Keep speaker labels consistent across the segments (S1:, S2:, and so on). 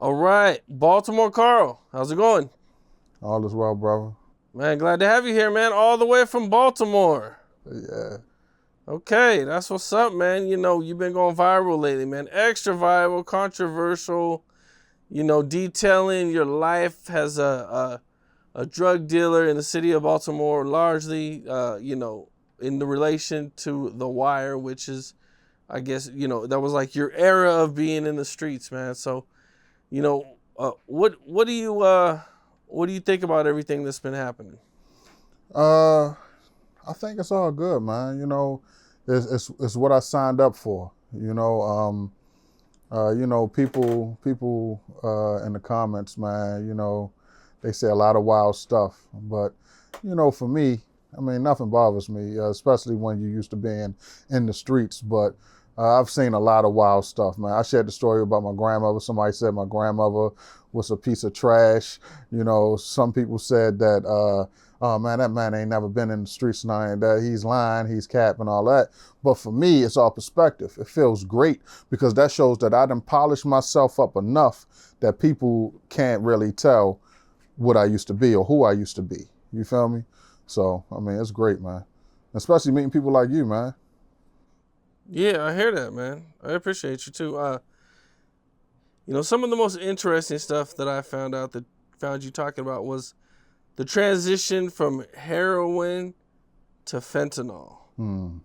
S1: All right, Baltimore Carl, how's it going?
S2: All is well, brother.
S1: Man, glad to have you here, man, all the way from Baltimore.
S2: Yeah.
S1: Okay, that's what's up, man. You know, you've been going viral lately, man. Extra viral, controversial, detailing your life as a drug dealer in the city of Baltimore, largely, in the relation to The Wire, which is, I guess, that was like your era of being in the streets, man. So, what do you think about everything that's been happening?
S2: Uh, I think it's all good, man. It's what I signed up for. People in the comments, man. They say a lot of wild stuff, but for me, I mean, nothing bothers me, especially when you used to being in the streets. But I've seen a lot of wild stuff, man. I shared the story about my grandmother. Somebody said my grandmother was a piece of trash. Some people said that, oh man, that man ain't never been in the streets, and that he's lying, he's capping, all that. But for me, it's all perspective. It feels great because that shows that I done polished myself up enough that people can't really tell what I used to be or who I used to be. You feel me? So, I mean, it's great, man. Especially meeting people like you, man.
S1: Yeah, I hear that, man. I appreciate you too. Some of the most interesting stuff that I found you talking about was the transition from heroin to fentanyl. And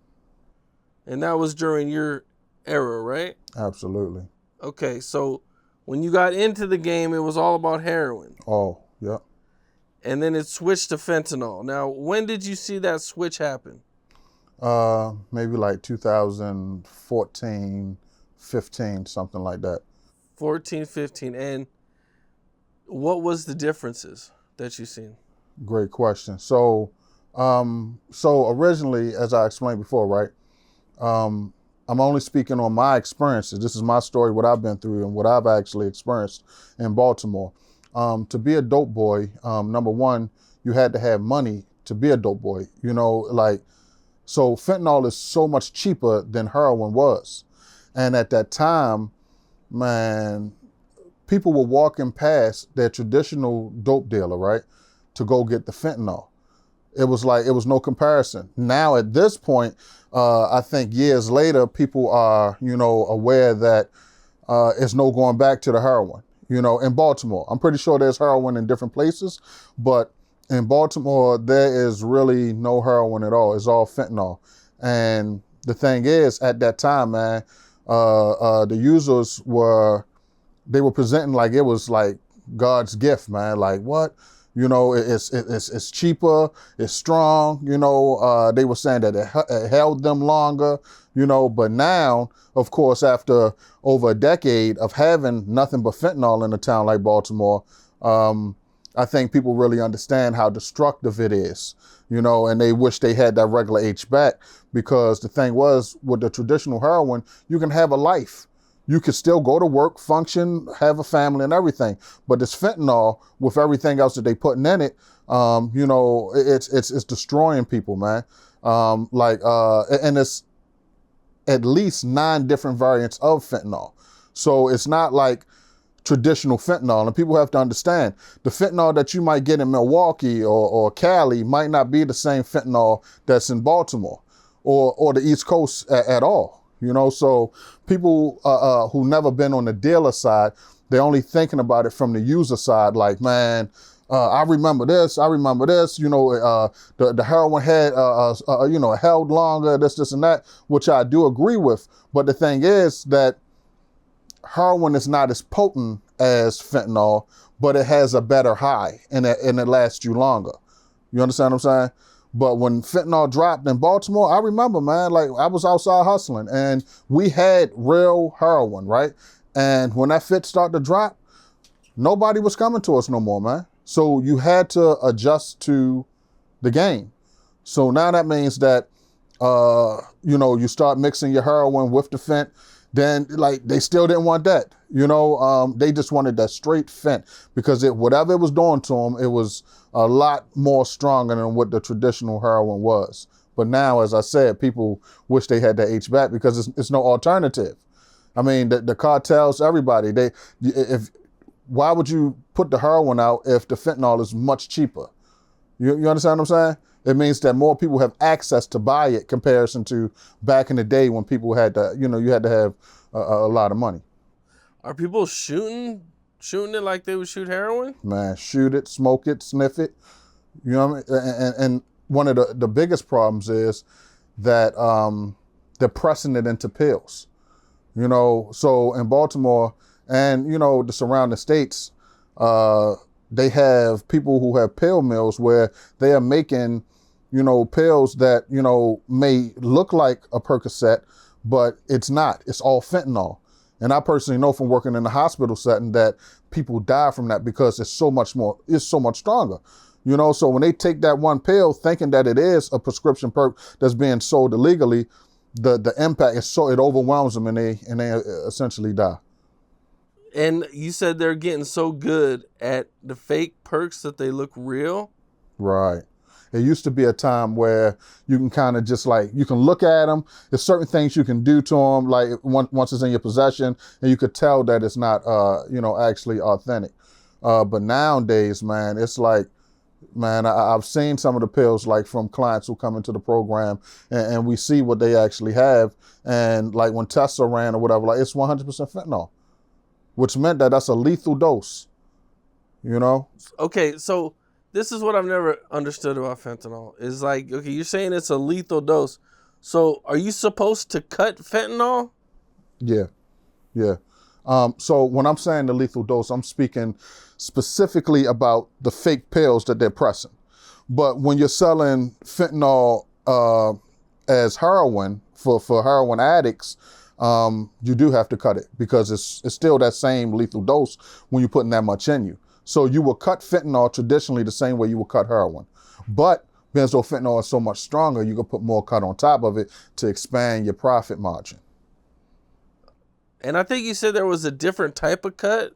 S1: that was during your era, right?
S2: Absolutely.
S1: Okay, so when you got into the game, it was all about heroin.
S2: Oh, yeah.
S1: And then it switched to fentanyl. Now, when did you see that switch happen?
S2: Maybe like 2014, 15, something like that.
S1: 14, 15. And what was the differences that you seen?
S2: Great question. So originally, as I explained before, right? I'm only speaking on my experiences. This is my story, what I've been through and what I've actually experienced in Baltimore. To be a dope boy, number one, you had to have money to be a dope boy. So fentanyl is so much cheaper than heroin was. And at that time, man, people were walking past their traditional dope dealer, right, to go get the fentanyl. It was no comparison. Now at this point, I think years later, people are, aware that it's no going back to the heroin, in Baltimore. I'm pretty sure there's heroin in different places, but in Baltimore, there is really no heroin at all. It's all fentanyl. And the thing is, at that time, man, the users were presenting like it was like God's gift, man. Like what? It's cheaper, it's strong, they were saying that it held them longer, but now, of course, after over a decade of having nothing but fentanyl in a town like Baltimore, I think people really understand how destructive it is, and they wish they had that regular H back, because the thing was, with the traditional heroin, you can have a life. You could still go to work, function, have a family and everything. But this fentanyl, with everything else that they putting in it, it's destroying people, man. And it's at least 9 different variants of fentanyl. So it's not like traditional fentanyl. And people have to understand, the fentanyl that you might get in Milwaukee or Cali might not be the same fentanyl that's in Baltimore or the East Coast at all. So people who never been on the dealer side, they're only thinking about it from the user side. Like, man, I remember this. The heroin had, held longer, this and that, which I do agree with. But the thing is that heroin is not as potent as fentanyl, but it has a better high and it lasts you longer. You understand what I'm saying? But when fentanyl dropped in Baltimore, I remember, man, like I was outside hustling and we had real heroin, right? And when that fit started to drop, nobody was coming to us no more, man. So you had to adjust to the game. So now that means that, you start mixing your heroin with the fent, then like they still didn't want that. They just wanted that straight fent because whatever it was doing to them, it was a lot more stronger than what the traditional heroin was. But now, as I said, people wish they had that H back because it's no alternative. I mean, the cartels, everybody, why would you put the heroin out if the fentanyl is much cheaper? You understand what I'm saying? It means that more people have access to buy it comparison to back in the day when people had to, you had to have a lot of money.
S1: Are people shooting it like they would shoot heroin?
S2: Man, shoot it, smoke it, sniff it. You know what I mean? And one of the biggest problems is that they're pressing it into pills. So in Baltimore and, the surrounding states, they have people who have pill mills where they are making, pills that, may look like a Percocet, but it's not. It's all fentanyl. And I personally know from working in the hospital setting that people die from that because it's so much stronger. So when they take that one pill thinking that it is a prescription perk that's being sold illegally, the impact is it overwhelms them and they essentially die.
S1: And you said they're getting so good at the fake perks that they look real?
S2: Right. It used to be a time where you can kind of just you can look at them. There's certain things you can do to them, like once it's in your possession, and you could tell that it's not, actually authentic. But nowadays, man, it's man, I've seen some of the pills from clients who come into the program and we see what they actually have. And when tests are ran or whatever, it's 100% fentanyl, which meant that that's a lethal dose,
S1: Okay, so this is what I've never understood about fentanyl. Is okay, you're saying it's a lethal dose. So are you supposed to cut fentanyl?
S2: Yeah. So when I'm saying the lethal dose, I'm speaking specifically about the fake pills that they're pressing. But when you're selling fentanyl as heroin for heroin addicts, you do have to cut it because it's still that same lethal dose when you're putting that much in you. So you will cut fentanyl traditionally the same way you will cut heroin. But benzofentanyl is so much stronger, you can put more cut on top of it to expand your profit margin.
S1: And I think you said there was a different type of cut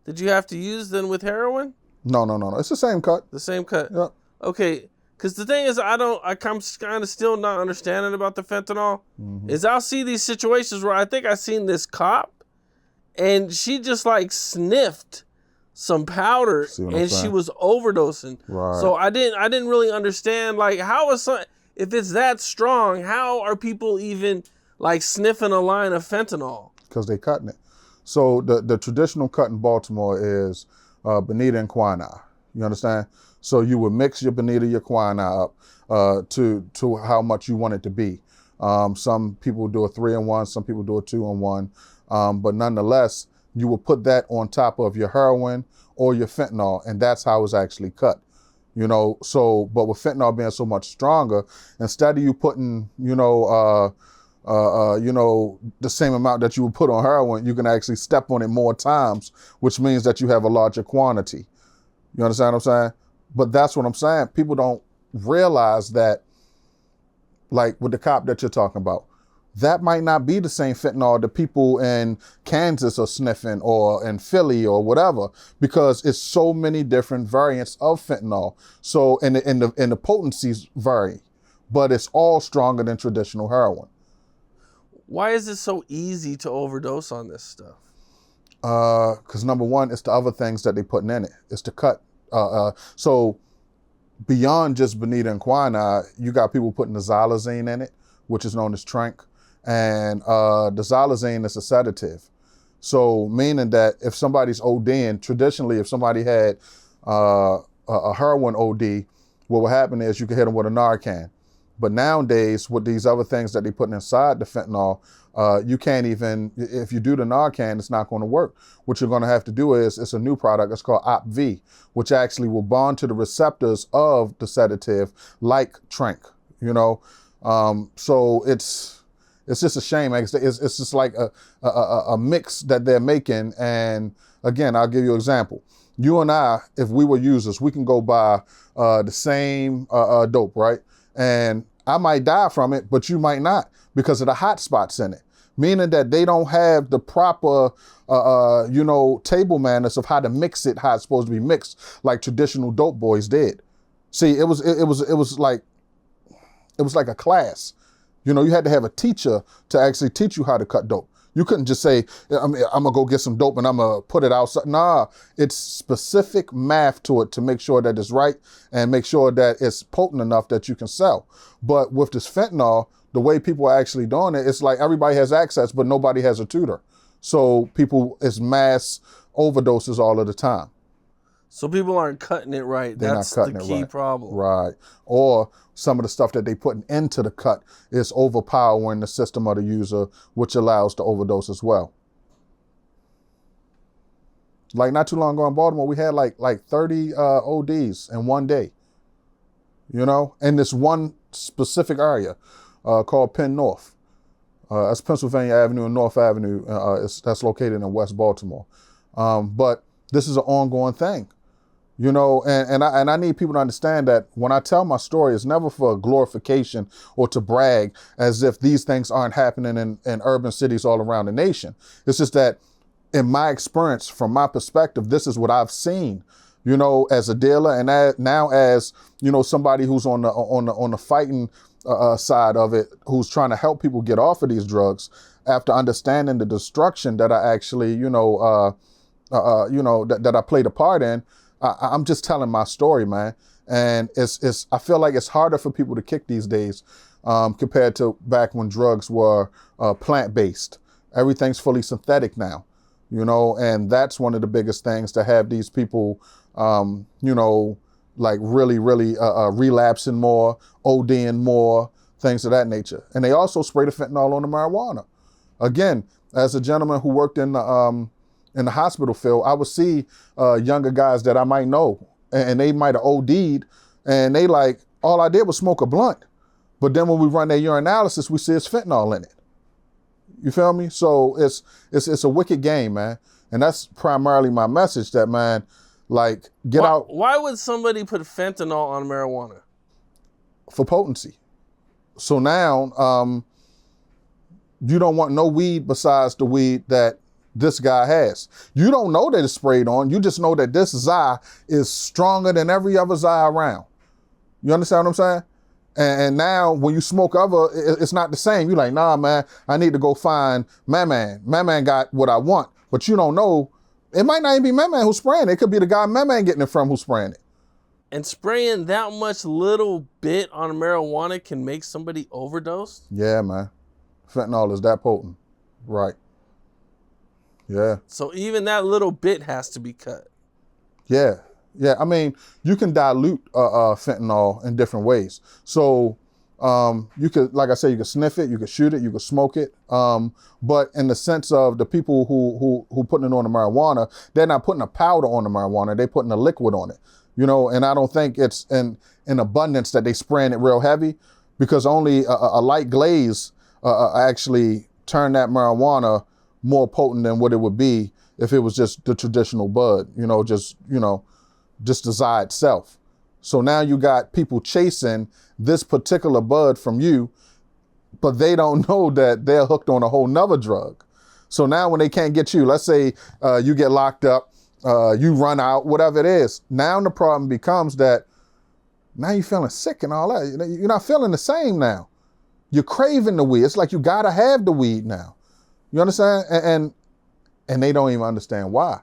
S1: that you have to use than with heroin?
S2: No. It's the same cut.
S1: The same cut?
S2: Yep.
S1: Okay. Because the thing is, I'm kind of still not understanding about the fentanyl. Mm-hmm. Is I'll see these situations where I think I seen this cop and she just sniffed some powder and she was overdosing.
S2: Right.
S1: So I didn't really understand how is if it's that strong, how are people even sniffing a line of fentanyl?
S2: Because they cutting it. So the traditional cut in Baltimore is bonita and quinine. You understand? So you would mix your bonita, your quinine up to how much you want it to be. Some people do a 3-in-1, some people do a 2-in-1. But nonetheless, you will put that on top of your heroin or your fentanyl, and that's how it's actually cut. So, but with fentanyl being so much stronger, instead of you putting, the same amount that you would put on heroin, you can actually step on it more times, which means that you have a larger quantity. You understand what I'm saying? But that's what I'm saying. People don't realize that, with the cop that you're talking about, that might not be the same fentanyl that people in Kansas are sniffing or in Philly or whatever, because it's so many different variants of fentanyl. So, and the potencies vary, but it's all stronger than traditional heroin.
S1: Why is it so easy to overdose on this stuff?
S2: Because number one, it's the other things that they're putting in it. It's the cut. So beyond just bonita and quinine, you got people putting the xylazine in it, which is known as tranq. And the xylazine is a sedative. So meaning that if somebody's ODing, traditionally, if somebody had a heroin OD, what would happen is you could hit them with a Narcan. But nowadays, with these other things that they put inside the fentanyl, you can't even, if you do the Narcan, it's not going to work. What you're going to have to do is, it's a new product, it's called OpV, which actually will bond to the receptors of the sedative like tranq, So it's just a shame. It's just like a mix that they're making. And again, I'll give you an example. You and I, if we were users, we can go buy the same dope, right? And I might die from it, but you might not because of the hot spots in it. Meaning that they don't have the proper, table manners of how to mix it, how it's supposed to be mixed, like traditional dope boys did. See, it was like a class. You had to have a teacher to actually teach you how to cut dope. You couldn't just say, I'm gonna go get some dope and I'm gonna put it outside. Nah, it's specific math to it to make sure that it's right and make sure that it's potent enough that you can sell. But with this fentanyl, the way people are actually doing it, it's like everybody has access, but nobody has a tutor. So it's mass overdoses all of the time.
S1: So people aren't cutting it right.
S2: They're
S1: That's
S2: not cutting
S1: the
S2: it
S1: key
S2: right.
S1: problem.
S2: Right. Or some of the stuff that they putting into the cut is overpowering the system of the user, which allows the overdose as well. Like not too long ago in Baltimore, we had like 30 ODs in one day, in this one specific area called Penn North. That's Pennsylvania Avenue and North Avenue. That's located in West Baltimore. But this is an ongoing thing. And I need people to understand that when I tell my story, it's never for glorification or to brag as if these things aren't happening in urban cities all around the nation. It's just that in my experience, from my perspective, this is what I've seen, as a dealer and now as, somebody who's on the fighting side of it, who's trying to help people get off of these drugs after understanding the destruction that I actually, that I played a part in. I'm just telling my story, man. And I feel like it's harder for people to kick these days compared to back when drugs were plant-based. Everything's fully synthetic now, and that's one of the biggest things, to have these people, like really, really relapsing more, ODing more, things of that nature. And they also spray the fentanyl on the marijuana. Again, as a gentleman who worked in the hospital field, I would see younger guys that I might know, and they might have OD'd, and they like, all I did was smoke a blunt. But then when we run their urinalysis, we see it's fentanyl in it. You feel me? So it's a wicked game, man. And that's primarily my message, that, man, like, get out.
S1: Why would somebody put fentanyl on marijuana?
S2: For potency. So now you don't want no weed besides the weed that this guy has. You don't know that it's sprayed on. You just know that this Zy is stronger than every other Zy around. You understand what I'm saying? And now when you smoke other, it's not the same. You're like, nah, man, I need to go find my man. My man got what I want. But you don't know. It might not even be my man who's spraying it. It could be the guy my man getting it from who's spraying it.
S1: And spraying that much little bit on marijuana can make somebody overdose?
S2: Yeah, man. Fentanyl is that potent. Right. Yeah.
S1: So even that little bit has to be cut.
S2: Yeah. Yeah. I mean, you can dilute fentanyl in different ways. So you could, like I said, you could sniff it, you could shoot it, you could smoke it. But in the sense of the people who putting it on the marijuana, they're not putting a powder on the marijuana, they're putting a liquid on it. And I don't think it's in abundance that they spraying it real heavy, because only a light glaze actually turn that marijuana more potent than what it would be if it was just the traditional bud, just the Zy itself. So now you got people chasing this particular bud from you, but they don't know that they're hooked on a whole nother drug. So now when they can't get you, let's say you get locked up, you run out, whatever it is. Now the problem becomes that now you're feeling sick and all that. You're not feeling the same now. You're craving the weed. It's like you gotta have the weed now. You understand? And they don't even understand why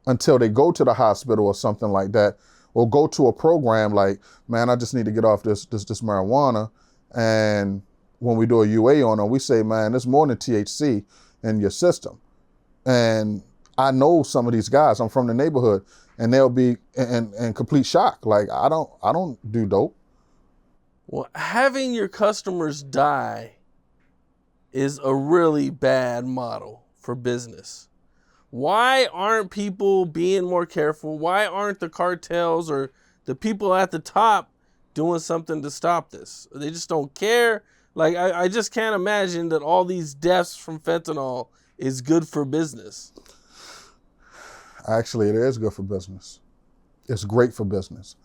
S2: until they go to the hospital or something like that, or go to a program like, man, I just need to get off this marijuana. And when we do a UA on them, we say, man, there's more than THC in your system. And I know some of these guys, I'm from the neighborhood, and they'll be in complete shock. Like, I don't do dope.
S1: Well, having your customers die is a really bad model for business. Why aren't people being more careful? Why aren't the cartels or the people at the top doing something to stop this? They just don't care. Like, I just can't imagine that all these deaths from fentanyl is good for business.
S2: Actually, it is good for business. It's great for business,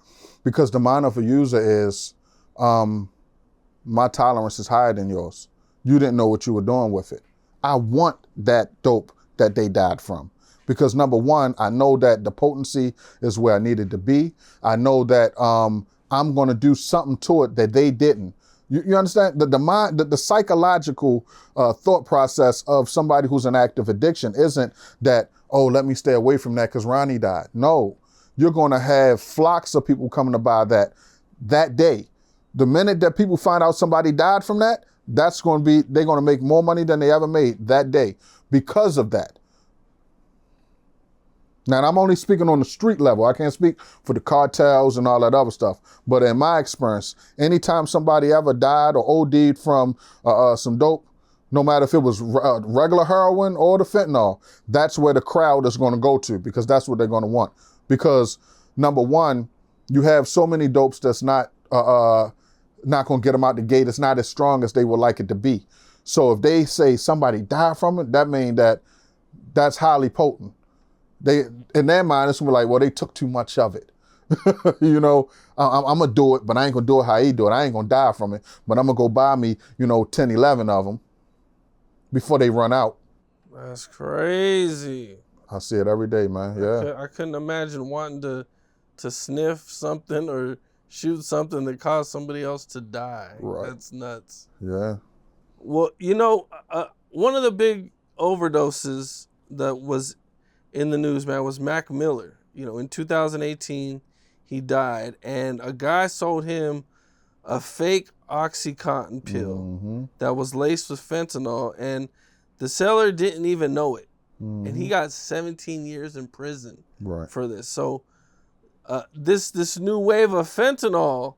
S2: because the mind of a user is, my tolerance is higher than yours. You didn't know what you were doing with it. I want that dope that they died from, because number one, I know that the potency is where I needed to be. I know that I'm going to do something to it that they didn't. You understand the mind, the psychological thought process of somebody who's in active addiction isn't that, oh, let me stay away from that because Ronnie died. No, you're going to have flocks of people coming to buy that day. The minute that people find out somebody died from that, they're going to make more money than they ever made that day because of that. Now, I'm only speaking on the street level. I can't speak for the cartels and all that other stuff. But in my experience, anytime somebody ever died or OD'd from some dope, no matter if it was regular heroin or the fentanyl, that's where the crowd is going to go to because that's what they're going to want. Because number one, you have so many dopes that's not going to get them out the gate. It's not as strong as they would like it to be. So if they say somebody died from it, that means that's highly potent. They, in their mind, it's like, well, they took too much of it. I'm going to do it, but I ain't going to do it how he do it. I ain't going to die from it, but I'm going to go buy me, 10, 11 of them before they run out.
S1: That's crazy.
S2: I see it every day, man. Yeah.
S1: I couldn't imagine wanting to sniff something or shoot something that caused somebody else to die.
S2: Right.
S1: That's nuts.
S2: Yeah.
S1: Well, one of the big overdoses that was in the news, man, was Mac Miller. In 2018, he died, and a guy sold him a fake OxyContin pill that was laced with fentanyl, and the seller didn't even know it. And he got 17 years in prison for this. So this new wave of fentanyl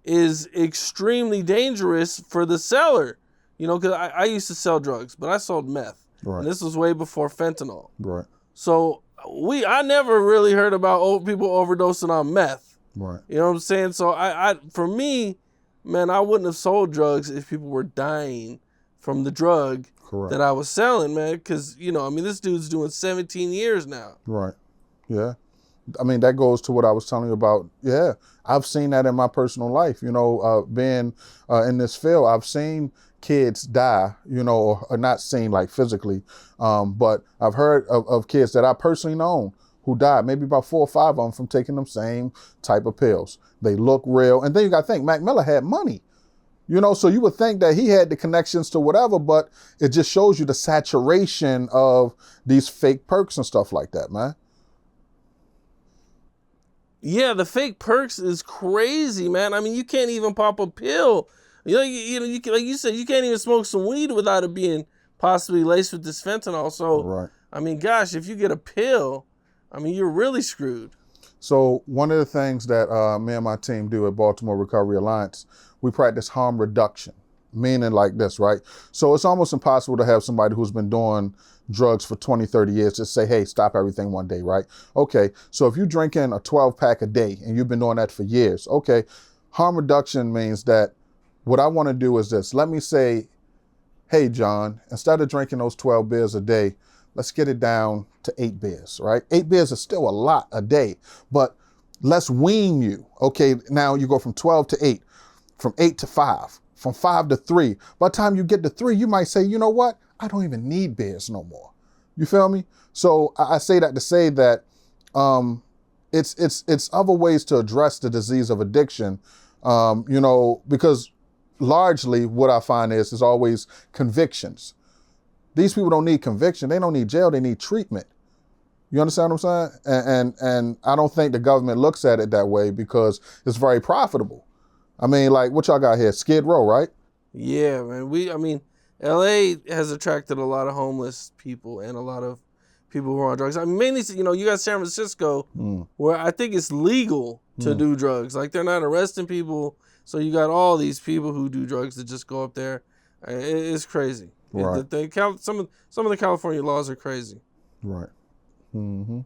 S1: is extremely dangerous for the seller. Because I used to sell drugs, but I sold meth. Right. And this was way before fentanyl.
S2: Right.
S1: So I never really heard about people overdosing on meth.
S2: Right.
S1: You know what I'm saying? So for me, man, I wouldn't have sold drugs if people were dying from the drug that I was selling, man. Because, this dude's doing 17 years now.
S2: Right. Yeah. I mean, that goes to what I was telling you about. Yeah. I've seen that in my personal life, being in this field. I've seen kids die, or not seen like physically, but I've heard of kids that I personally known who died, maybe about 4 or 5 of them from taking them same type of pills. They look real. And then you got to think, Mac Miller had money, so you would think that he had the connections to whatever, but it just shows you the saturation of these fake perks and stuff like that, man.
S1: Yeah, the fake perks is crazy, man. I mean, you can't even pop a pill. Like you said, you can't even smoke some weed without it being possibly laced with this fentanyl. So, I mean, gosh, if you get a pill, I mean, you're really screwed.
S2: So one of the things that me and my team do at Baltimore Recovery Alliance, we practice harm reduction, meaning like this, right? So it's almost impossible to have somebody who's been doing drugs for 20, 30 years just say, hey, stop everything one day, right? Okay, so if you're drinking a 12-pack a day and you've been doing that for years, okay, harm reduction means that what I want to do is this. Let me say, hey, John, instead of drinking those 12 beers a day, let's get it down to 8 beers, right? 8 beers is still a lot a day, but let's wean you. Okay, now you go from 12 to 8, from 8 to 5, from 5 to 3. By the time you get to 3, you might say, you know what? I don't even need beers no more. You feel me? So I say that to say that it's other ways to address the disease of addiction, because largely what I find is always convictions. These people don't need conviction. They don't need jail. They need treatment. You understand what I'm saying? And I don't think the government looks at it that way because it's very profitable. I mean, like what y'all got here? Skid Row, right?
S1: Yeah, man. LA has attracted a lot of homeless people and a lot of people who are on drugs. I mean, mainly, you got San Francisco where I think it's legal to do drugs. Like they're not arresting people. So you got all these people who do drugs that just go up there. It's crazy.
S2: Right.
S1: Some of the California laws are crazy.
S2: Right. Mm-hmm.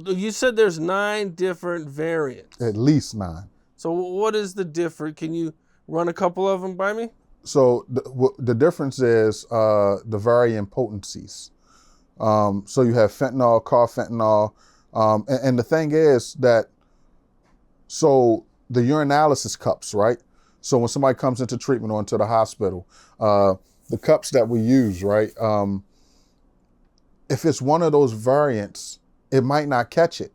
S1: You said there's 9 different variants.
S2: At least 9.
S1: So what is the difference? Can you run a couple of them by me?
S2: So the difference is the varying potencies. So you have fentanyl, carfentanil, and the thing is that, so the urinalysis cups, right? So when somebody comes into treatment or into the hospital, the cups that we use, right? If it's one of those variants, it might not catch it.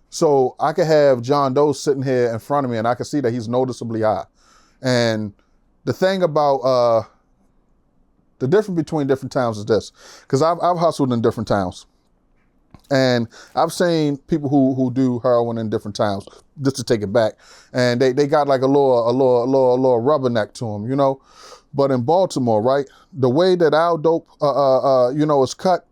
S2: So I could have John Doe sitting here in front of me and I can see that he's noticeably high. And the thing about the difference between different towns is this, because I've hustled in different towns, and I've seen people who do heroin in different towns, just to take it back, and they got like a little rubberneck to them, you know. But in Baltimore, right, the way that our dope you know, is cut,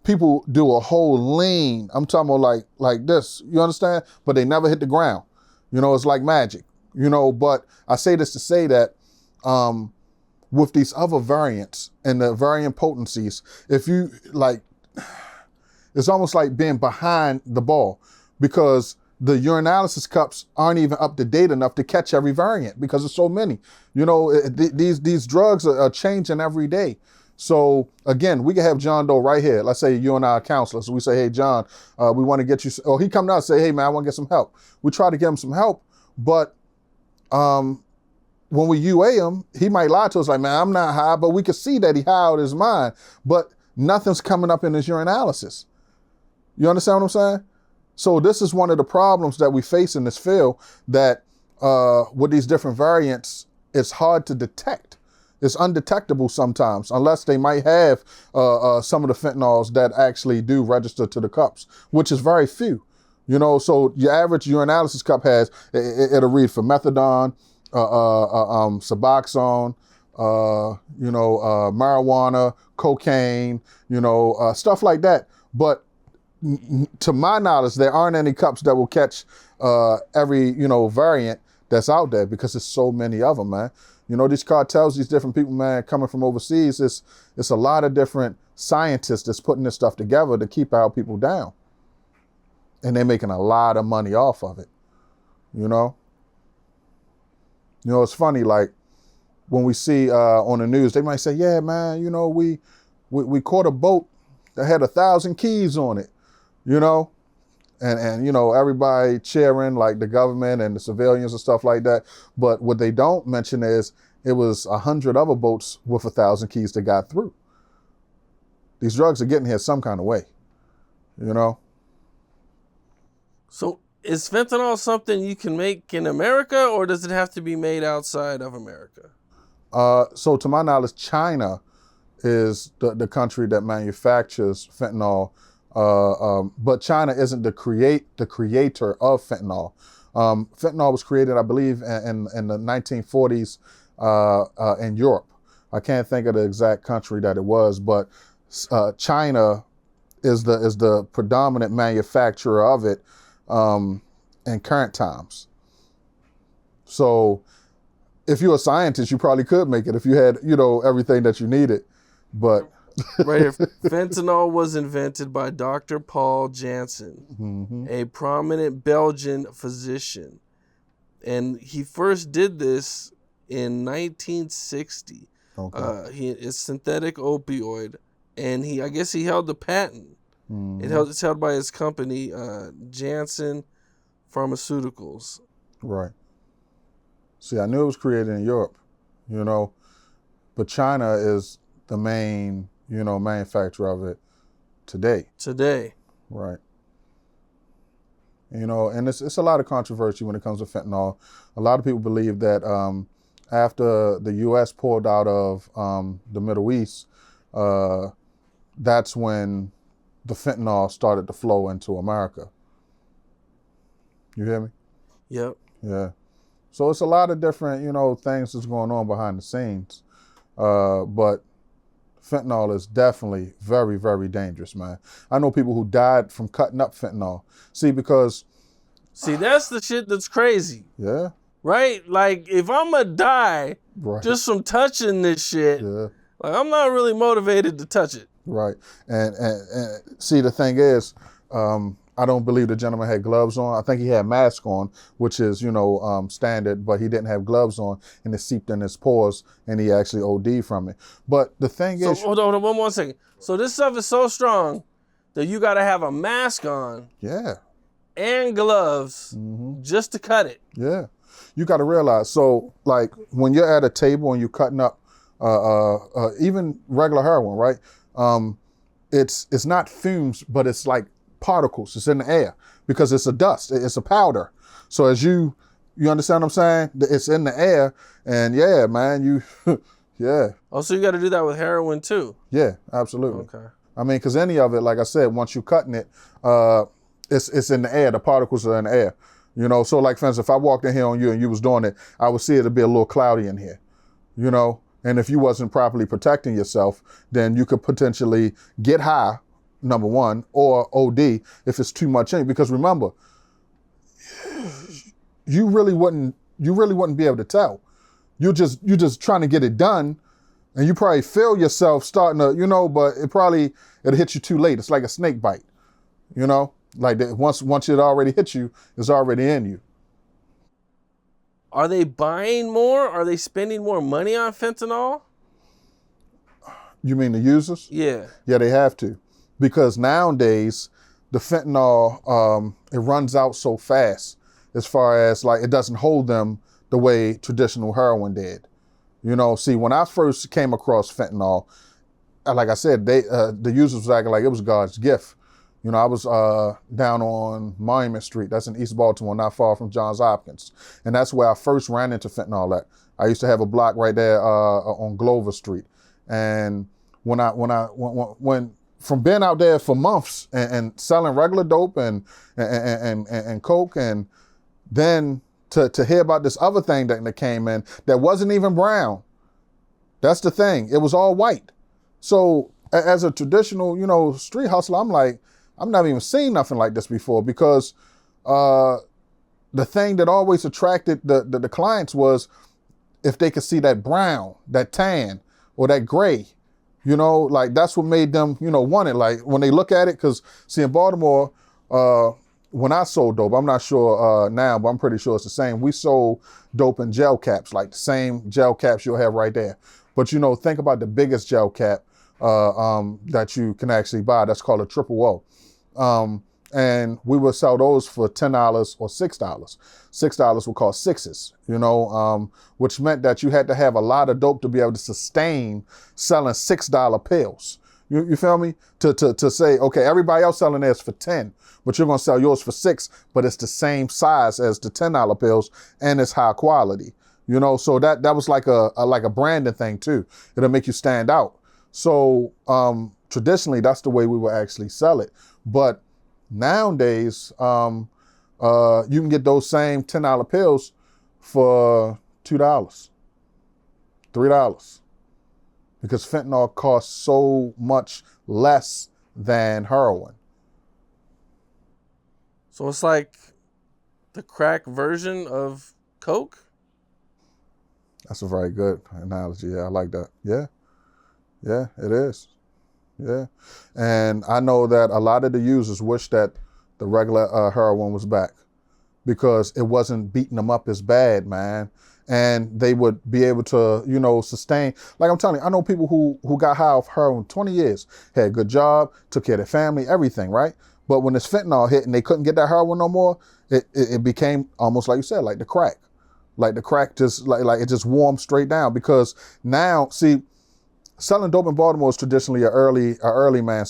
S2: people do a whole lean. I'm talking about like this, you understand? But they never hit the ground. You know, it's like magic, you know. But I say this to say that with these other variants and the variant potencies, if you like, it's almost like being behind the ball, because the urinalysis cups aren't even up to date enough to catch every variant because there's so many. You know, these drugs are changing every day. So again, we can have John Doe right here. Let's say you and I are counselors. We say, hey, John, we want to get you, or he come down and say, hey man, I want to get some help. We try to get him some help, but when we UA him, he might lie to us like, man, I'm not high, but we can see that he high out of his mind, but nothing's coming up in his urinalysis. You understand what I'm saying? So this is one of the problems that we face in this field, that with these different variants, it's hard to detect. It's undetectable sometimes, unless they might have some of the fentanyls that actually do register to the cups, which is very few. You know, so your average urinalysis cup has, it'll read for methadone, Suboxone, you know, marijuana, cocaine, you know, stuff like that. But to my knowledge, there aren't any cups that will catch every, you know, variant that's out there, because there's so many of them, man. You know, these cartels, these different people, man, coming from overseas, it's a lot of different scientists that's putting this stuff together to keep our people down. And they're making a lot of money off of it, you know? You know, it's funny, like, when we see on the news, they might say, yeah, man, you know, we caught a boat that had 1,000 keys on it, you know? And you know, everybody cheering, like the government and the civilians and stuff like that. But what they don't mention is it was 100 other boats with 1,000 keys that got through. These drugs are getting here some kind of way, you know?
S1: So is fentanyl something you can make in America, or does it have to be made outside of America?
S2: So to my knowledge, China is the country that manufactures fentanyl. But China isn't the creator of fentanyl. Fentanyl was created, I believe, in the 1940s in Europe. I can't think of the exact country that it was, but China is the predominant manufacturer of it in current times. So if you're a scientist, you probably could make it if you had, you know, everything that you needed, but.
S1: Right here. Fentanyl was invented by Dr. Paul Janssen, a prominent Belgian physician. And he first did this in 1960. Okay. It's synthetic opioid. And I guess he held the patent. It's held by his company, Janssen Pharmaceuticals. Right.
S2: See, I knew it was created in Europe, you know, but China is the main, you know, manufacturer of it today. Right. You know, and it's a lot of controversy when it comes to fentanyl. A lot of people believe that after the U.S. pulled out of the Middle East, that's when the fentanyl started to flow into America. You hear me?
S1: Yep.
S2: Yeah. So it's a lot of different, you know, things that's going on behind the scenes. But fentanyl is definitely very, very dangerous, man. I know people who died from cutting up fentanyl. See,
S1: that's the shit that's crazy.
S2: Yeah.
S1: Right? Like, if I'm gonna die just from touching this shit, like, I'm not really motivated to touch it.
S2: Right. And see, the thing is, I don't believe the gentleman had gloves on. I think he had a mask on, which is, you know, standard, but he didn't have gloves on, and it seeped in his pores, and he actually OD'd from it. But the thing is...
S1: Hold on one more second. So this stuff is so strong that you got to have a mask on.
S2: Yeah.
S1: And gloves just to cut it.
S2: Yeah. You got to realize, so, like, when you're at a table and you're cutting up even regular heroin, right? It's not fumes, but it's like particles. It's in the air because it's a dust. It's a powder. So as you You understand what I'm saying? It's in the air, and yeah, man, yeah,
S1: Oh, so you got to do that with heroin too?
S2: yeah, absolutely.
S1: Okay.
S2: I mean, because any of it, like I said, once you're cutting it, it's in the air. The particles are in the air. You know, so like for instance, if I walked in here on you and you was doing it, I would see it'd be a little cloudy in here. You know, and if you wasn't properly protecting yourself, then you could potentially get high, number one, or OD if it's too much in. Because remember, you really wouldn't be able to tell. You just trying to get it done, and you probably feel yourself starting to, you know, but it'll hit you too late. It's like a snake bite, you know, like that once it already hit you, it's already in you.
S1: Are they buying more? Are they spending more money on fentanyl?
S2: You mean the users?
S1: Yeah.
S2: Yeah, they have to, because nowadays the fentanyl it runs out so fast. As far as like it doesn't hold them the way traditional heroin did. You know, see, when I first came across fentanyl, like I said, the users was acting like it was God's gift. You know, I was down on Monument Street. That's in East Baltimore, not far from Johns Hopkins. And that's where I first ran into fentanyl at. I used to have a block right there on Glover Street. And when from being out there for months and selling regular dope and coke, and then to hear about this other thing that came in that wasn't even brown. That's the thing. It was all white. So as a traditional, you know, street hustler, I'm like, I've never even seen nothing like this before, because the thing that always attracted the clients was if they could see that brown, that tan, or that gray. You know, like that's what made them, you know, want it. Like when they look at it, because see in Baltimore, when I sold dope, I'm not sure now, but I'm pretty sure it's the same. We sold dope in gel caps, like the same gel caps you'll have right there. But you know, think about the biggest gel cap that you can actually buy. That's called a triple O. And we would sell those for $10 or $6. $6 would cost sixes, you know, which meant that you had to have a lot of dope to be able to sustain selling $6 pills. You feel me? To say, okay, everybody else selling theirs for 10, but you're gonna sell yours for 6, but it's the same size as the $10 pills and it's high quality. You know, so that was like a branding thing too. It'll make you stand out. So traditionally, that's the way we would actually sell it. But nowadays, you can get those same $10 pills for $2, $3. Because fentanyl costs so much less than heroin.
S1: So it's like the crack version of coke?
S2: That's a very good analogy. Yeah, I like that. Yeah, it is. Yeah. And I know that a lot of the users wish that the regular heroin was back, because it wasn't beating them up as bad, man. And they would be able to, you know, sustain. Like I'm telling you, I know people who got high off heroin 20 years, had a good job, took care of their family, everything, right? But when this fentanyl hit and they couldn't get that heroin no more, it became almost like you said, like the crack. Like the crack just, like it just warmed straight down. Because now, see, selling dope in Baltimore is traditionally a early man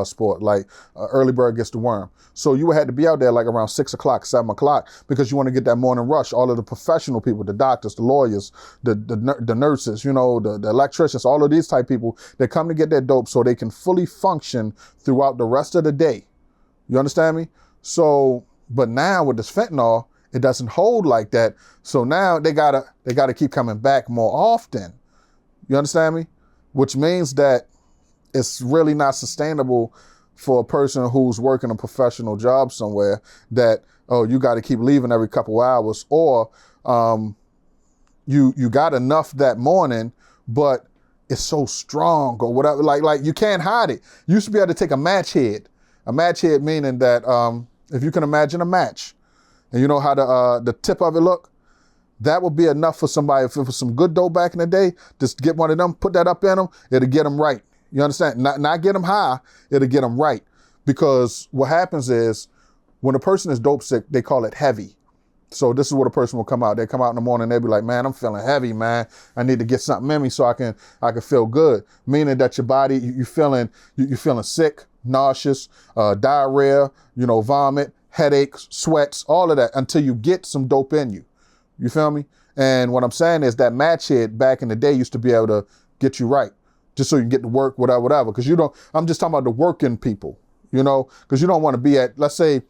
S2: sport, like early bird gets the worm. So you had to be out there like around 6 o'clock, 7 o'clock, because you want to get that morning rush. All of the professional people, the doctors, the lawyers, the nurses, you know, the electricians, all of these type people, they come to get their dope so they can fully function throughout the rest of the day. You understand me? So, but now with this fentanyl, it doesn't hold like that. So now they gotta keep coming back more often. You understand me? Which means that it's really not sustainable for a person who's working a professional job somewhere, that, oh, you got to keep leaving every couple hours, or you got enough that morning, but it's so strong or whatever. Like you can't hide it. You used to be able to take a match head. A match head meaning that if you can imagine a match, and you know how the tip of it look, that would be enough for somebody. If it was some good dough back in the day, just get one of them, put that up in them, it'll get them right. You understand? Not get them high, it'll get them right. Because what happens is, when a person is dope sick, they call it heavy. So this is what a person will come out. They come out in the morning, they'll be like, man, I'm feeling heavy, man. I need to get something in me so I can feel good. Meaning that your body, you feeling sick, nauseous, diarrhea, you know, vomit, headaches, sweats, all of that, until you get some dope in you. You feel me? And what I'm saying is that match hit back in the day used to be able to get you right, just so you can get to work, whatever, whatever. Because you don't. I'm just talking about the working people, you know, because you don't want to be at, let's say,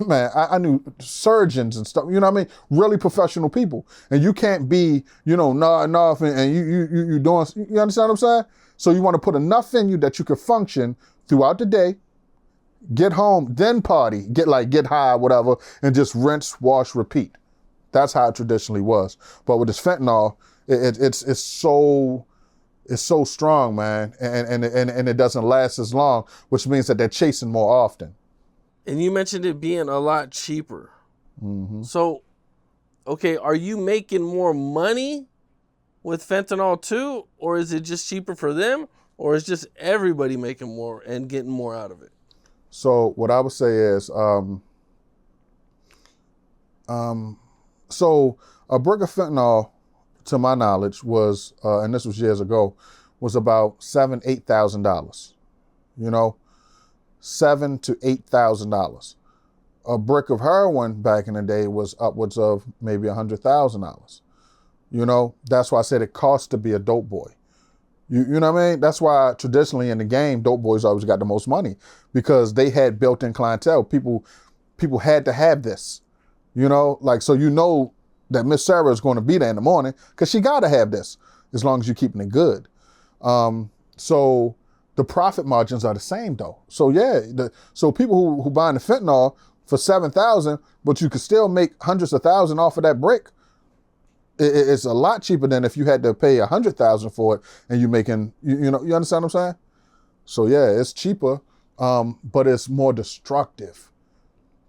S2: man, I knew surgeons and stuff, you know what I mean? Really professional people. And you can't be, you know, nodding off and you doing, you understand what I'm saying? So you want to put enough in you that you can function throughout the day, get home, then party, get high, whatever, and just rinse, wash, repeat. That's how it traditionally was. But with this fentanyl, it's so strong, man, and it doesn't last as long, which means that they're chasing more often.
S1: And you mentioned it being a lot cheaper.
S2: Mm-hmm.
S1: So, okay, are you making more money with fentanyl too? Or is it just cheaper for them? Or is just everybody making more and getting more out of it?
S2: So what I would say is, so a brick of fentanyl, to my knowledge, was, and this was years ago, was about $7,000-8,000. You know, $7,000 to $8,000. A brick of heroin back in the day was upwards of maybe $100,000. You know, that's why I said it costs to be a dope boy. You know what I mean? That's why traditionally in the game, dope boys always got the most money, because they had built-in clientele. People had to have this. You know, like, so you know that Miss Sarah is going to be there in the morning because she got to have this as long as you're keeping it good. So the profit margins are the same though. So yeah, so people who buying the fentanyl for $7,000, but you could still make hundreds of thousands off of that brick. It's a lot cheaper than if you had to pay $100,000 for it and you making, you know, you understand what I'm saying? So yeah, it's cheaper, but it's more destructive.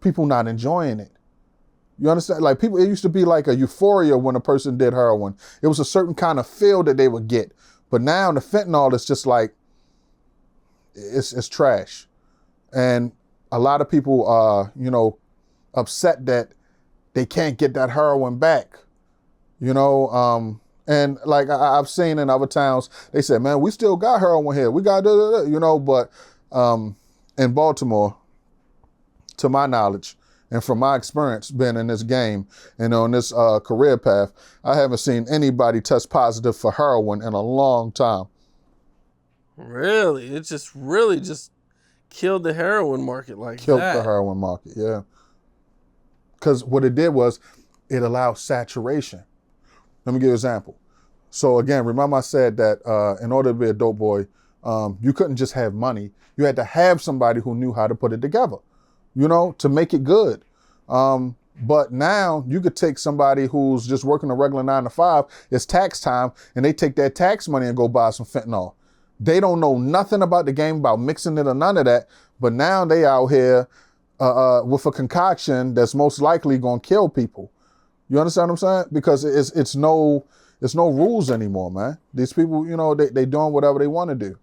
S2: People not enjoying it. You understand? Like people, it used to be like a euphoria when a person did heroin. It was a certain kind of feel that they would get. But now the fentanyl is just like, it's trash. And a lot of people are, you know, upset that they can't get that heroin back. You know, and like I've seen in other towns, they said, man, we still got heroin here. We got, you know, but in Baltimore, to my knowledge, and from my experience being in this game and on this career path, I haven't seen anybody test positive for heroin in a long time.
S1: Really? It just really just killed the heroin market like
S2: Killed
S1: that.
S2: the heroin market, yeah. Because what it did was it allowed saturation. Let me give you an example. So again, remember I said that in order to be a dope boy, you couldn't just have money. You had to have somebody who knew how to put it together, you know, to make it good. But now you could take somebody who's just working a regular 9 to 5, it's tax time, and they take that tax money and go buy some fentanyl. They don't know nothing about the game, about mixing it or none of that, but now they out here with a concoction that's most likely gonna kill people. You understand what I'm saying? Because it's no rules anymore, man. These people, you know, they doing whatever they want to do.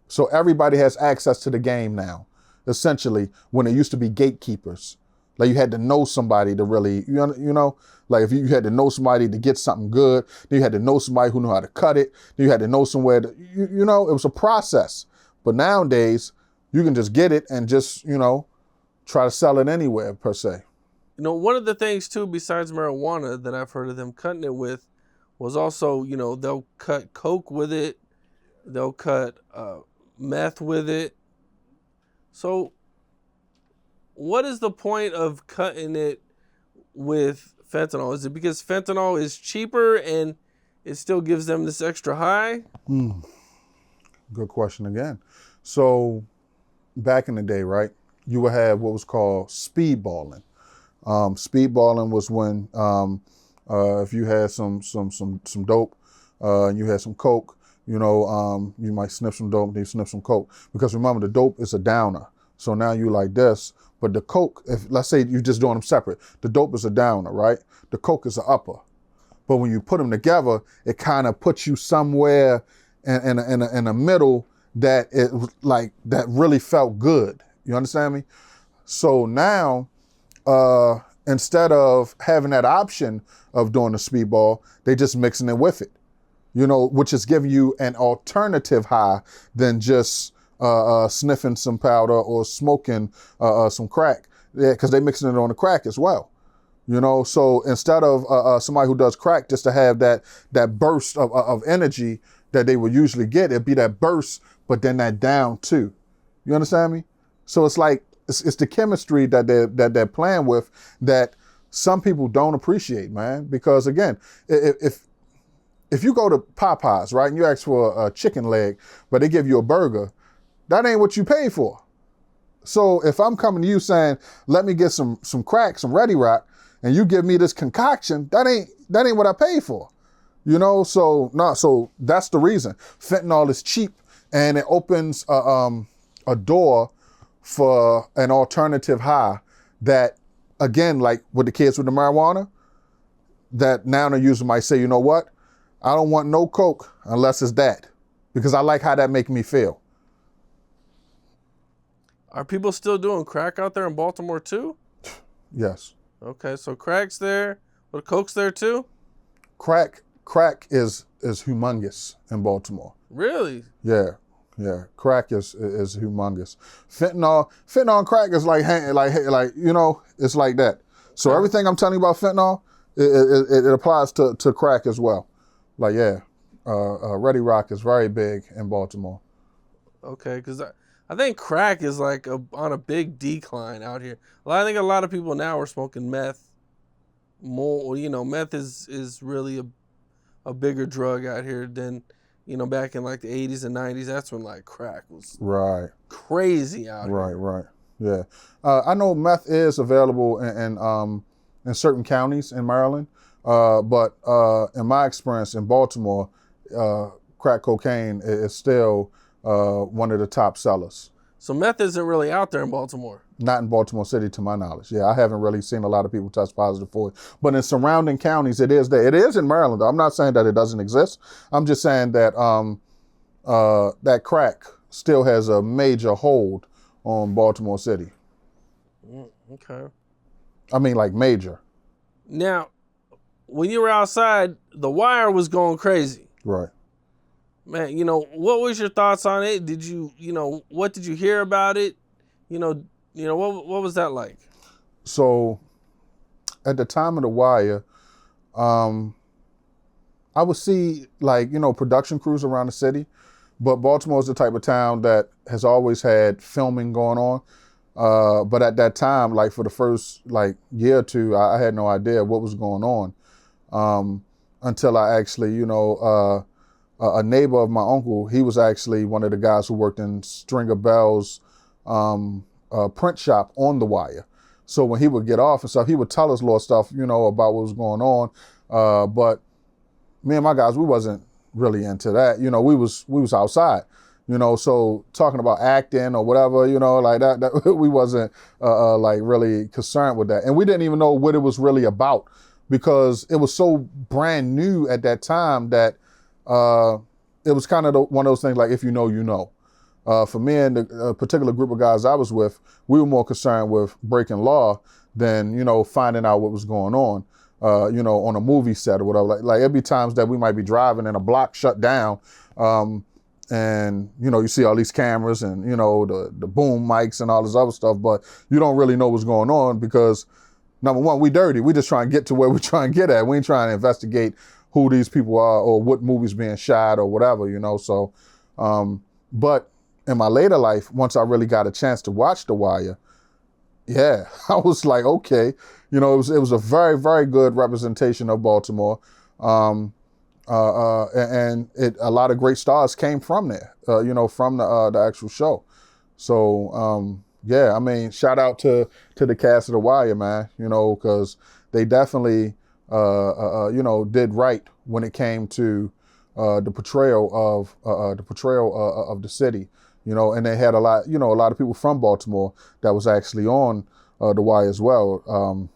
S2: So everybody has access to the game now, essentially, when it used to be gatekeepers. Like you had to know somebody to really, you know, like if you had to know somebody to get something good, then you had to know somebody who knew how to cut it, then you had to know somewhere to, you know, it was a process. But nowadays, you can just get it and just, you know, try to sell it anywhere, per se.
S1: You know, one of the things too, besides marijuana that I've heard of them cutting it with, was also, you know, they'll cut coke with it, they'll cut meth with it. So what is the point of cutting it with fentanyl? Is it because fentanyl is cheaper and it still gives them this extra high?
S2: Good question again. So back in the day, right, you would have what was called speedballing. Speedballing was when if you had some dope, you had some coke, you know, you might sniff some dope, then you sniff some coke. Because remember, the dope is a downer. So now you like this, but the coke, if let's say you're just doing them separate, the dope is a downer, right? The coke is an upper. But when you put them together, it kind of puts you somewhere in a middle that it like that really felt good. You understand me? So now, instead of having that option of doing the speedball, they just mixing it with it, you know, which is giving you an alternative high than just sniffing some powder or smoking some crack. Yeah, because they mixing it on the crack as well. You know, so instead of somebody who does crack, just to have that burst of energy that they would usually get, it'd be that burst, but then that down too. You understand me? So it's like it's the chemistry that they're playing with that some people don't appreciate, man. Because again, if you go to Popeyes, right, and you ask for a chicken leg, but they give you a burger, that ain't what you pay for. So if I'm coming to you saying, let me get some crack, some Ready Rock, and you give me this concoction, that ain't what I paid for. You know, so that's the reason. Fentanyl is cheap and it opens a door for an alternative high that, again, like with the kids with the marijuana, that now the user might say, you know what? I don't want no coke unless it's that, because I like how that make me feel.
S1: Are people still doing crack out there in Baltimore too?
S2: Yes.
S1: Okay, so crack's there, but coke's there too?
S2: Crack is humongous in Baltimore.
S1: Really?
S2: Yeah. Crack is humongous. Fentanyl and crack is like you know, it's like that. So everything I'm telling you about fentanyl, it applies to crack as well. Like Ready Rock is very big in Baltimore.
S1: Okay, because I think crack is like on a big decline out here. Well, I think a lot of people now are smoking meth. More, you know, meth is really a bigger drug out here than, you know, back in like the 80s and 90s. That's when like crack was crazy out here.
S2: Right. Yeah, I know meth is available in certain counties in Maryland, but in my experience in Baltimore, crack cocaine is still one of the top sellers.
S1: So meth isn't really out there in Baltimore?
S2: Not in Baltimore City, to my knowledge. Yeah, I haven't really seen a lot of people test positive for it. But in surrounding counties, it is there. It is in Maryland, though. I'm not saying that it doesn't exist. I'm just saying that that crack still has a major hold on Baltimore City.
S1: Okay.
S2: I mean, like major.
S1: Now, when you were outside, The Wire was going crazy.
S2: Right.
S1: Man, you know, what was your thoughts on it? Did you know, what did you hear about it? You know, what was that like?
S2: So, at the time of The Wire, I would see like, you know, production crews around the city, but Baltimore is the type of town that has always had filming going on. But at that time, like for the first like year or two, I had no idea what was going on until I actually, you know, a neighbor of my uncle, he was actually one of the guys who worked in Stringer Bell's print shop on The Wire. So when he would get off and stuff, he would tell us little stuff, you know, about what was going on. But me and my guys, we wasn't really into that. You know, we was outside, you know, so talking about acting or whatever, you know, like that we wasn't like really concerned with that. And we didn't even know what it was really about because it was so brand new at that time that it was kind of one of those things like, if you know, you know. For me and the particular group of guys I was with, we were more concerned with breaking law than, you know, finding out what was going on, you know, on a movie set or whatever. Like there'd be times that we might be driving and a block shut down, and, you know, you see all these cameras and, you know, the boom mics and all this other stuff, but you don't really know what's going on because, number one, we dirty. We just try and get to where we're trying to get at. We ain't trying to investigate who these people are or what movie's being shot or whatever, you know. So, but in my later life, once I really got a chance to watch The Wire, yeah, I was like, okay, you know, it was a very, very good representation of Baltimore, and a lot of great stars came from there, you know, from the actual show. So, yeah, I mean, shout out to the cast of The Wire, man, you know, because they definitely, you know, did right when it came to the portrayal of the city, you know, and they had a lot of people from Baltimore that was actually on The Wire as well,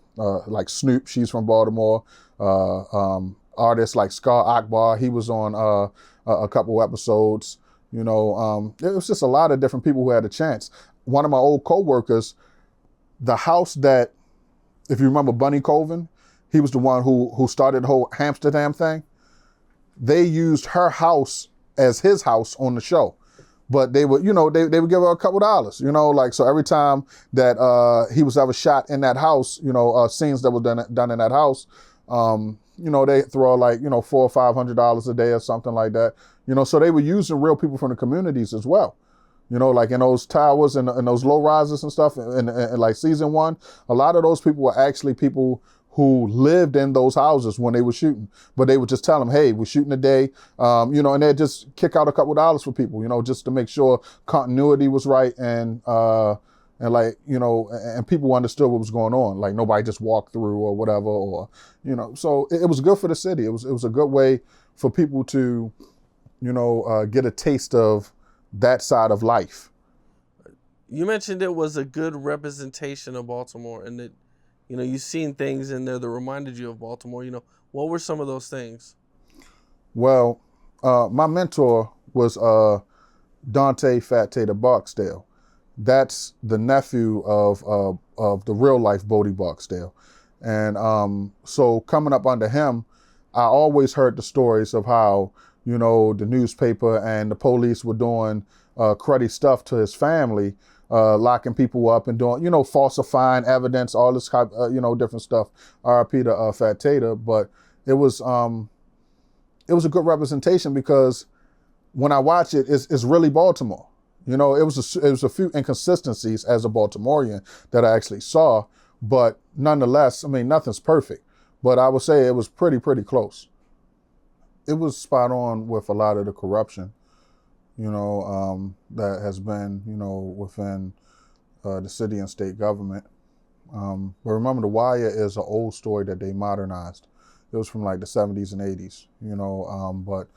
S2: like Snoop, she's from Baltimore, artists like Scar Akbar, he was on a couple episodes, you know, it was just a lot of different people who had a chance. One of my old co-workers, the house that, if you remember Bunny Colvin, he was the one who started the whole Amsterdam thing. They used her house as his house on the show. but they would, they would give her a couple dollars, like, so every time that he was ever shot in that house, scenes that were done in that house, they throw like, $400 or $500 a day or something like that, so they were using real people from the communities as well. Like in those towers and those low rises and stuff, and like season 1, a lot of those people were actually people who lived in those houses when they were shooting. But they would just tell them, hey, we're shooting today, and they'd just kick out a couple dollars for people, just to make sure continuity was right and like, and people understood what was going on. Like nobody just walked through or whatever, or, so it was good for the city. It was a good way for people to, get a taste of that side of life.
S1: You mentioned it was a good representation of Baltimore, and that, you've seen things in there that reminded you of Baltimore. What were some of those things?
S2: Well, my mentor was Dante Fat Tater Barksdale. That's the nephew of the real life Bodie Barksdale. And so coming up under him, I always heard the stories of how, the newspaper and the police were doing cruddy stuff to his family, locking people up and doing, falsifying evidence, all this type, different stuff. R.I.P. to Fat Tater. But it was a good representation because when I watch it, it's really Baltimore. It was a few inconsistencies as a Baltimorean that I actually saw, but nonetheless, I mean, nothing's perfect. But I would say it was pretty close. It was spot on with a lot of the corruption, that has been, within the city and state government. But remember, The Wire is an old story that they modernized. It was from like the 70s and 80s, but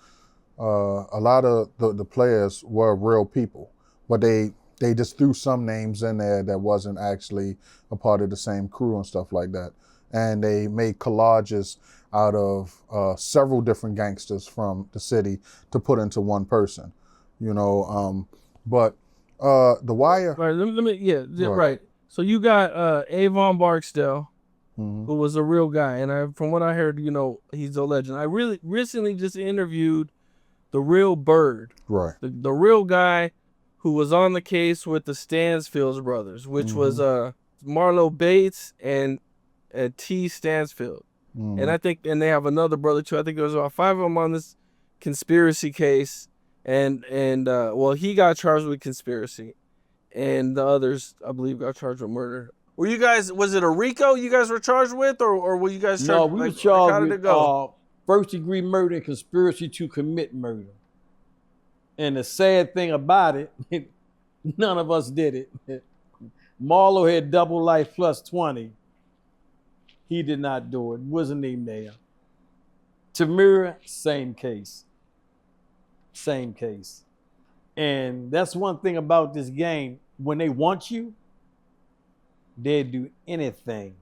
S2: a lot of the players were real people, but they just threw some names in there that wasn't actually a part of the same crew and stuff like that. And they made collages out of several different gangsters from the city to put into one person, but The Wire.
S1: Right. Let me right. So you got Avon Barksdale,
S2: Mm-hmm.
S1: who was a real guy, and from what I heard, he's a legend. I really recently just interviewed the real Bird,
S2: Right.
S1: the real guy who was on the case with the Stansfield brothers, which was Marlo Bates and T. Stansfield.
S2: Mm-hmm.
S1: And I think, and they have another brother too. I think there was about 5 of them on this conspiracy case, and well, he got charged with conspiracy, and the others, I believe, got charged with murder. Were you guys? Was it a RICO you guys were charged with, or were you guys charged?
S3: No, we were charged
S1: how did
S3: with
S1: it go?
S3: first-degree murder and conspiracy to commit murder. And the sad thing about it, none of us did it. Marlo had double life plus 20. He did not do it. Wasn't even there. Tamira, same case. Same case. And that's one thing about this game. When they want you, they'll do anything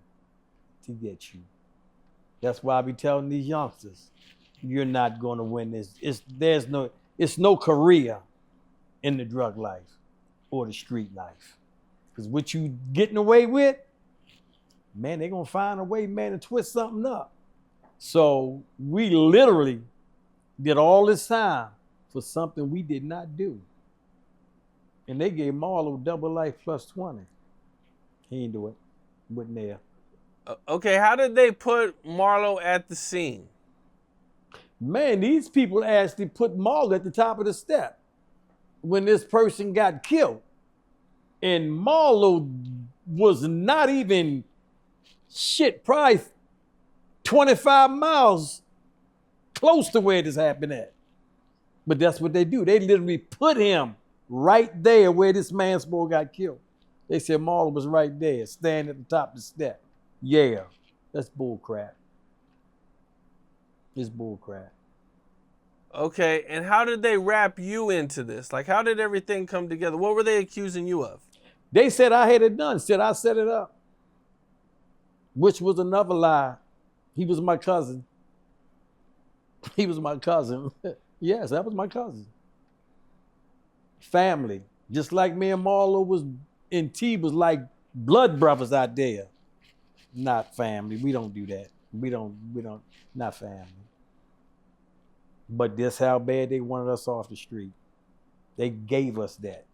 S3: to get you. That's why I be telling these youngsters, you're not going to win this. It's no career in the drug life or the street life. Because what you getting away with, man, they're going to find a way, man, to twist something up. So we literally did all this time for something we did not do. And they gave Marlo double life plus 20. He ain't do it. Wasn't there.
S1: Okay, how did they put Marlo at the scene?
S3: Man, these people actually put Marlo at the top of the step when this person got killed. And Marlo was not even probably 25 miles close to where this happened at. But that's what they do. They literally put him right there where this man's boy got killed. They said Marlo was right there, standing at the top of the step. Yeah, that's bull crap. It's bull crap.
S1: Okay, and how did they wrap you into this? Like, how did everything come together? What were they accusing you of?
S3: They said I had it done, said I set it up, which was another lie. He was my cousin. He was my cousin. Yes, that was my cousin. Family. Just like me and Marlo was, and T was like blood brothers out there. Not family. We don't do that. We don't, not family. But that's how bad they wanted us off the street. They gave us that.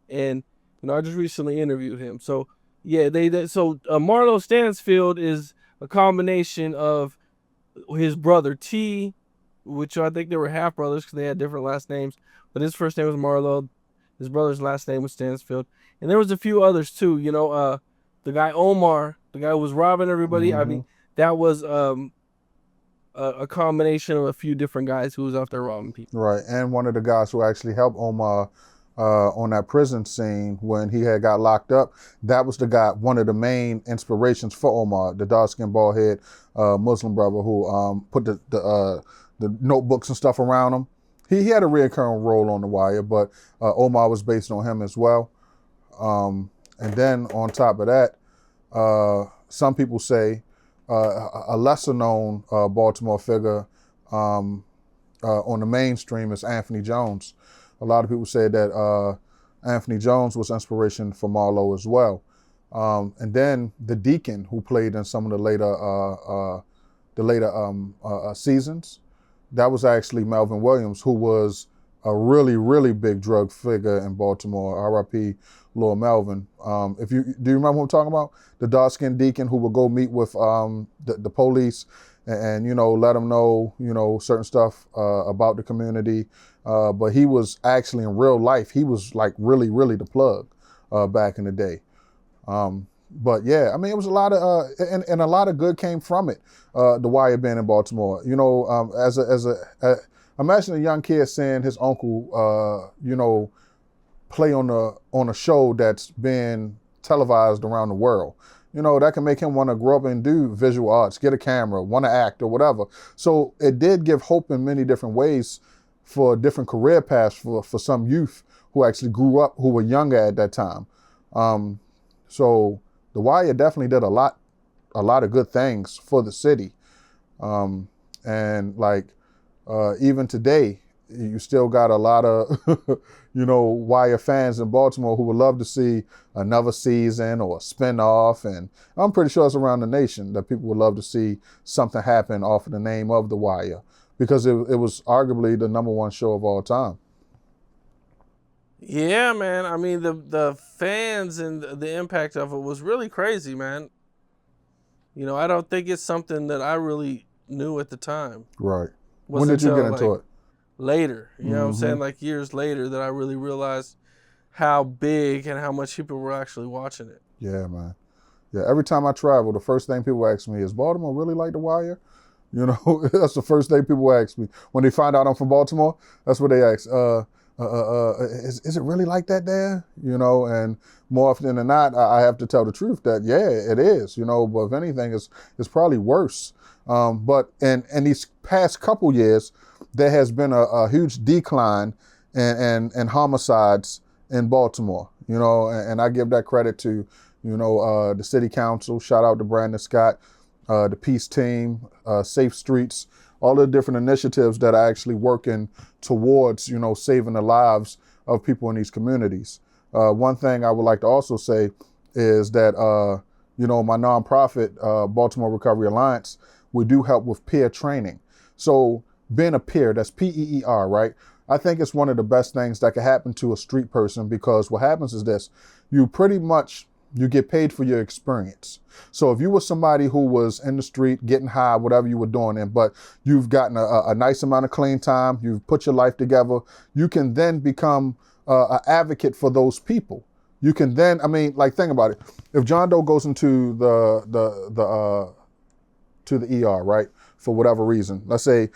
S1: And I just recently interviewed him. So yeah, Marlo Stansfield is a combination of his brother T, which I think they were half brothers because they had different last names. But his first name was Marlo, his brother's last name was Stansfield, and there was a few others too. The guy Omar, the guy who was robbing everybody. I mean, that was a combination of a few different guys who was out there robbing people.
S2: Right, and one of the guys who actually helped Omar on that prison scene when he had got locked up, that was the guy, one of the main inspirations for Omar, the dark-skinned, bald-head Muslim brother who put the notebooks and stuff around him. He had a recurring role on The Wire, but Omar was based on him as well. And then on top of that, some people say a lesser-known Baltimore figure on the mainstream is Anthony Jones. A lot of people say that Anthony Jones was inspiration for Marlo as well. And then the Deacon, who played in some of the later seasons, that was actually Melvin Williams, who was a really, really big drug figure in Baltimore. R.I.P. Lord Melvin. Do you remember who I'm talking about? The dark-skinned Deacon who would go meet with the police and let them know certain stuff about the community. But he was actually in real life, he was like really, really the plug back in the day. But yeah, I mean, it was a lot of, and a lot of good came from it. The Wire being in Baltimore, imagine a young kid seeing his uncle, play on a show that's been televised around the world. That can make him want to grow up and do visual arts, get a camera, want to act or whatever. So it did give hope in many different ways for different career paths for some youth who actually grew up, who were younger at that time. So The Wire definitely did a lot of good things for the city. And even today, you still got a lot of, Wire fans in Baltimore who would love to see another season or a spinoff. And I'm pretty sure it's around the nation that people would love to see something happen off of the name of The Wire, because it was arguably the #1 show of all time.
S1: Yeah, man. I mean, the fans and the impact of it was really crazy, man. I don't think it's something that I really knew at the time.
S2: Right. When did you get into it?
S1: Later, you know what I'm saying? Like years later that I really realized how big and how much people were actually watching it.
S2: Yeah, man. Yeah, every time I travel, the first thing people ask me is, Baltimore really like The Wire? That's the first thing people ask me. When they find out I'm from Baltimore, that's what they ask. Is it really like that there? And more often than not, I have to tell the truth that, yeah, it is, but if anything, it's probably worse. But in these past couple years, there has been a huge decline in homicides in Baltimore, and I give that credit to, the city council. Shout out to Brandon Scott, the Peace Team, Safe Streets, all the different initiatives that are actually working towards, saving the lives of people in these communities. One thing I would like to also say is that, my nonprofit, Baltimore Recovery Alliance, we do help with peer training. So being a peer, that's PEER, right? I think it's one of the best things that can happen to a street person, because what happens is this: you get paid for your experience. So if you were somebody who was in the street getting high, whatever you were doing, but you've gotten a nice amount of clean time, you've put your life together, you can then become an advocate for those people. You can then, think about it. If John Doe goes into the ER, right, for whatever reason, let's say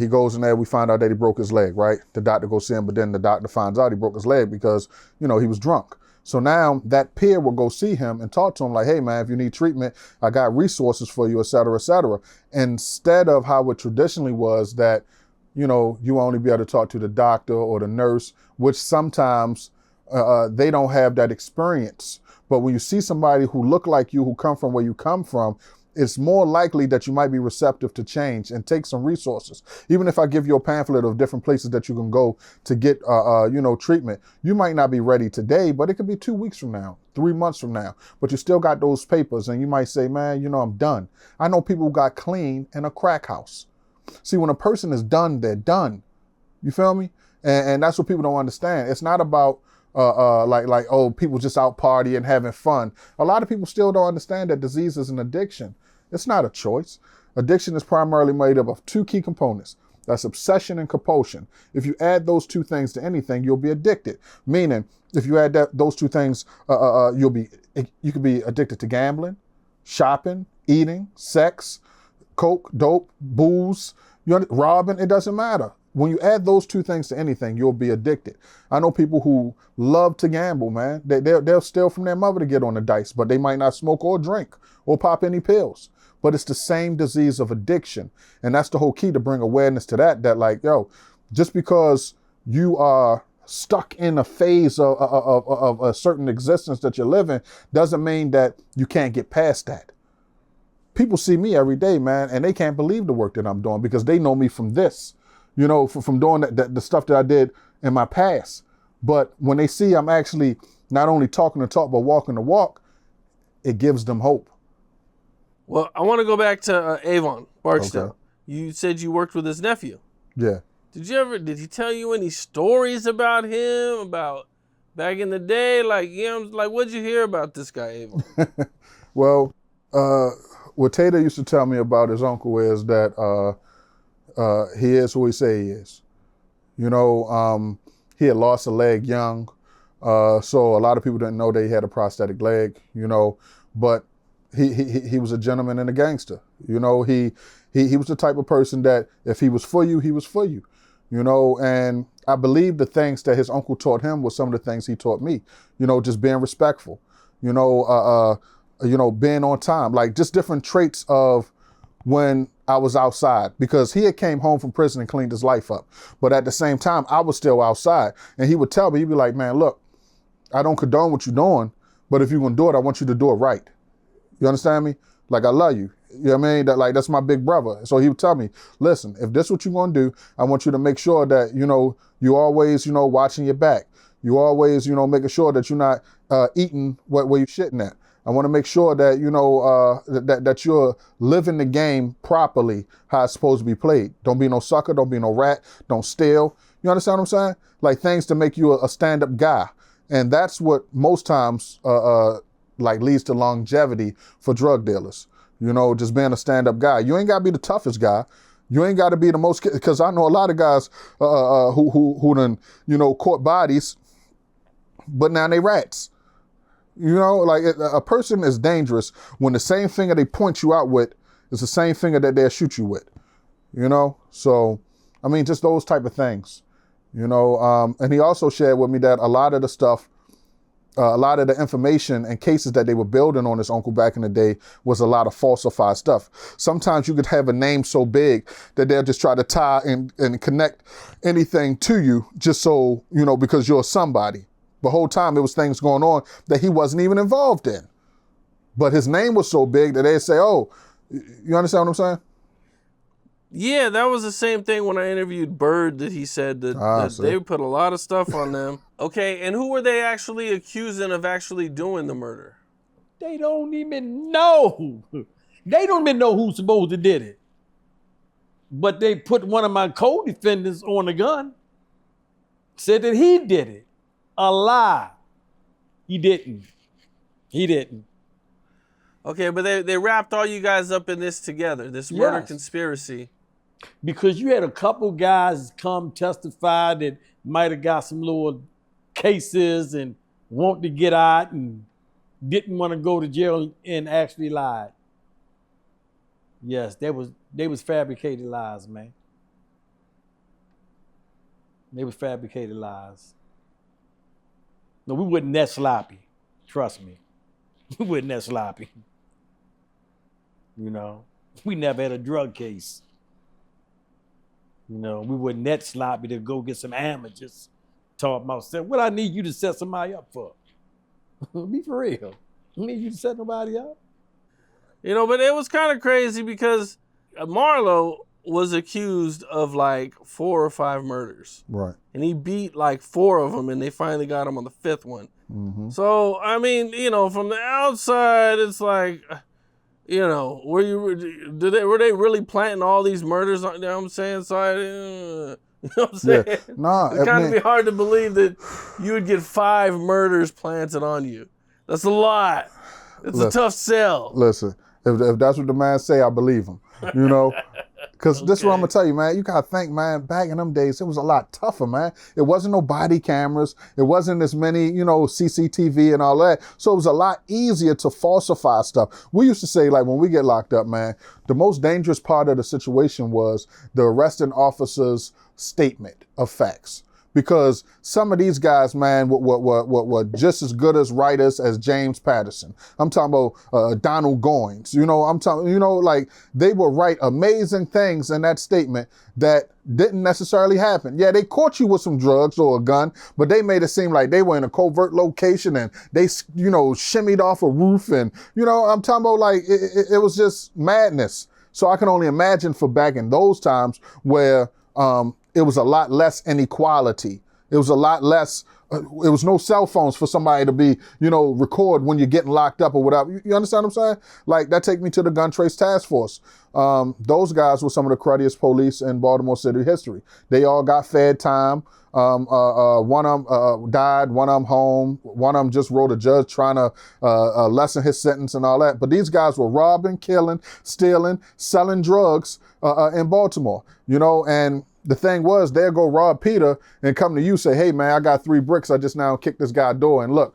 S2: he goes in there, we find out that he broke his leg, right? The doctor goes see him, but then the doctor finds out he broke his leg because, he was drunk. So now that peer will go see him and talk to him like, hey man, if you need treatment, I got resources for you, et cetera, et cetera. Instead of how it traditionally was that, you only be able to talk to the doctor or the nurse, which sometimes they don't have that experience. But when you see somebody who look like you, who come from where you come from, it's more likely that you might be receptive to change and take some resources. Even if I give you a pamphlet of different places that you can go to get, treatment, you might not be ready today, but it could be 2 weeks from now, 3 months from now, but you still got those papers and you might say, man, I'm done. I know people who got clean in a crack house. See, when a person is done, they're done. You feel me? And that's what people don't understand. It's not about like oh, people just out partying, having fun. A lot of people still don't understand that disease is an addiction. It's not a choice. Addiction is primarily made up of two key components. That's obsession and compulsion. If you add those two things to anything, you'll be addicted. Meaning, if you add those two things, you could be addicted to gambling, shopping, eating, sex, coke, dope, booze, robbing. It doesn't matter. When you add those two things to anything, you'll be addicted. I know people who love to gamble, man. They'll steal from their mother to get on the dice, but they might not smoke or drink or pop any pills. But it's the same disease of addiction. And that's the whole key, to bring awareness to that like, yo, just because you are stuck in a phase of a certain existence that you're living doesn't mean that you can't get past that. People see me every day, man, and they can't believe the work that I'm doing because they know me from this, from doing the stuff that I did in my past. But when they see I'm actually not only talking the talk, but walking the walk, it gives them hope.
S1: Well, I want to go back to Avon Barksdale.
S2: Okay.
S1: You said you worked with his nephew.
S2: Yeah.
S1: Did he tell you any stories about him, about back in the day? Like, what'd you hear about this guy, Avon?
S2: Well, what Tater used to tell me about his uncle is that he is who he say he is. He had lost a leg young, so a lot of people didn't know that he had a prosthetic leg, but he was a gentleman and a gangster. He was the type of person that if he was for you, he was for you. And I believe the things that his uncle taught him was some of the things he taught me. Just being respectful, being on time, like just different traits of when I was outside, because he had came home from prison and cleaned his life up. But at the same time, I was still outside, and he would tell me, he'd be like, man, look, I don't condone what you're doing, but if you're going to do it, I want you to do it right. You understand me? Like, I love you. You know what I mean? That's my big brother. So he would tell me, listen, if this is what you're going to do, I want you to make sure that, you always, watching your back. You always, making sure that you're not eating where you're shitting at. I want to make sure that, that you're living the game properly, how it's supposed to be played. Don't be no sucker. Don't be no rat. Don't steal. You understand what I'm saying? Like things to make you a stand-up guy. And that's what most times leads to longevity for drug dealers. Just being a stand-up guy. You ain't got to be the toughest guy. You ain't got to be the most, because I know a lot of guys who done, caught bodies, but now they rats. A person is dangerous when the same finger they point you out with is the same finger that they'll shoot you with. So, I mean, just those type of things. And he also shared with me that a lot of the stuff, a lot of the information and cases that they were building on his uncle back in the day was a lot of falsified stuff. Sometimes you could have a name so big that they'll just try to tie and connect anything to you just so, because you're somebody. The whole time there was things going on that he wasn't even involved in. But his name was so big that they'd say, oh, you understand what I'm saying?
S1: Yeah, that was the same thing when I interviewed Bird, that he said that they put a lot of stuff on them. Okay, and who were they actually accusing of actually doing the murder?
S3: They don't even know. They don't even know who's supposed to did it. But they put one of my co-defendants on the gun, said that he did it. A lie. He didn't.
S1: Okay, but they wrapped all you guys up in this together, this murder conspiracy.
S3: Because you had a couple guys come testify that might have got some little cases and want to get out and didn't want to go to jail and actually lied. Yes, they was fabricated lies, man. They was fabricated lies. No, we wasn't that sloppy. Trust me. We wasn't that sloppy. We never had a drug case. We wasn't that sloppy to go get some amateurs. Talk about, what I need you to set somebody up for? Be for real. I need you to set nobody up.
S1: But it was kind of crazy because Marlo was accused of 4 or 5 murders.
S2: Right.
S1: And he beat 4 of them, and they finally got him on the 5th one.
S2: Mm-hmm.
S1: So, I mean, from the outside, it's like, were they really planting all these murders? You know what I'm saying? So You know what I'm saying?
S2: Yeah. Nah,
S1: It's kind of be hard to believe that you would get 5 murders planted on you. That's a lot. It's a tough sell.
S2: Listen, if that's what the man say, I believe him. You know, because this is what I'm gonna tell you, man. You gotta think, man. Back in them days, it was a lot tougher, man. It wasn't no body cameras. It wasn't as many, CCTV and all that. So it was a lot easier to falsify stuff. We used to say, like, when we get locked up, man, the most dangerous part of the situation was the arresting officer's statement of facts. Because some of these guys, man, were just as good as writers as James Patterson. I'm talking about Donald Goines. I'm talking, like they will write amazing things in that statement that didn't necessarily happen. Yeah, they caught you with some drugs or a gun, but they made it seem like they were in a covert location and they, shimmied off a roof and, I'm talking about like it was just madness. So I can only imagine for back in those times where it was a lot less inequality. It was a lot less, it was no cell phones for somebody to be, record when you're getting locked up or whatever. You understand what I'm saying? Like, that take me to the Gun Trace Task Force. Those guys were some of the cruddiest police in Baltimore City history. They all got fed time. One of them died, one of them home, one of them just wrote a judge trying to lessen his sentence and all that. But these guys were robbing, killing, stealing, selling drugs in Baltimore, and the thing was, they'll go rob Peter and come to you, say, hey, man, I got 3 bricks. I just now kicked this guy's door. And look,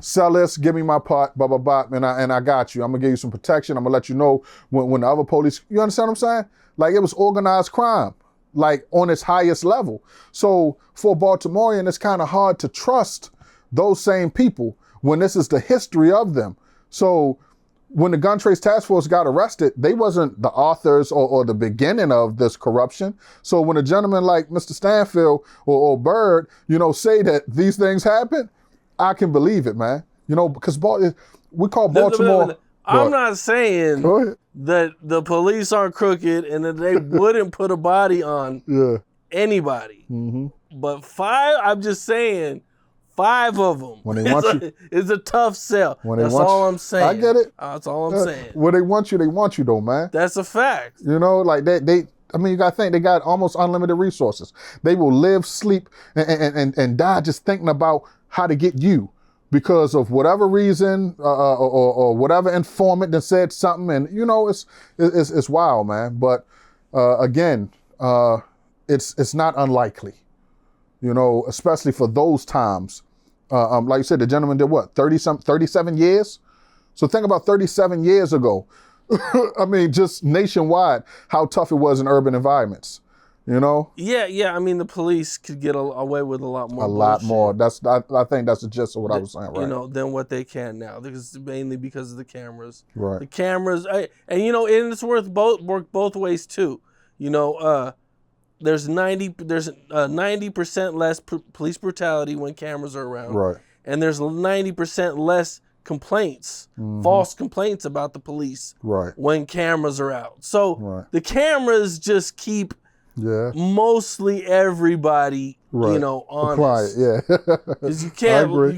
S2: sell this, give me my part, blah, blah, blah, and I got you. I'm going to give you some protection. I'm going to let you know when the other police, you understand what I'm saying? Like, it was organized crime, like on its highest level. So for a Baltimorean, it's kind of hard to trust those same people when this is the history of them. So when the Gun Trace Task Force got arrested, they wasn't the authors or the beginning of this corruption. So when a gentleman like Mr. Stanfield or Bird, say that these things happen, I can believe it, man. Because we call Baltimore.
S1: I'm not saying that the police aren't crooked and that they wouldn't put a body on anybody. Mm-hmm. But 5, I'm just saying, 5 of them. When they want you, it's a tough sell. That's all I'm saying.
S2: I get it.
S1: That's all I'm saying.
S2: When they want you though, man.
S1: That's a fact.
S2: Like they I mean, you got to think they got almost unlimited resources. They will live, sleep, and die just thinking about how to get you because of whatever reason or whatever informant that said something. And it's wild, man. But again, it's not unlikely. Especially for those times. Like you said, the gentleman did what, 37 years? So think about 37 years ago. I mean, just nationwide, how tough it was in urban environments,
S1: Yeah. I mean, the police could get away with a lot more.
S2: Lot more. I think that's the gist of what I was saying, right?
S1: Than what they can now. Mainly because of the cameras.
S2: Right.
S1: The cameras, and it's work both ways too. There's 90% less police brutality when cameras are around.
S2: Right.
S1: And there's 90% less complaints, false complaints about the police when cameras are out. So the cameras just keep mostly everybody, honest.
S2: Quiet, yeah.
S1: Because you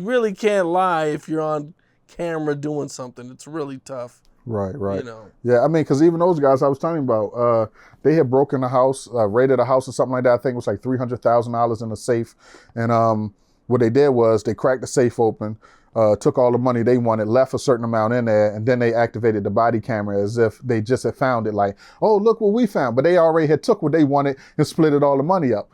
S1: really can't lie if you're on camera doing something. It's really tough.
S2: Right. Yeah, I mean, because even those guys I was telling you about, they had broken a house, raided a house or something like that. I think it was like $300,000 in a safe. And what they did was they cracked the safe open, took all the money they wanted, left a certain amount in there, and then they activated the body camera as if they just had found it. Like, oh, look what we found. But they already had took what they wanted and splitted all the money up.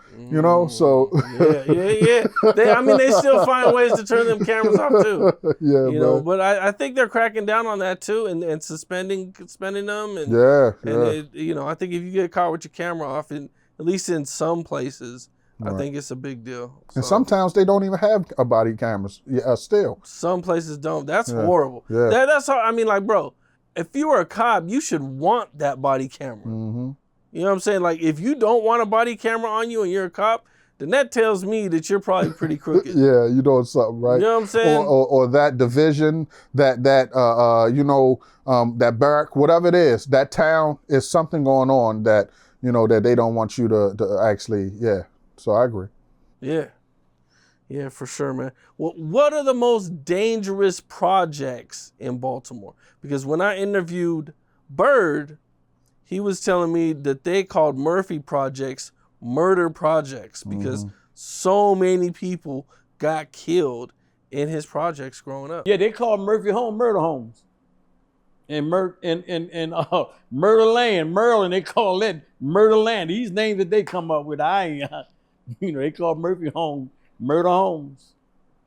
S2: So
S1: yeah. They still find ways to turn them cameras off too.
S2: Yeah,
S1: but I think they're cracking down on that too and suspending them. And I think if you get caught with your camera off, at least in some places, I think it's a big deal.
S2: And sometimes they don't even have a body cameras still.
S1: Some places don't. That's horrible.
S2: Yeah.
S1: That's how, bro, if you were a cop, you should want that body camera.
S2: Mm-hmm.
S1: You know what I'm saying? Like, if you don't want a body camera on you and you're a cop, then that tells me that you're probably pretty crooked.
S2: Yeah, you're doing something, right?
S1: You know what I'm saying?
S2: Or that division, that barrack, whatever it is, that town is something going on that, that they don't want you to actually, So I agree.
S1: Yeah, for sure, man. Well, what are the most dangerous projects in Baltimore? Because when I interviewed Bird, he was telling me that they called Murphy projects murder projects because so many people got killed in his projects growing up.
S3: Yeah, they call Murphy home murder homes. And Murder Land, Maryland, they call that Murder Land. These names that they come up with, they call Murphy home murder homes.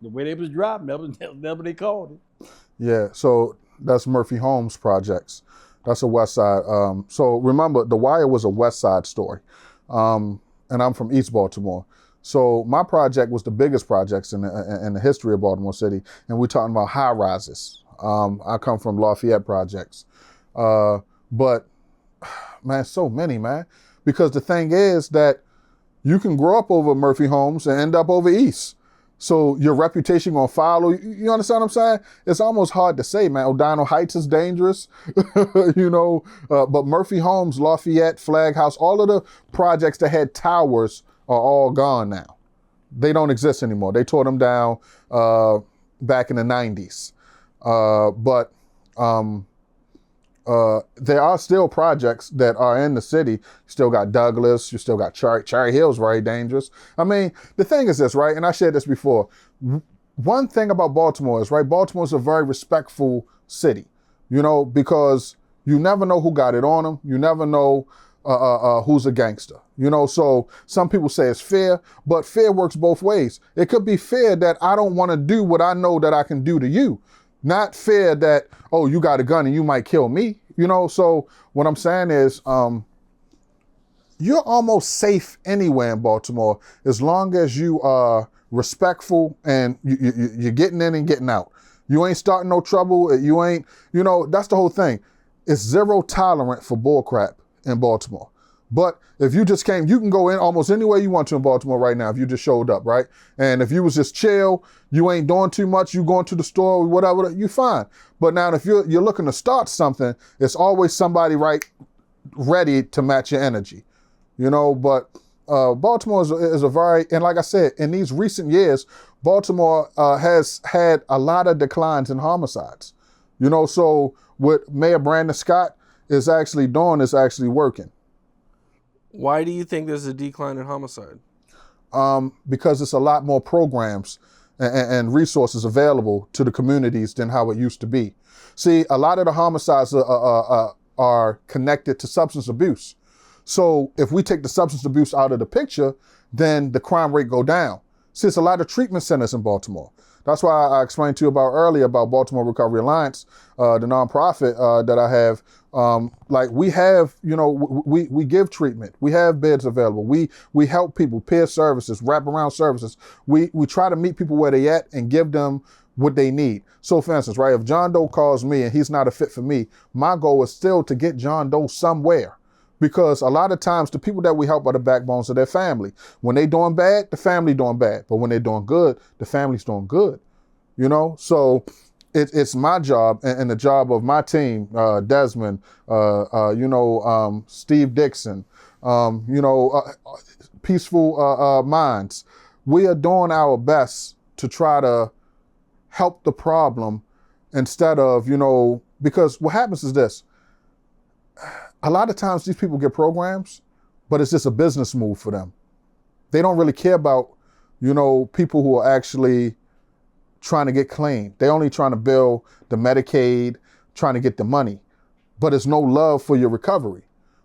S3: The way they was dropping, that was what they called it.
S2: Yeah, so that's Murphy Homes projects. That's a West Side. So remember, The Wire was a West Side story. And I'm from East Baltimore. So my project was the biggest projects in the history of Baltimore City. And we're talking about high rises. I come from Lafayette projects. But man, so many, man. Because the thing is that you can grow up over Murphy Homes and end up over East. So your reputation gonna follow. You understand what I'm saying? It's almost hard to say, man. O'Donnell Heights is dangerous, but Murphy Homes, Lafayette, Flag House, all of the projects that had towers are all gone now. They don't exist anymore. They tore them down back in the 90s. But there are still projects that are in the city. You still got Douglas, you still got Cherry Hill's very dangerous. I mean, the thing is this, right? And I shared this before. One thing about Baltimore is, right, Baltimore's a very respectful city, because you never know who got it on them. You never know who's a gangster, so some people say it's fear, but fear works both ways. It could be fear that I don't want to do what I know that I can do to you. Not fear that, oh, you got a gun and you might kill me, So what I'm saying is, you're almost safe anywhere in Baltimore as long as you are respectful and you're getting in and getting out. You ain't starting no trouble. You ain't, that's the whole thing. It's zero tolerant for bullcrap in Baltimore. But if you just came, you can go in almost anywhere you want to in Baltimore right now if you just showed up, right? And if you was just chill, you ain't doing too much, you going to the store, whatever, you fine. But now if you're looking to start something, it's always somebody right ready to match your energy, But Baltimore is a very, and like I said, in these recent years, Baltimore has had a lot of declines in homicides, So what Mayor Brandon Scott is actually doing is actually working.
S1: Why do you think there's a decline in homicide?
S2: Because it's a lot more programs and resources available to the communities than how it used to be. See, a lot of the homicides are connected to substance abuse. So if we take the substance abuse out of the picture, then the crime rate go down. See, it's a lot of treatment centers in Baltimore. That's why I explained to you earlier about Baltimore Recovery Alliance, the nonprofit that I have. We have, we give treatment. We have beds available. We help people, peer services, wraparound services. We try to meet people where they at and give them what they need. So for instance, right, if John Doe calls me and he's not a fit for me, my goal is still to get John Doe somewhere. Because a lot of times the people that we help are the backbones of their family. When they doing bad, the family doing bad. But when they're doing good, the family's doing good. So it's my job and the job of my team, Desmond, Steve Dixon, Peaceful Minds. We are doing our best to try to help the problem instead of, because what happens is this. A lot of times these people get programs, but it's just a business move for them. They don't really care about, people who are actually trying to get clean. They're only trying to build the Medicaid, trying to get the money, but it's no love for your recovery.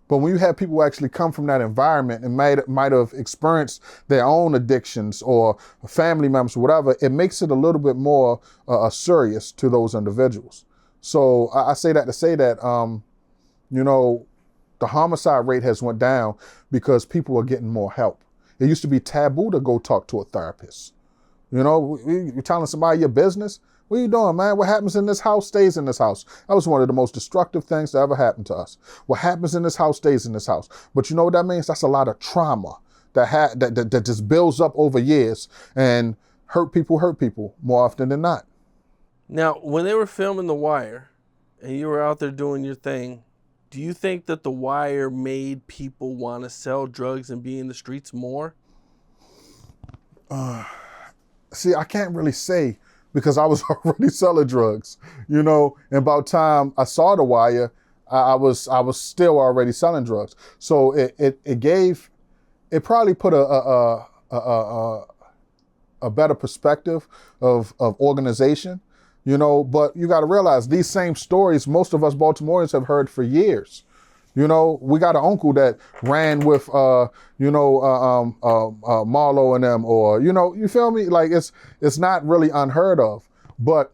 S2: But when you have people who actually come from that environment and might have experienced their own addictions or family members or whatever, it makes it a little bit more serious to those individuals. So I say that to say that, the homicide rate has went down because people are getting more help. It used to be taboo to go talk to a therapist. You're telling somebody your business. What are you doing, man? What happens in this house stays in this house. That was one of the most destructive things that ever happened to us. What happens in this house stays in this house. But you know what that means? That's a lot of trauma that just builds up over years and hurt people more often than not.
S1: Now, when they were filming The Wire and you were out there doing your thing, do you think that The Wire made people want to sell drugs and be in the streets more?
S2: See, I can't really say because I was already selling drugs, and about time I saw The Wire, I was still already selling drugs. So it gave it probably put a better perspective of organization, you know. But you got to realize these same stories most of us Baltimoreans have heard for years. You know, we got an uncle that ran with, Marlo and them, or, you know, you feel me? Like it's not really unheard of. But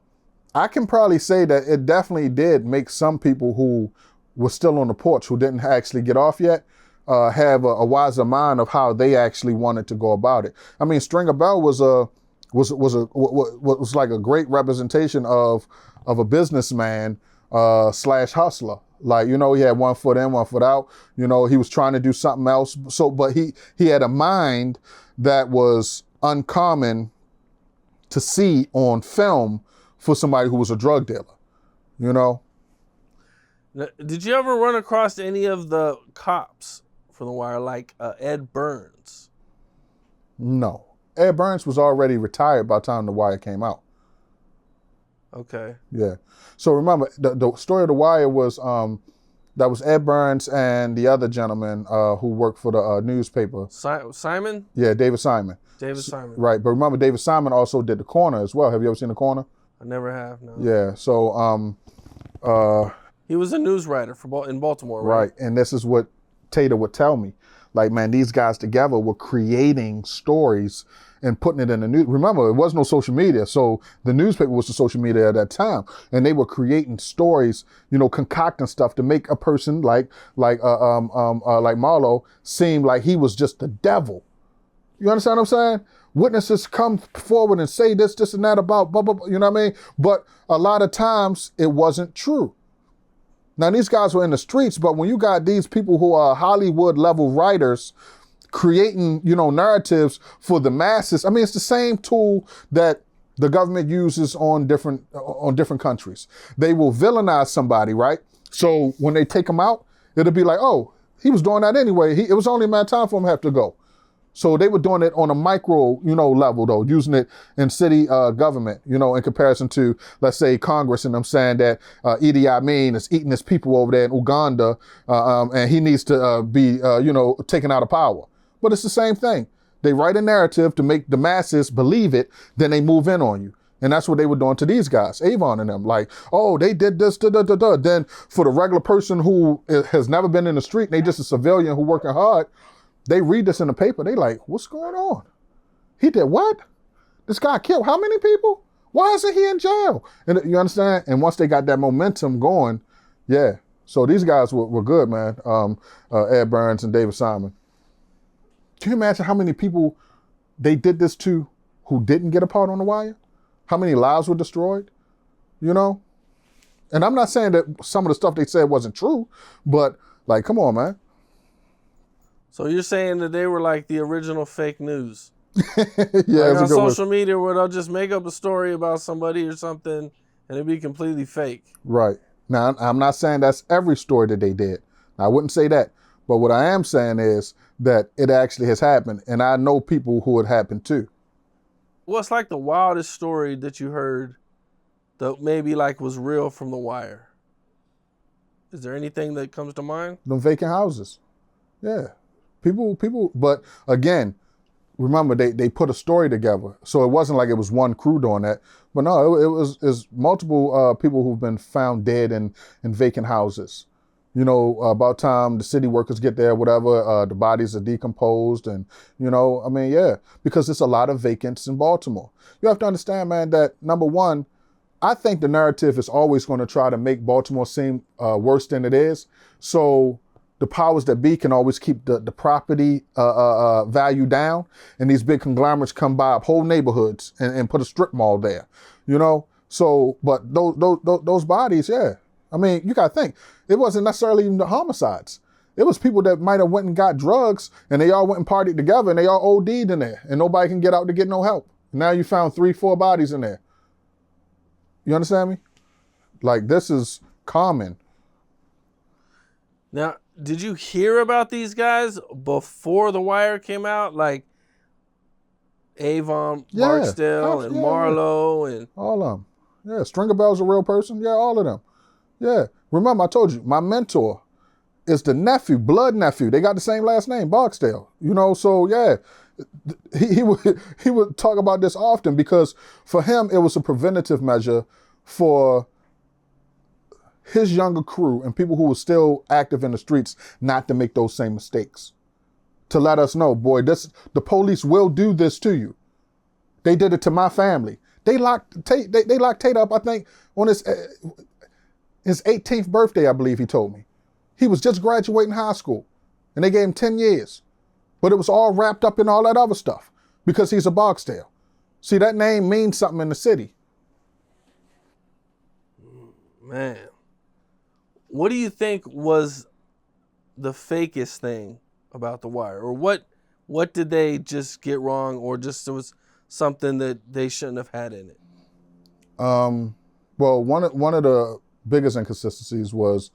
S2: I can probably say that it definitely did make some people who were still on the porch, who didn't actually get off yet, have a wiser mind of how they actually wanted to go about it. I mean, Stringer Bell was like a great representation of a businessman slash hustler. Like, you know, he had one foot in, one foot out. You know, he was trying to do something else. So, but he had a mind that was uncommon to see on film for somebody who was a drug dealer, you know?
S1: Now, did you ever run across any of the cops from The Wire, like Ed Burns?
S2: No. Ed Burns was already retired by the time The Wire came out.
S1: Okay.
S2: Yeah. So remember, the story of The Wire was, that was Ed Burns and the other gentleman who worked for the newspaper.
S1: Simon?
S2: Yeah, David Simon.
S1: David Simon.
S2: Right. But remember, David Simon also did The Corner as well. Have you ever seen The Corner?
S1: I never have, no.
S2: Yeah. So,
S1: he was a news writer in Baltimore, right?
S2: Right. And this is what Tater would tell me. Like, man, these guys together were creating stories and putting it in the news. Remember, it was no social media, so the newspaper was the social media at that time, and they were creating stories, you know, concocting stuff to make a person like Marlo seem like he was just the devil. You understand what I'm saying? Witnesses come forward and say this, and that about blah, blah, blah, you know what I mean? But a lot of times it wasn't true. Now, these guys were in the streets, but when you got these people who are Hollywood level writers creating, you know, narratives for the masses, I mean, it's the same tool that the government uses on different countries. They will villainize somebody, right? So when they take them out, it'll be like, oh, he was doing that anyway. It was only a matter of time for him to have to go. So they were doing it on a micro, you know, level though, using it in city government, you know, in comparison to, let's say, Congress, and I'm saying that Idi Amin is eating his people over there in Uganda, and he needs to be, taken out of power. But it's the same thing. They write a narrative to make the masses believe it, then they move in on you. And that's what they were doing to these guys, Avon and them. Like, oh, they did this, da, da, da, da. Then for the regular person who has never been in the street, and they just a civilian who working hard, they read this in the paper. They like, what's going on? He did what? This guy killed how many people? Why isn't he in jail? And you understand? And once they got that momentum going, yeah. So these guys were good, man. Ed Burns and David Simon. Can you imagine how many people they did this to who didn't get a part on The Wire? How many lives were destroyed? You know? And I'm not saying that some of the stuff they said wasn't true, but like, come on, man.
S1: So you're saying that they were like the original fake news?
S2: Yeah,
S1: like on social media where they'll just make up a story about somebody or something and it'd be completely fake.
S2: Right. Now, I'm not saying that's every story that they did. I wouldn't say that. But what I am saying is that it actually has happened, and I know people who it happened to.
S1: What's like the wildest story that you heard that maybe like was real from The Wire? Is there anything that comes to mind?
S2: Them vacant houses. Yeah. People, but again, remember they put a story together. So it wasn't like it was one crew doing that. But no, it was multiple people who've been found dead in vacant houses. You know, about time the city workers get there, whatever, the bodies are decomposed. And, you know, I mean, yeah, because there's a lot of vacants in Baltimore. You have to understand, man, that number one, I think the narrative is always going to try to make Baltimore seem worse than it is. So the powers that be can always keep the property value down. And these big conglomerates come buy up whole neighborhoods and put a strip mall there, you know? So, but those bodies, yeah. I mean, you got to think, it wasn't necessarily even the homicides. It was people that might have went and got drugs and they all went and partied together and they all OD'd in there and nobody can get out to get no help. Now you found 3-4 bodies in there. You understand me? Like, this is common.
S1: Now, did you hear about these guys before The Wire came out? Like Avon Barksdale and Marlo and
S2: all of them. Yeah, Stringer Bell's a real person. Yeah, all of them. Yeah. Remember, I told you, my mentor, is the nephew, blood nephew. They got the same last name, Barksdale. You know, so yeah, he would talk about this often because for him it was a preventative measure for his younger crew and people who were still active in the streets not to make those same mistakes. To let us know, boy, the police will do this to you. They did it to my family. They locked Tate up, I think, on his 18th birthday, I believe he told me. He was just graduating high school, and they gave him 10 years. But it was all wrapped up in all that other stuff because he's a Barksdale. See, that name means something in the city.
S1: Man. What do you think was the fakest thing about The Wire? Or what did they just get wrong, or just it was something that they shouldn't have had in it?
S2: Well, one of the biggest inconsistencies was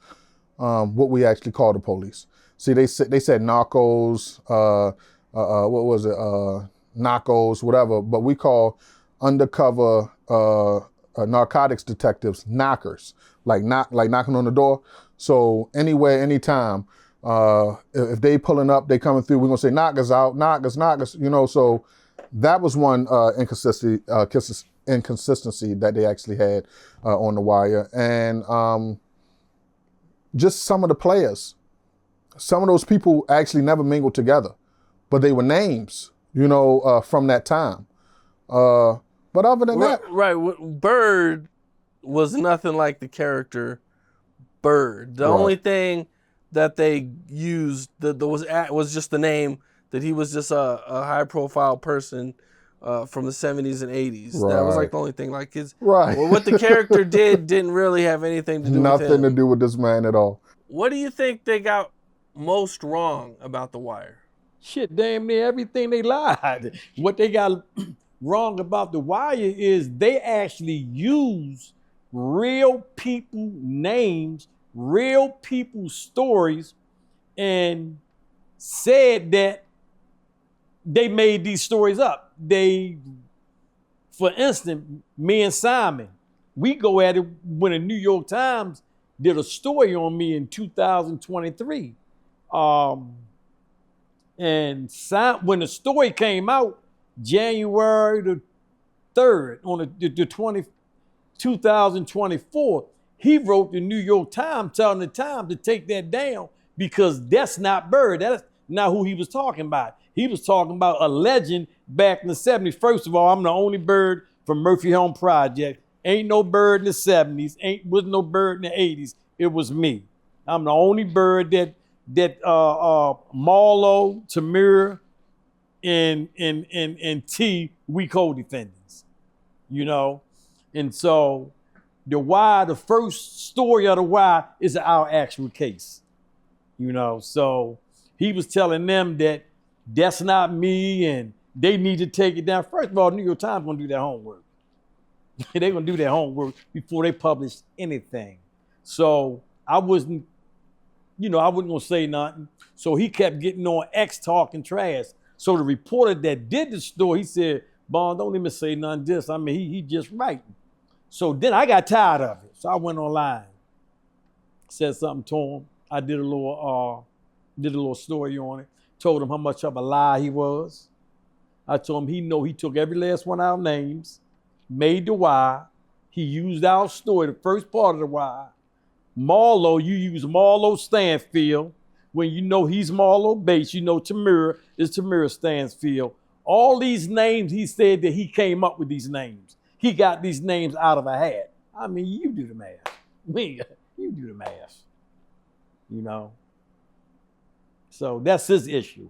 S2: what we actually call the police. See, they said narcos, what was it, narcos, whatever, but we call undercover narcotics detectives knockers, like knocking on the door. So anywhere, anytime, if they pulling up, they coming through, we're gonna say knockers out, knockers, you know. So that was one inconsistency that they actually had on The Wire, and just some of the players. Some of those people actually never mingled together, but they were names, you know, from that time. But other than that,
S1: right, Bird was nothing like the character Bird. The only thing that they used that was just the name, that he was just a high profile person from the 70s and 80s.
S2: Right.
S1: That was like the only thing. Like his
S2: well,
S1: what the character didn't really have anything to do with him.
S2: Nothing to do with this man at all.
S1: What do you think they got most wrong about The Wire?
S3: Shit, damn near everything they lied. What they got wrong about The Wire is they actually use real people names, real people stories, and said that they made these stories up. For instance, me and Simon, we go at it when the New York Times did a story on me in 2023. And when the story came out, January the 3rd, on the 2024, he wrote the New York Times telling the Times to take that down because that's not Bird. That's not who he was talking about. He was talking about a legend back in the 70s. First of all, I'm the only Bird from Murphy Home Project. Ain't no Bird in the 70s. Wasn't no Bird in the 80s. It was me. I'm the only Bird that Marlo, Tamir, and T, we co-defendants, you know? And so The Wire, the first story of The Wire is our actual case, you know? So he was telling them that that's not me and they need to take it down. First of all, New York Times gonna do their homework. They're gonna do their homework before they publish anything. So I wasn't gonna say nothing. So he kept getting on X talking trash. So the reporter that did the story, he said, Bond, don't even say nothing this. I mean, he just writing. So then I got tired of it. So I went online, said something to him. I did a little story on it, told him how much of a lie he was. I told him he took every last one of our names, made The Wire. He used our story, the first part of The Wire. Marlo, you use Marlo Stanfield. When you know he's Marlo Bates, you know Tamir is Tamir Stansfield. All these names, he said that he came up with these names. He got these names out of a hat. I mean, you do the math. You do the math. You know? So that's his issue.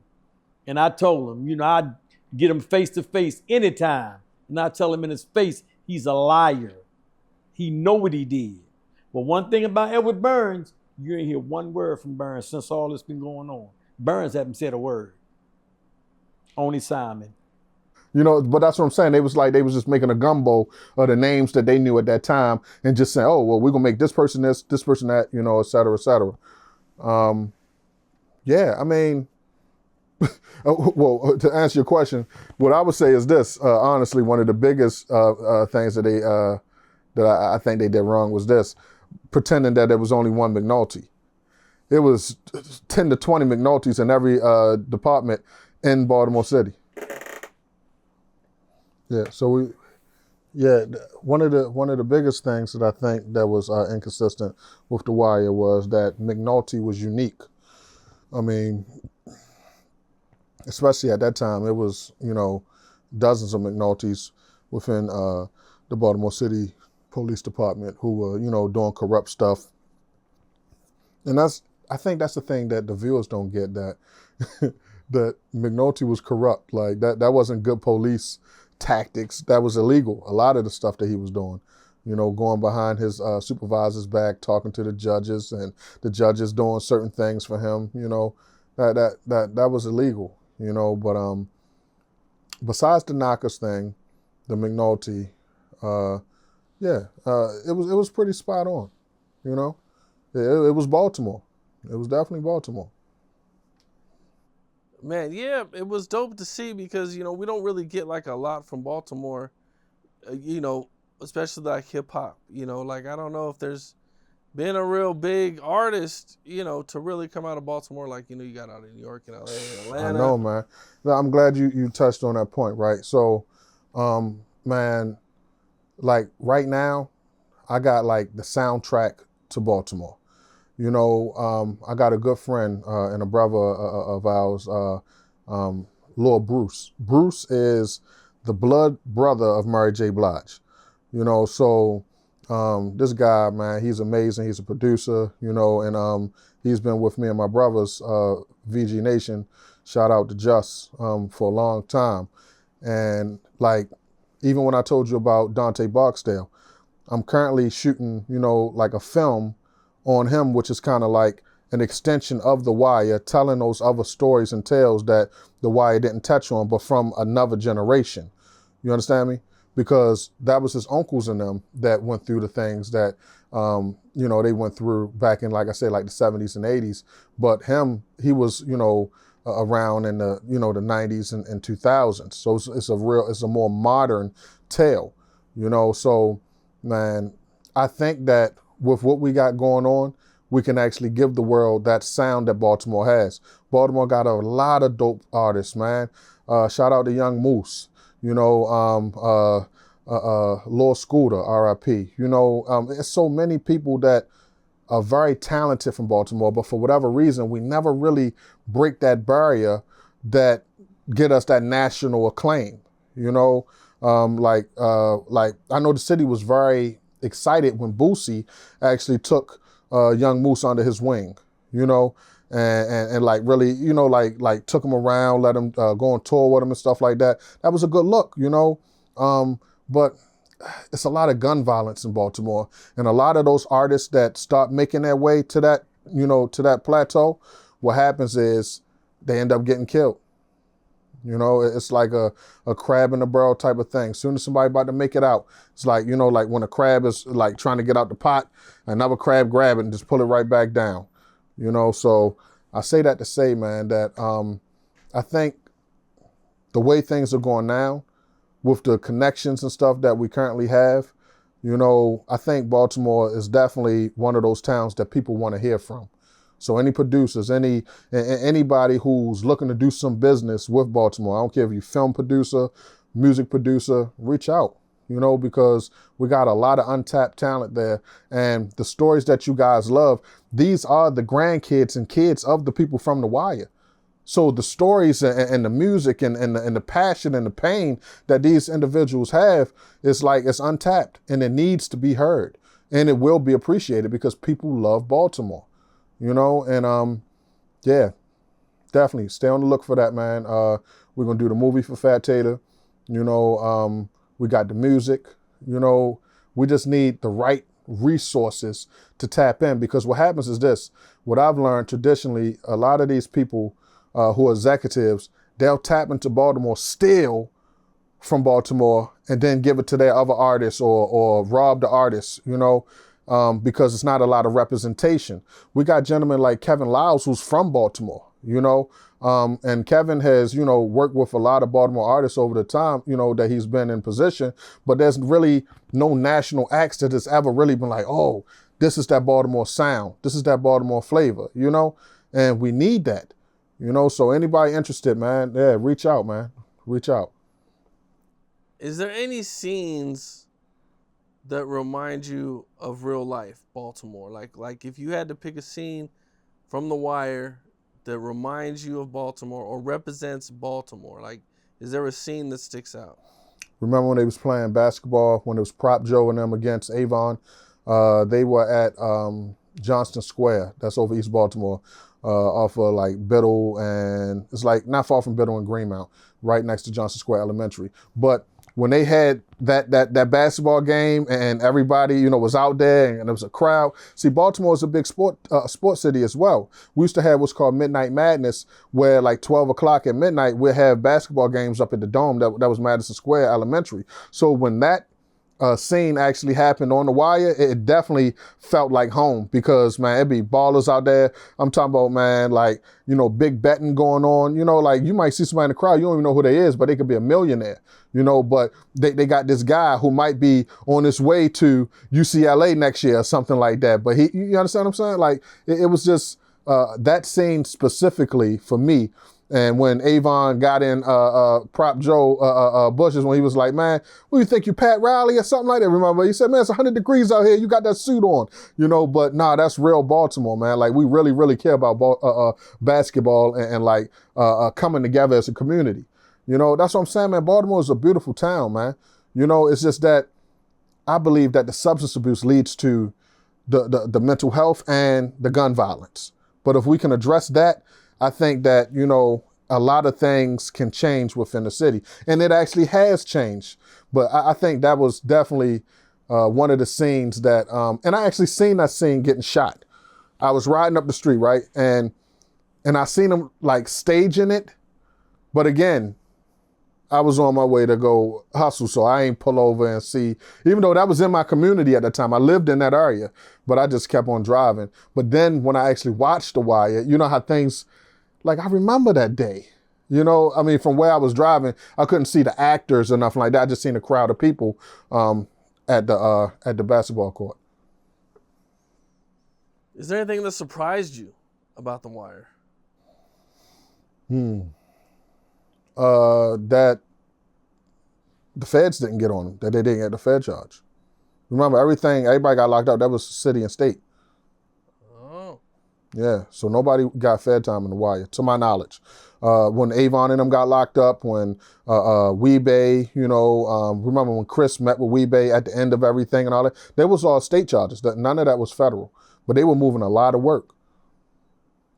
S3: And I told him, I'd get him face to face anytime. And I tell him in his face, he's a liar. He know what he did. But one thing about Edward Burns, you ain't hear one word from Burns since all this been going on. Burns haven't said a word. Only Simon.
S2: But that's what I'm saying. They was just making a gumbo of the names that they knew at that time and just saying, oh, well, we're going to make this person this person that, et cetera, et cetera. Yeah, I mean, well, to answer your question, what I would say is this. Honestly, one of the biggest things that I think they did wrong was this, pretending that there was only one McNulty. it was 10 to 20 McNulty's in every department in Baltimore City. Yeah, so one of the biggest things that I think that was inconsistent with The Wire was that McNulty was unique. I mean, especially at that time, it was, dozens of McNultys within the Baltimore City Police Department who were, doing corrupt stuff. And I think that's the thing that the viewers don't get, that that McNulty was corrupt. Like that wasn't good police tactics. That was illegal. A lot of the stuff that he was doing, going behind his supervisor's back, talking to the judges, and the judges doing certain things for him. That was illegal. But besides the Knockers thing, the McNulty, it was pretty spot on. It was Baltimore. It was definitely Baltimore.
S1: Man, yeah, it was dope to see because, we don't really get like a lot from Baltimore, especially like hip hop. Like I don't know if there's been a real big artist, to really come out of Baltimore like, you got out of New York and LA and Atlanta.
S2: I know, man. I'm glad you touched on that point, right? So, man, like right now, I got like the soundtrack to Baltimore. I got a good friend and a brother of ours, Lord Bruce. Bruce is the blood brother of Mary J. Blige. So this guy, man, he's amazing. He's a producer, and he's been with me and my brothers, VG Nation, shout out to Just, for a long time. And like, even when I told you about Dante Barksdale, I'm currently shooting, like a film on him, which is kind of like an extension of The Wire, telling those other stories and tales that The Wire didn't touch on, but from another generation. You understand me? Because that was his uncles and them that went through the things that, they went through back in, like I said, like the 70s and 80s. But he was, around in the, the 90s and 2000s. So it's a more modern tale, So, man, I think that with what we got going on, we can actually give the world that sound that Baltimore has. Baltimore got a lot of dope artists, man. Shout out to Young Moose, Lord Scooter, R.I.P. There's so many people that are very talented from Baltimore, but for whatever reason, we never really break that barrier that get us that national acclaim. Like I know the city was very excited when Boosie actually took Young Moose under his wing, and like really, like took him around, let him go on tour with him and stuff like that. That was a good look, but it's a lot of gun violence in Baltimore, and a lot of those artists that start making their way to that, to that plateau, what happens is they end up getting killed. It's like a crab in a barrel type of thing. As soon as somebody about to make it out, it's like, like when a crab is like trying to get out the pot, another crab grab it and just pull it right back down. So I say that to say, man, that I think the way things are going now with the connections and stuff that we currently have, I think Baltimore is definitely one of those towns that people want to hear from. So any producers, anybody who's looking to do some business with Baltimore, I don't care if you're film producer, music producer, reach out, because we got a lot of untapped talent there. And the stories that you guys love, these are the grandkids and kids of the people from The Wire. So the stories and the music and the passion and the pain that these individuals have is like, it's untapped and it needs to be heard. And it will be appreciated because people love Baltimore. And yeah, definitely stay on the look for that, man. We're gonna do the movie for Fat Tater. We got the music. We just need the right resources to tap in, because what happens is this: what I've learned traditionally, a lot of these people who are executives, they'll tap into Baltimore, steal from Baltimore, and then give it to their other artists or rob the artists. Because it's not a lot of representation. We got gentlemen like Kevin Lyles, who's from Baltimore, and Kevin has, worked with a lot of Baltimore artists over the time, that he's been in position, but there's really no national acts that has ever really been like, oh, this is that Baltimore sound. This is that Baltimore flavor, you know? And we need that, you know? So anybody interested, man, yeah, reach out, man. Reach out.
S1: Is there any scenes that remind you of real life Baltimore? Like if you had to pick a scene from The Wire that reminds you of Baltimore or represents Baltimore, like is there a scene that sticks out?
S2: Remember when they was playing basketball, when it was Prop Joe and them against Avon? They were at Johnston Square. That's over East Baltimore, off of like Biddle, and it's like not far from Biddle and Greenmount, right next to Johnston Square Elementary. But when they had that basketball game and everybody, you know, was out there and there was a crowd. See, Baltimore is a big sports city as well. We used to have what's called Midnight Madness, where like 12 o'clock at midnight, we'd have basketball games up at the Dome. That was Madison Square Elementary. So when that scene actually happened on The Wire, it definitely felt like home because, man, it'd be ballers out there. I'm talking about, man, like, you know, big betting going on. You know, like you might see somebody in the crowd, you don't even know who they is, but they could be a millionaire, you know, but they got this guy who might be on his way to UCLA next year or something like that. But you understand what I'm saying? Like, it was just that scene specifically for me. And when Avon got in Prop Joe Bush's, when he was like, man, what do you think, you Pat Riley or something like that? Remember, he said, man, it's 100 degrees out here. You got that suit on, you know, but nah, that's real Baltimore, man. Like we really, really care about basketball and like coming together as a community. You know, that's what I'm saying, man. Baltimore is a beautiful town, man. You know, it's just that I believe that the substance abuse leads to the mental health and the gun violence. But if we can address that, I think that, you know, a lot of things can change within the city. And it actually has changed. But I think that was definitely one of the scenes that, and I actually seen that scene getting shot. I was riding up the street, right? And I seen them like staging it. But again, I was on my way to go hustle, so I ain't pull over and see, even though that was in my community at the time. I lived in that area, but I just kept on driving. But then when I actually watched The Wire, you know how things, like I remember that day, you know, I mean, from where I was driving, I couldn't see the actors or nothing like that. I just seen a crowd of people at the basketball court.
S1: Is there anything that surprised you about The Wire?
S2: That the feds didn't get on them, that they didn't get the Fed charge. Remember, everybody got locked up. That was city and state.
S1: Oh.
S2: Yeah, so nobody got Fed time in The Wire, to my knowledge. When Avon and them got locked up, when Weebay, you know, remember when Chris met with Weebay at the end of everything and all that? There was all state charges. None of that was federal. But they were moving a lot of work.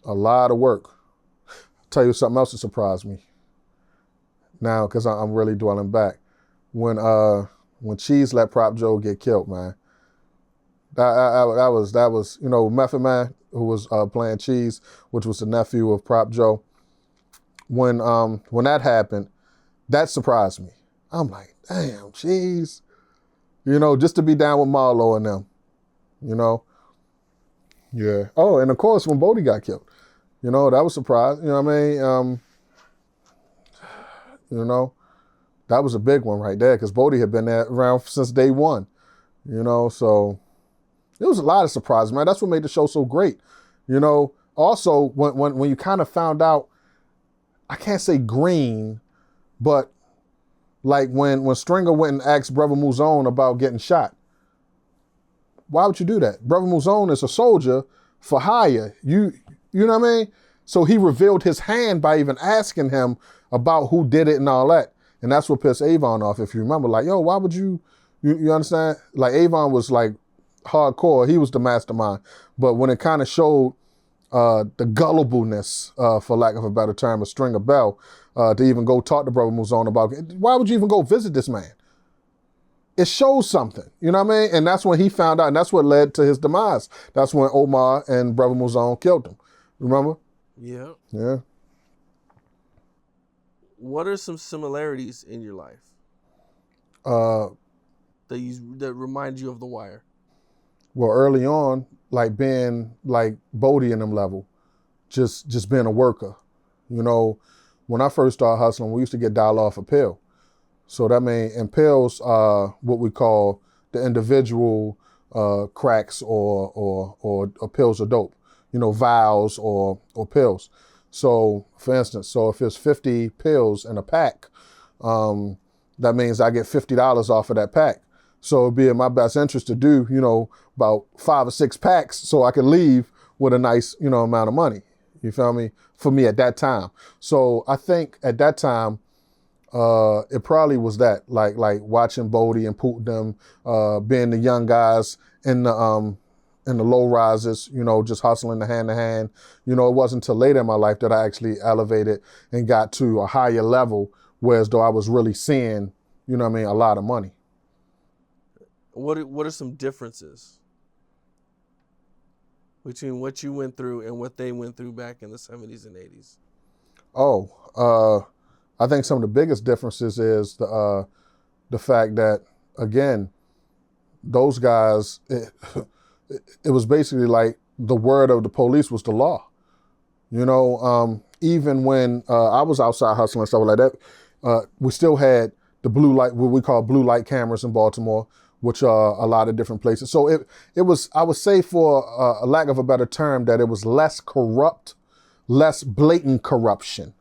S2: A lot of work. I'll tell you something else that surprised me. Now, because I'm really dwelling back. When Cheese let Prop Joe get killed, man. That was, you know, Method Man, who was playing Cheese, which was the nephew of Prop Joe. When that happened, that surprised me. I'm like, damn, Cheese. You know, just to be down with Marlo and them. You know? Yeah. Oh, and of course, when Bodie got killed. You know, that was a surprise. You know what I mean? You know, that was a big one right there because Bodie had been there around since day one, you know, so it was a lot of surprises, man. That's what made the show so great. You know, also when you kind of found out, I can't say green, but like when Stringer went and asked Brother Muzone about getting shot. Why would you do that? Brother Muzone is a soldier for hire. You know what I mean? So he revealed his hand by even asking him about who did it and all that. And that's what pissed Avon off, if you remember. Like, yo, why would you understand? Like, Avon was like hardcore. He was the mastermind. But when it kind of showed the gullibleness, for lack of a better term, of Stringer Bell, to even go talk to Brother Muzone about it, why would you even go visit this man? It shows something, you know what I mean? And that's when he found out, and that's what led to his demise. That's when Omar and Brother Muzone killed him. Remember?
S1: Yeah.
S2: Yeah.
S1: What are some similarities in your life that remind you of The Wire?
S2: Well, early on, like being like Bodie in them level, just being a worker. You know, when I first started hustling, we used to get $1 off a pill. So that means, and pills are what we call the individual cracks or pills of dope, vials or pills. So, for instance, if it's 50 pills in a pack, that means I get $50 off of that pack. So it'd be in my best interest to do, about 5 or 6 packs so I can leave with a nice, amount of money. You feel me? For me at that time. So I think at that time, it probably was that, like watching Bodie and Poot them, being the young guys in the low rises, just hustling the hand to hand. It wasn't until later in my life that I actually elevated and got to a higher level, whereas though I was really seeing, a lot of money.
S1: What are some differences between what you went through and what they went through back in the 70s and 80s?
S2: I think some of the biggest differences is the fact that, again, those guys, it was basically like the word of the police was the law. Even when I was outside hustling and stuff like that, we still had the blue light, what we call blue light cameras in Baltimore, which are a lot of different places. So it was, I would say, for a lack of a better term, that it was less corrupt, less blatant corruption.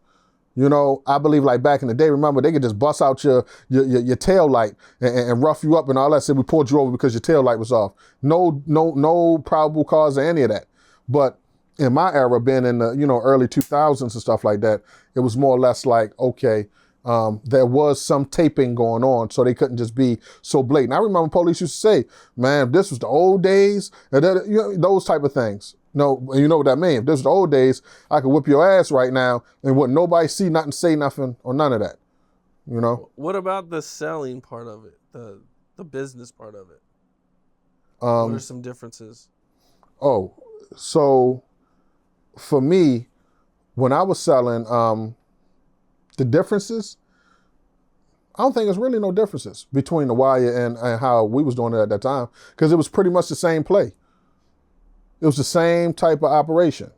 S2: I believe like back in the day, remember, they could just bust out your tail light and rough you up and all that. Said we pulled you over because your tail light was off. No probable cause or any of that. But in my era, being in the early 2000s and stuff like that, it was more or less like, okay, there was some taping going on, so they couldn't just be so blatant. I remember police used to say, man, if this was the old days, and those type of things. No, you know what that means. If this was the old days, I could whip your ass right now and wouldn't nobody see nothing, say nothing, or none of that.
S1: What about the selling part of it, the business part of it? What are some differences?
S2: So for me, when I was selling, the differences, I don't think there's really no differences between the wire and how we was doing it at that time, because it was pretty much the same play. It was the same type of operation.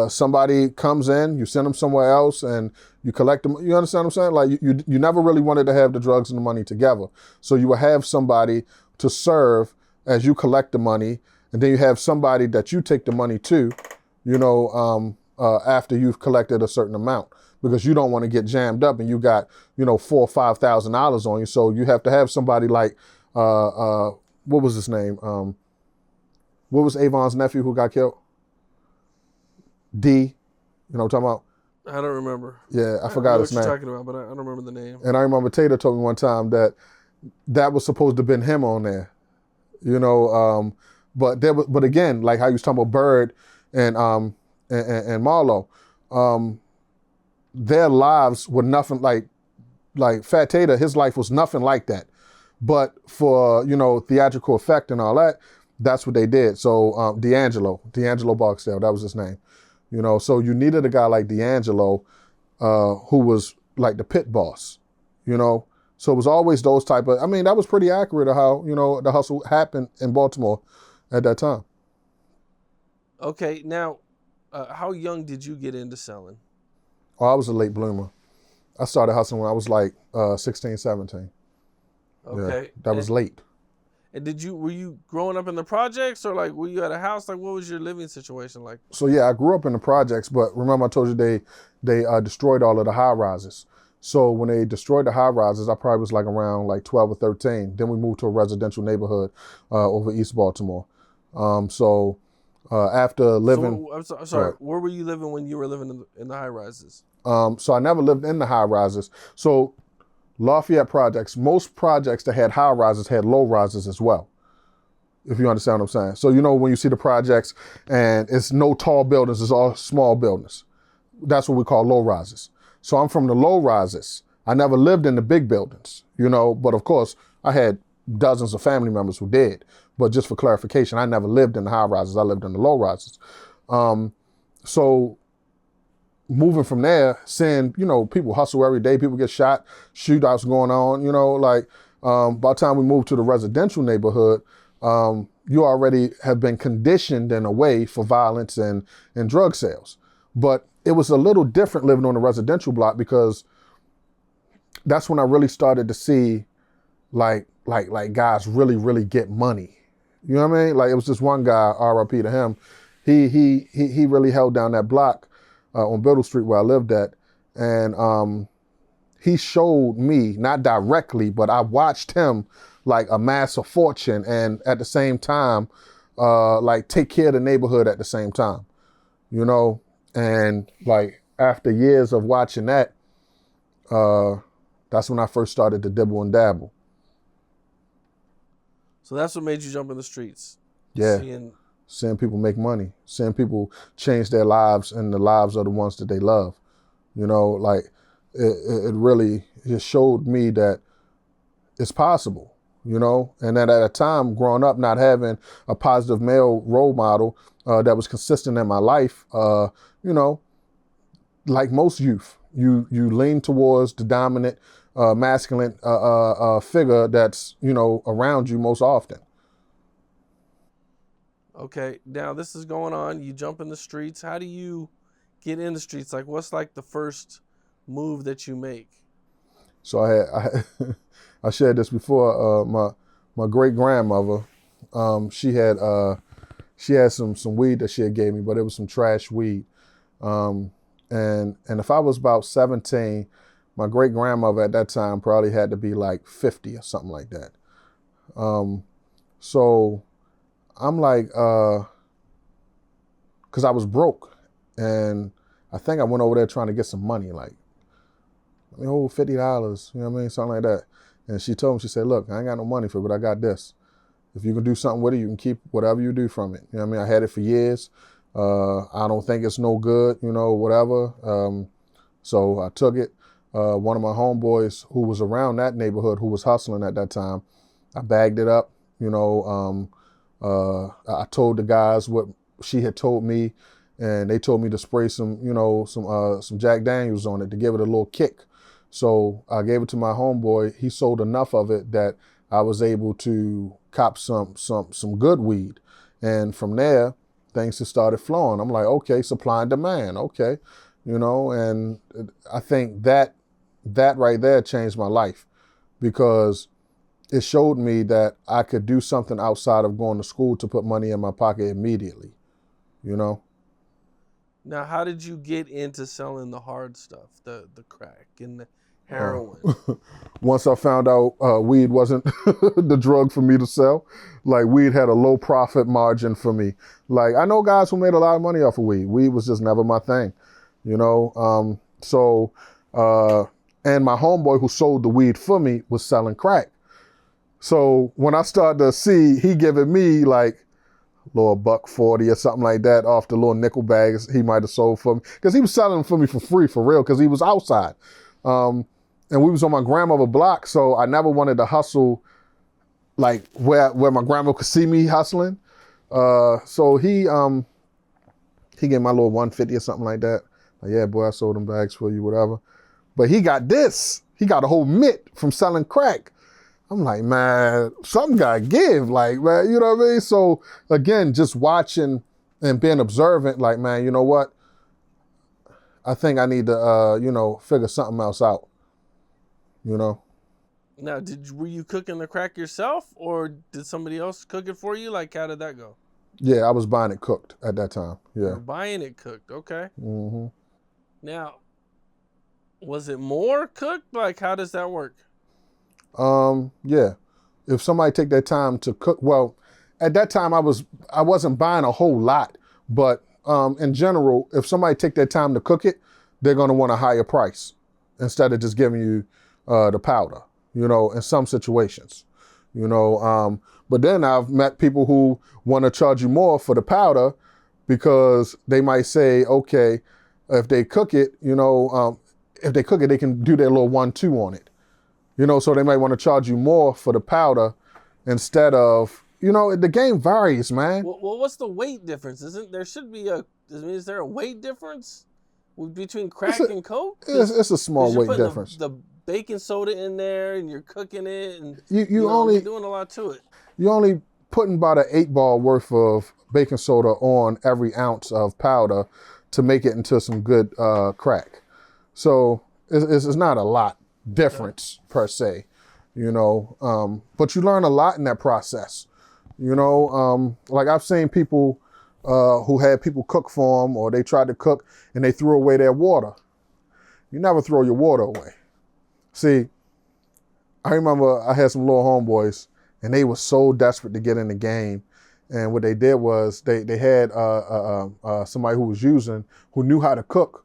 S2: Somebody comes in, you send them somewhere else, and you collect them. You understand what I'm saying? Like you never really wanted to have the drugs and the money together. So you would have somebody to serve as you collect the money, and then you have somebody that you take the money to, after you've collected a certain amount, because you don't want to get jammed up and you got, $4,000 or $5,000 on you. So you have to have somebody like, what was his name? What was Avon's nephew who got killed? D. You know what I'm talking about?
S1: I don't remember.
S2: Yeah, I forgot his name.
S1: I know what you're talking about, but I don't remember the name.
S2: And I remember Tater told me one time that was supposed to have been him on there. But again, like how you was talking about Bird and Marlo, their lives were nothing like Fat Tater, his life was nothing like that. But for, theatrical effect and all that, that's what they did. So D'Angelo Barksdale, that was his name. So you needed a guy like D'Angelo who was like the pit boss, So it was always those type of, that was pretty accurate of how, the hustle happened in Baltimore at that time.
S1: Okay, now, how young did you get into selling?
S2: Oh, I was a late bloomer. I started hustling when I was like 16, 17.
S1: Okay.
S2: Yeah, that was late.
S1: And were you growing up in the projects, or like were you at a house? Like, what was your living situation like?
S2: So yeah, I grew up in the projects, but remember I told you they destroyed all of the high rises. So when they destroyed the high rises, I probably was like around like 12 or 13. Then we moved to a residential neighborhood over East Baltimore. After living,
S1: I'm sorry. Where were you living when you were living in the high rises?
S2: So I never lived in the high rises. So Lafayette projects, most projects that had high rises had low rises as well, if you understand what I'm saying. So when you see the projects and it's no tall buildings, it's all small buildings. That's what we call low rises. So I'm from the low rises. I never lived in the big buildings, but of course I had dozens of family members who did. But just for clarification, I never lived in the high rises. I lived in the low rises. So moving from there, seeing, people hustle every day, people get shot, shootouts going on, by the time we moved to the residential neighborhood, you already have been conditioned in a way for violence and drug sales. But it was a little different living on a residential block, because that's when I really started to see like guys really, really get money. You know what I mean? Like it was just one guy, RIP to him. He really held down that block on Biddle Street where I lived at, and he showed me, not directly, but I watched him like amass a fortune and at the same time, like take care of the neighborhood at the same time, you know? And like after years of watching that, that's when I first started to dibble and dabble.
S1: So that's what made you jump in the streets.
S2: Yeah. Seeing people make money, seeing people change their lives and the lives of the ones that they love. You know, like it really just showed me that it's possible, you know? And then at a time growing up, not having a positive male role model that was consistent in my life, you know, like most youth, you lean towards the dominant masculine figure that's, you know, around you most often.
S1: Okay, now this is going on. You jump in the streets. How do you get in the streets? Like, what's like the first move that you make?
S2: So I shared this before. My great grandmother, she had some weed that she had gave me, but it was some trash weed. And if I was about 17, my great grandmother at that time probably had to be like 50 or something like that. So I'm like, because I was broke, and I think I went over there trying to get some money, like, let me hold $50, you know what I mean, something like that. And she told me, she said, look, I ain't got no money for it, but I got this. If you can do something with it, you can keep whatever you do from it. You know what I mean? I had it for years. I don't think it's no good, you know, whatever. So I took it. One of my homeboys who was around that neighborhood, who was hustling at that time, I bagged it up, you know. I told the guys what she had told me, and they told me to spray some, you know, some Jack Daniels on it to give it a little kick. So I gave it to my homeboy. He sold enough of it that I was able to cop some good weed. And from there, things just started flowing. I'm like, okay, supply and demand, okay, you know. And I think that right there changed my life, because it showed me that I could do something outside of going to school to put money in my pocket immediately, you know?
S1: Now, how did you get into selling the hard stuff, the crack and the heroin?
S2: Once I found out weed wasn't the drug for me to sell, like weed had a low profit margin for me. Like I know guys who made a lot of money off of weed. Weed was just never my thing, you know? And my homeboy who sold the weed for me was selling crack. So when I started to see he giving me like little $1.40 or something like that off the little nickel bags he might have sold for me, because he was selling them for me for free, for real, because he was outside. And we was on my grandmother's block, so I never wanted to hustle like where my grandma could see me hustling. So he gave my little $1.50 or something like that. Like, yeah, boy, I sold them bags for you, whatever. But he got this. He got a whole mitt from selling crack. I'm like, man, something gotta give, like, man, you know what I mean? So again, just watching and being observant, like, man, you know what? I think I need to, you know, figure something else out, you know?
S1: Now, were you cooking the crack yourself, or did somebody else cook it for you? Like, how did that go?
S2: Yeah, I was buying it cooked at that time, yeah.
S1: You were buying it cooked, okay.
S2: Mm-hmm.
S1: Now, was it more cooked? Like, how does that work?
S2: Yeah. If somebody take their time to cook, well, at that time I wasn't buying a whole lot, but in general, if somebody take their time to cook it, they're gonna want a higher price instead of just giving you the powder, you know, in some situations, you know. But then I've met people who want to charge you more for the powder because they might say, okay, if they cook it, you know, they can do their little 1-2 on it. You know, so they might want to charge you more for the powder instead of, you know, the game varies, man.
S1: Well, what's the weight difference? Is there a weight difference between crack and coke?
S2: It's a small weight
S1: putting
S2: difference.
S1: The baking soda in there and you're cooking it, and
S2: you're
S1: doing a lot to it.
S2: You're only putting about an 8-ball worth of baking soda on every ounce of powder to make it into some good crack. So it's not a lot difference per se, you know, but you learn a lot in that process, Like I've seen people who had people cook for them, or they tried to cook and they threw away their water. You never throw your water away. See, I remember I had some little homeboys, and they were so desperate to get in the game. And what they did was they had somebody who was using, who knew how to cook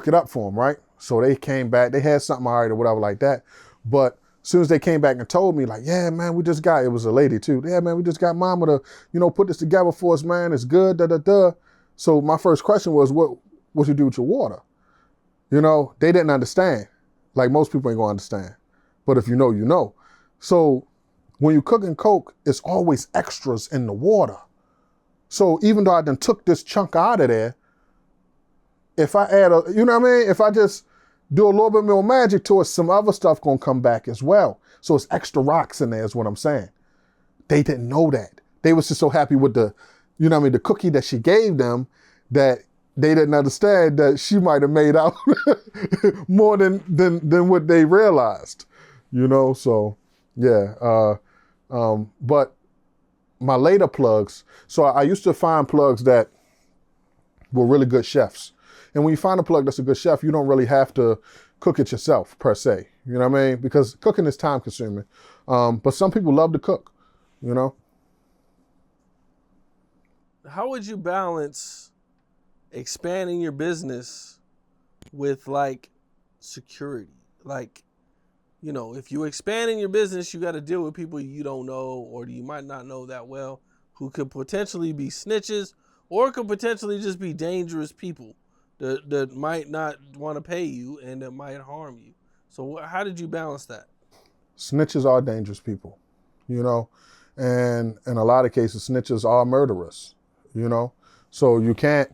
S2: it up for them, right? So they came back, they had something already or whatever like that. But as soon as they came back and told me, like, yeah, man, it was a lady too. Yeah, man, we just got mama to, put this together for us, man. It's good, da, da, da. So my first question was, what you do with your water? They didn't understand. Like most people ain't gonna understand. But if you know, you know. So when you cook and coke, it's always extras in the water. So even though I done took this chunk out of there, if I add if I just do a little bit more magic to it, some other stuff gonna come back as well. So it's extra rocks in there is what I'm saying. They didn't know that. They was just so happy with the cookie that she gave them that they didn't understand that she might have made out more than what they realized, so yeah. But my later plugs, so I used to find plugs that were really good chefs. And when you find a plug that's a good chef, you don't really have to cook it yourself per se. You know what I mean? Because cooking is time consuming. But some people love to cook,
S1: How would you balance expanding your business with like security? Like, if you expand in your business, you got to deal with people you don't know or you might not know that well, who could potentially be snitches or could potentially just be dangerous people that might not want to pay you and that might harm you. So how did you balance that?
S2: Snitches are dangerous people, and in a lot of cases, snitches are murderers, so you can't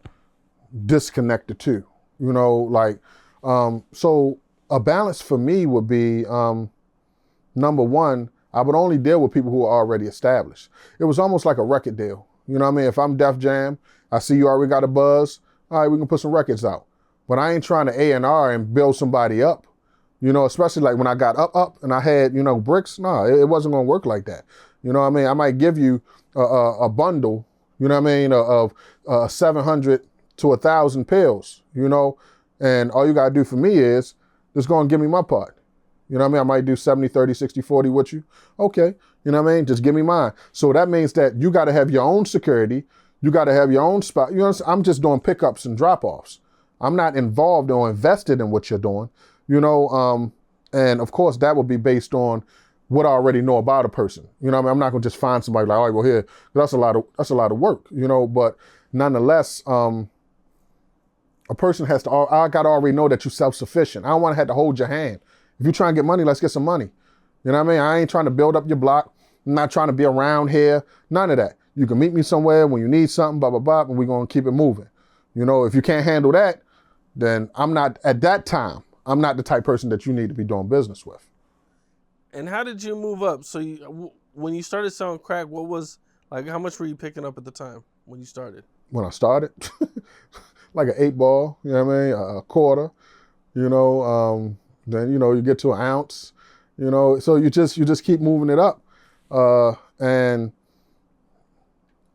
S2: disconnect the two, so a balance for me would be, number one, I would only deal with people who are already established. It was almost like a record deal. You know what I mean? If I'm Def Jam, I see you already got a buzz, all right, we can put some records out. But I ain't trying to A&R and build somebody up, especially like when I got up and I had, bricks. No, it wasn't going to work like that. You know what I mean? I might give you a bundle, of 700 to 1,000 pills, and all you got to do for me is just go and give me my part. You know what I mean? I might do 70, 30, 60, 40 with you. Okay. You know what I mean? Just give me mine. So that means that you got to have your own security. You got to have your own spot. I'm just doing pickups and drop-offs. I'm not involved or invested in what you're doing, and of course that would be based on what I already know about a person. You know what I mean? I'm not going to just find somebody like, all right, well here, that's a lot of work, but nonetheless, a person has to, I got to already know that you're self-sufficient. I don't want to have to hold your hand. If you're trying to get money, let's get some money. You know what I mean? I ain't trying to build up your block. I'm not trying to be around here. None of that. You can meet me somewhere when you need something, blah, blah, blah, and we're going to keep it moving. If you can't handle that, then at that time, I'm not the type of person that you need to be doing business with.
S1: And how did you move up? So when you started selling crack, what was, like, how much were you picking up at the time when you started?
S2: When I started, like an 8-ball, you know what I mean? A quarter, then, you get to an ounce, so you just keep moving it up. And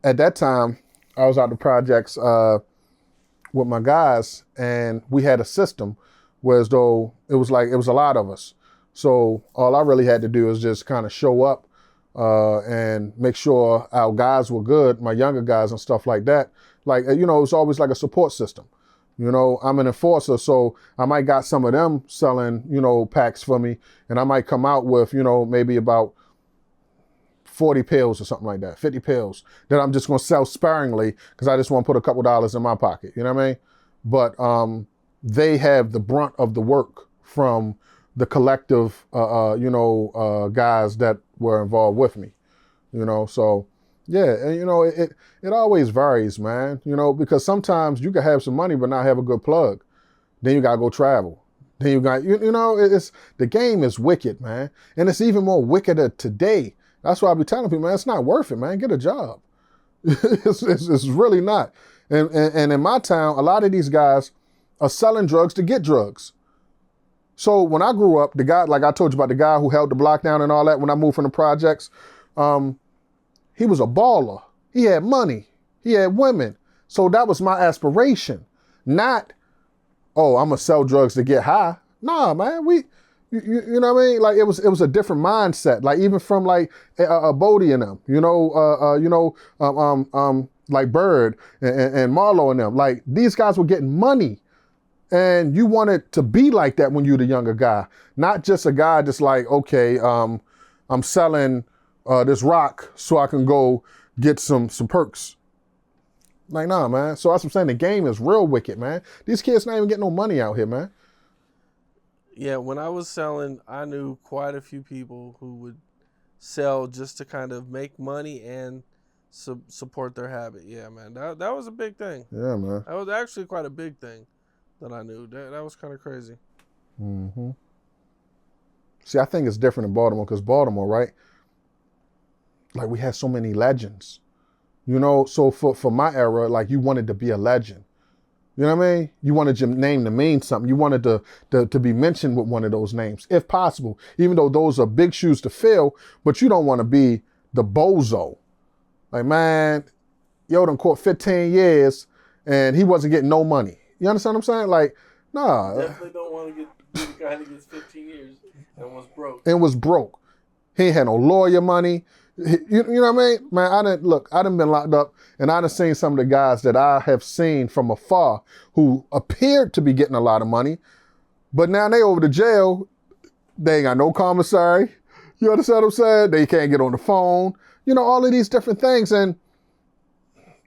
S2: at that time, I was out the projects with my guys, and we had a system where as though it was a lot of us. So all I really had to do is just kind of show up and make sure our guys were good, my younger guys and stuff like that. Like, it was always like a support system. I'm an enforcer, so I might got some of them selling, packs for me, and I might come out with, maybe about 40 pills or something like that, 50 pills that I'm just going to sell sparingly because I just want to put a couple dollars in my pocket. You know what I mean? But they have the brunt of the work from the collective, guys that were involved with me. So yeah, and it always varies, man. Because sometimes you can have some money but not have a good plug. Then you gotta go travel. Then you got, it's the game is wicked, man, and it's even more wickeder today. That's why I be telling people, man, it's not worth it, man. Get a job. it's really not. And in my town, a lot of these guys are selling drugs to get drugs. So when I grew up, the guy, like I told you about the guy who held the block down and all that, when I moved from the projects, he was a baller. He had money. He had women. So that was my aspiration. Not, oh, I'm gonna sell drugs to get high. Nah, man, you know what I mean? Like it was a different mindset. Like even from like Bodie and them, like Bird and Marlo and them. Like these guys were getting money, and you wanted to be like that when you're the younger guy, not just a guy that's like, okay, I'm selling this rock so I can go get some perks. Like, nah, man. So that's what I'm saying. The game is real wicked, man. These kids not even getting no money out here, man.
S1: Yeah, when I was selling, I knew quite a few people who would sell just to kind of make money and support their habit. Yeah, man. That was a big thing.
S2: Yeah, man.
S1: That was actually quite a big thing that I knew. That was kind of crazy.
S2: Mm-hmm. See, I think it's different in Baltimore because Baltimore, right? Like we had so many legends. You know, so for my era, like you wanted to be a legend. You know what I mean? You wanted your name to mean something. You wanted to be mentioned with one of those names, if possible, even though those are big shoes to fill, but you don't want to be the bozo. Like, man, yo done caught 15 years and he wasn't getting no money. You understand what I'm saying? Like, nah.
S1: Definitely don't want to be the guy that gets 15 years and was broke.
S2: And was broke. He ain't had no lawyer money. You know what I mean? Man, I done been locked up and I done seen some of the guys that I have seen from afar who appeared to be getting a lot of money, but now they over to jail. They ain't got no commissary. You understand what I'm saying? They can't get on the phone. You know, all of these different things. And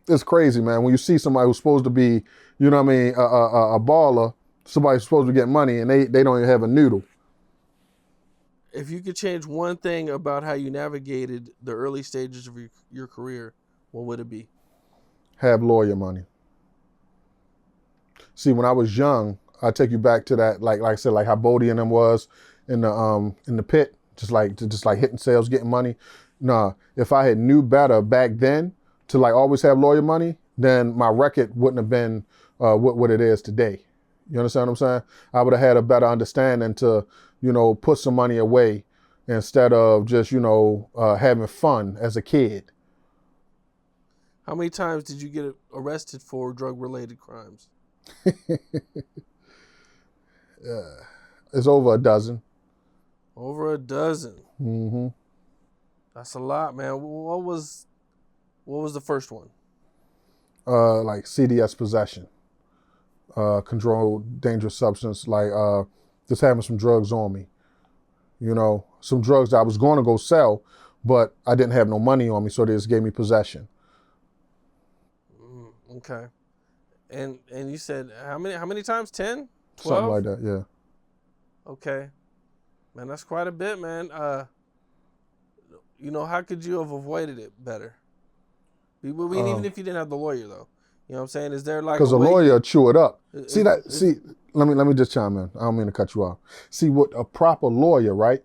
S2: it's crazy, man. When you see somebody who's supposed to be, you know what I mean, a baller, somebody who's supposed to get money and they don't even have a noodle.
S1: If you could change one thing about how you navigated the early stages of your career, what would it be?
S2: Have lawyer money. See, when I was young, I take you back to that, like I said, like how Bodie and them was in the pit, just like hitting sales, getting money. Nah, if I had knew better back then to like always have lawyer money, then my record wouldn't have been what it is today. You understand what I'm saying? I would have had a better understanding to, you know, put some money away instead of just, you know, having fun as a kid.
S1: How many times did you get arrested for drug-related crimes?
S2: It's over a dozen.
S1: Over a dozen.
S2: Mm-hmm.
S1: That's a lot, man. What was the first one?
S2: Like CDS possession, controlled dangerous substance, like just having some drugs on me. You know, some drugs that I was going to go sell, but I didn't have no money on me, so they just gave me possession.
S1: Okay. And you said how many times? 10? 12?
S2: Something like that, yeah.
S1: Okay. Man, that's quite a bit, man. You know, how could you have avoided it better? Even if you didn't have the lawyer, though. You know what I'm saying? Is there like
S2: because a lawyer chew it up. Let me just chime in. I don't mean to cut you off. See, with a proper lawyer, right?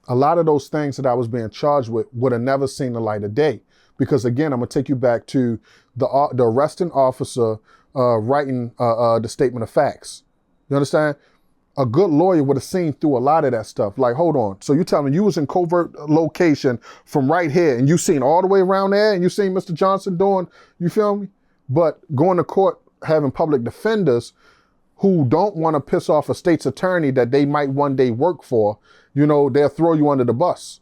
S2: A lot of those things that I was being charged with would have never seen the light of day. Because again, I'm gonna take you back to the arresting officer writing the statement of facts. You understand? A good lawyer would have seen through a lot of that stuff. Like, hold on. So you tell me you was in covert location from right here and you seen all the way around there and you seen Mr. Johnson doing, you feel me? But going to court, having public defenders who don't want to piss off a state's attorney that they might one day work for, you know, they'll throw you under the bus.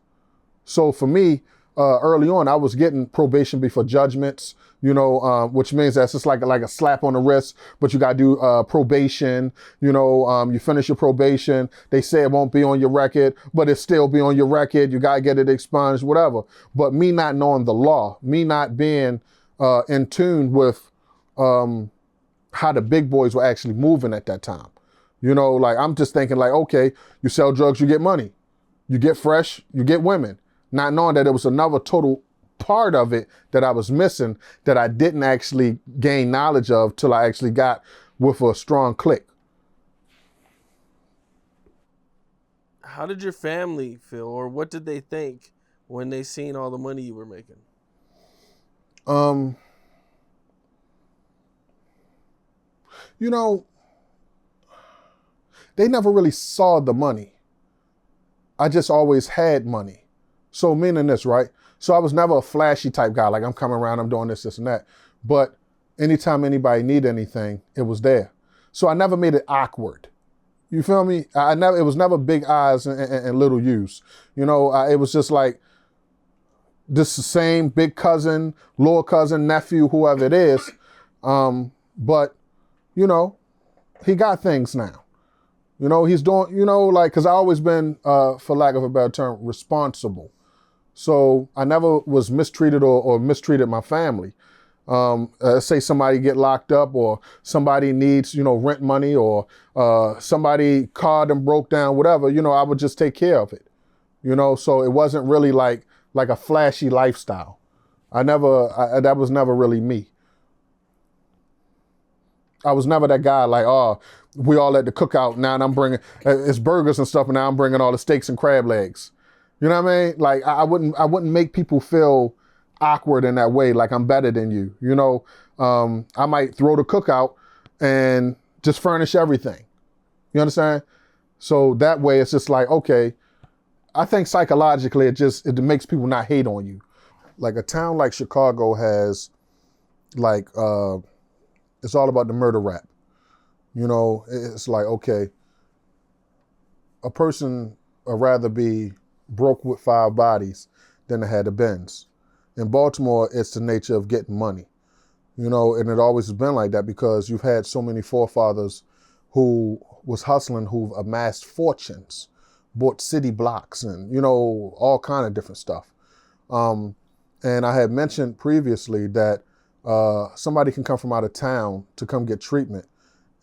S2: So for me, early on, I was getting probation before judgments, you know, which means that's just like a slap on the wrist, but you got to do probation, you know, you finish your probation. They say it won't be on your record, but it still be on your record. You got to get it expunged, whatever. But me not knowing the law, me not being in tune with how the big boys were actually moving at that time. You know, like I'm just thinking like, okay, you sell drugs, you get money. You get fresh, you get women. Not knowing that there was another total part of it that I was missing that I didn't actually gain knowledge of till I actually got with a strong click.
S1: How did your family feel, or what did they think when they seen all the money you were making?
S2: You know, they never really saw the money. I just always had money. So meaning this, right? So I was never a flashy type guy, like I'm coming around, I'm doing this and that. But anytime anybody need anything, it was there. So I never made it awkward. You feel me? It was never big eyes and little U's. You know, it was just like this same big cousin, little cousin, nephew, whoever it is. But, you know, he got things now. You know, he's doing, you know, like, because I always been, for lack of a better term, responsible. So I never was mistreated or mistreated my family. Say somebody get locked up or somebody needs, you know, rent money or somebody car them broke down, whatever, you know, I would just take care of it. You know, so it wasn't really like a flashy lifestyle. That was never really me. I was never that guy like, oh, we all at the cookout now and I'm bringing, it's burgers and stuff and now I'm bringing all the steaks and crab legs. You know what I mean? Like I wouldn't make people feel awkward in that way, like I'm better than you. You know, I might throw the cookout and just furnish everything. You understand? So that way it's just like, okay, I think psychologically it makes people not hate on you. Like a town like Chicago has like, it's all about the murder rap. You know, it's like, okay, a person would rather be broke with 5 bodies than to have the Benz. In Baltimore, it's the nature of getting money. You know, and it always has been like that because you've had so many forefathers who was hustling, who've amassed fortunes, bought city blocks and, you know, all kind of different stuff. And I had mentioned previously that somebody can come from out of town to come get treatment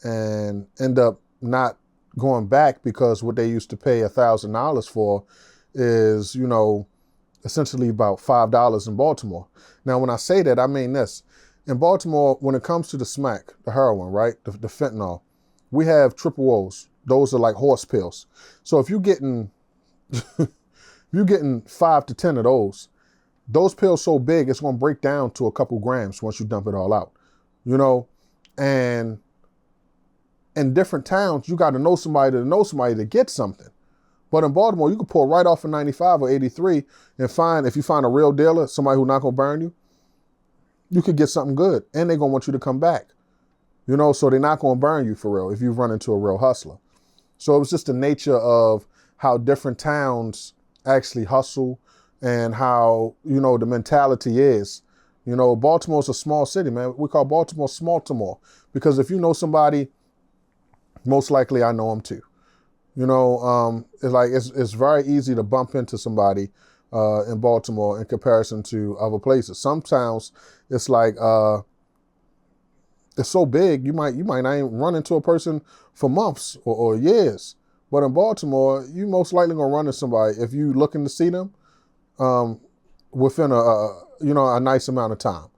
S2: and end up not going back because what they used to pay $1,000 for is, you know, essentially about $5 in Baltimore. Now, when I say that, I mean this. In Baltimore, when it comes to the smack, the heroin, right, the fentanyl, we have triple O's. Those are like horse pills. So if you're getting 5 to 10 of those pills so big, it's going to break down to a couple grams once you dump it all out, you know? And in different towns, you got to know somebody to get something. But in Baltimore, you can pull right off of 95 or 83 and if you find a real dealer, somebody who's not going to burn you, you could get something good. And they're going to want you to come back, you know? So they're not going to burn you for real if you run into a real hustler. So it was just the nature of how different towns actually hustle and how, you know, the mentality is. You know, Baltimore's a small city, man. We call Baltimore Smaltimore because if you know somebody, most likely I know them too. You know, it's very easy to bump into somebody in Baltimore in comparison to other places. Some towns, it's like it's so big you might not even run into a person for months or years. But in Baltimore, you most likely gonna run into somebody if you looking to see them within a nice amount of time.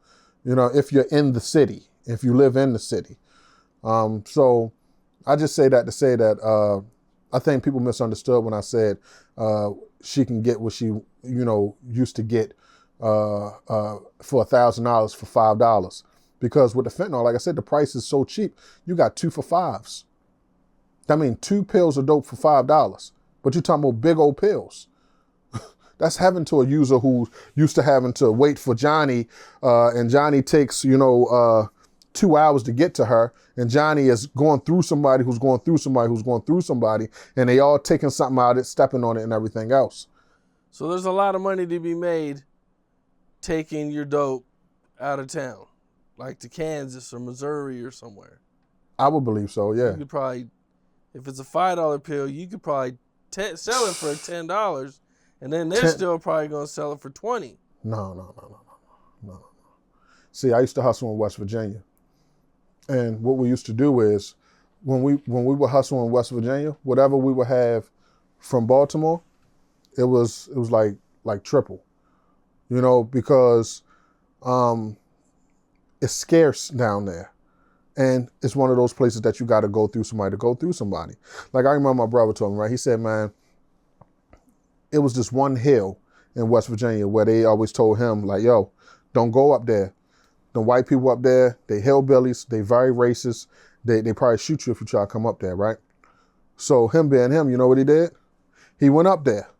S2: You know, if you're in the city, if you live in the city. So I just say that to say that I think people misunderstood when I said she can get what she, you know, used to get for $1,000 for $5. Because with the fentanyl, like I said, the price is so cheap. You got 2 for $5s. That means 2 pills of dope for $5. But you're talking about big old pills. That's heaven to a user who's used to having to wait for Johnny, and Johnny takes, you know, 2 hours to get to her, and Johnny is going through somebody who's going through somebody who's going through somebody, and they all taking something out of it, stepping on it, and everything else.
S1: So there's a lot of money to be made taking your dope out of town, like to Kansas or Missouri or somewhere.
S2: I would believe so, yeah.
S1: You could probably, if it's a $5 pill, you could probably sell it for $10, and then they're still probably going to sell it for $20.
S2: No. See, I used to hustle in West Virginia. And what we used to do is when we were hustling in West Virginia, whatever we would have from Baltimore, it was like triple. You know, because it's scarce down there. And it's one of those places that you got to go through somebody to go through somebody. Like I remember my brother told me, right? He said, man, it was this one hill in West Virginia where they always told him, like, yo, don't go up there. The white people up there, they hillbillies, they very racist. They probably shoot you if you try to come up there, right? So him being him, you know what he did? He went up there.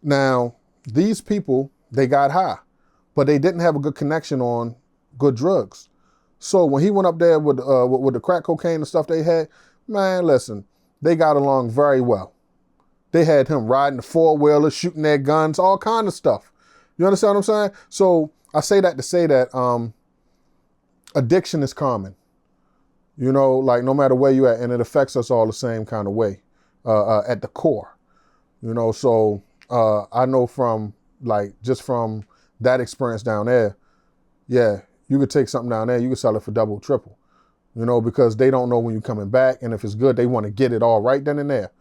S2: Now, these people, they got high, but they didn't have a good connection on good drugs. So when he went up there with the crack cocaine and stuff they had, man, listen, they got along very well. They had him riding the four-wheeler, shooting their guns, all kind of stuff. You understand what I'm saying? So I say that to say that addiction is common. You know, like no matter where you at, and it affects us all the same kind of way at the core. You know, so I know from just from that experience down there, yeah, you could take something down there, you could sell it for double, triple. You know, because they don't know when you're coming back, and if it's good, they want to get it all right then and there,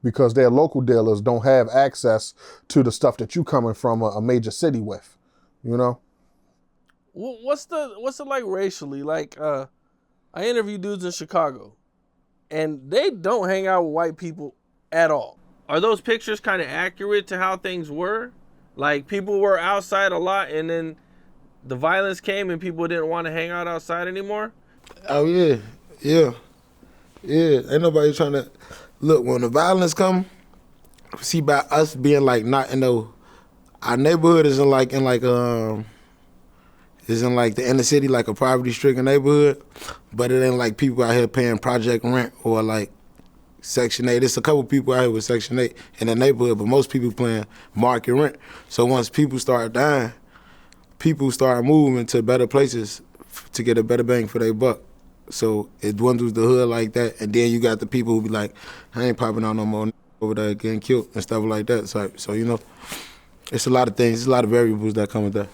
S2: because their local dealers don't have access to the stuff that you coming from a major city with. You know.
S1: What's it like racially? Like, I interview dudes in Chicago, and they don't hang out with white people at all. Are those pictures kind of accurate to how things were? Like, people were outside a lot, and then the violence came, and people didn't want to hang out outside anymore?
S4: Oh, yeah. Ain't nobody trying to... Look, when the violence come, see, by us being, like, not in the... Our neighborhood is in the inner city, like a poverty-stricken neighborhood, but it ain't like people out here paying project rent or like Section 8. There's a couple people out here with Section 8 in the neighborhood, but most people paying market rent. So once people start dying, people start moving to better places to get a better bang for their buck. So it dwindles the hood like that, and then you got the people who be like, I ain't popping out no more over there getting killed and stuff like that. So you know, it's a lot of things, it's a lot of variables that come with that.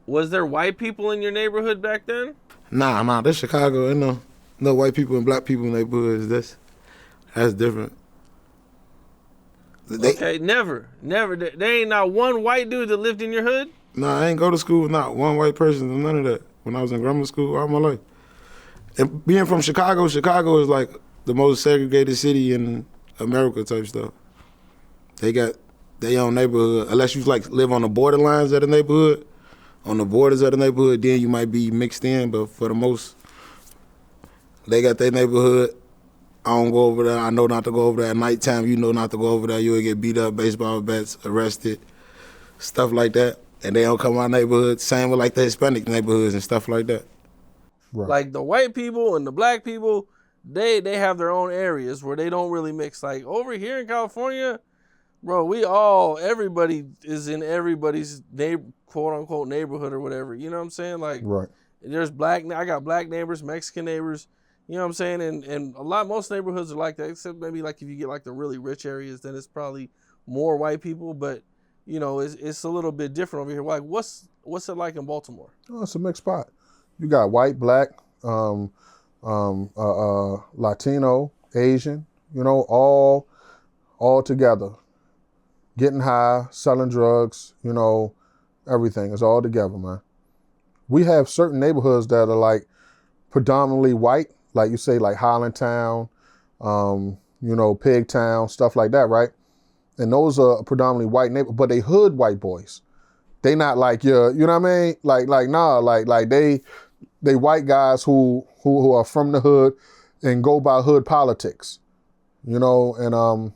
S1: Was there white people in your neighborhood back then?
S4: Nah, this Chicago, ain't no white people and black people in neighborhoods. That's different.
S1: Okay, never. There ain't not one white dude that lived in your hood?
S4: Nah, I ain't go to school with not one white person, none of that. When I was in grammar school all my life. And being from Chicago is like the most segregated city in America type stuff. They got their own neighborhood. Unless you like live on the borderlines of the neighborhood, on the borders of the neighborhood, then you might be mixed in, but for the most, they got their neighborhood. I don't go over there. I know not to go over there at nighttime. You know not to go over there. You will get beat up, baseball bats, arrested, stuff like that. And they don't come to our neighborhood. Same with like the Hispanic neighborhoods and stuff like that.
S2: Right.
S1: Like the white people and the black people, they have their own areas where they don't really mix. Like over here in California, bro, everybody is in everybody's quote unquote neighborhood or whatever. You know what I'm saying? Like,
S2: Right.
S1: There's I got black neighbors, Mexican neighbors. You know what I'm saying? And most neighborhoods are like that, except maybe like if you get like the really rich areas, then it's probably more white people. But you know, it's a little bit different over here. Like, what's it like in Baltimore?
S2: Oh, it's a mixed pot. You got white, black, Latino, Asian, you know, all together, getting high, selling drugs, you know, everything is all together, man. We have certain neighborhoods that are like predominantly white, like you say, like Highlandtown, you know, Pigtown, stuff like that, right? And those are predominantly white neighborhoods, but they hood white boys. They not like your, you know what I mean? Like they white guys who are from the hood and go by hood politics, you know, and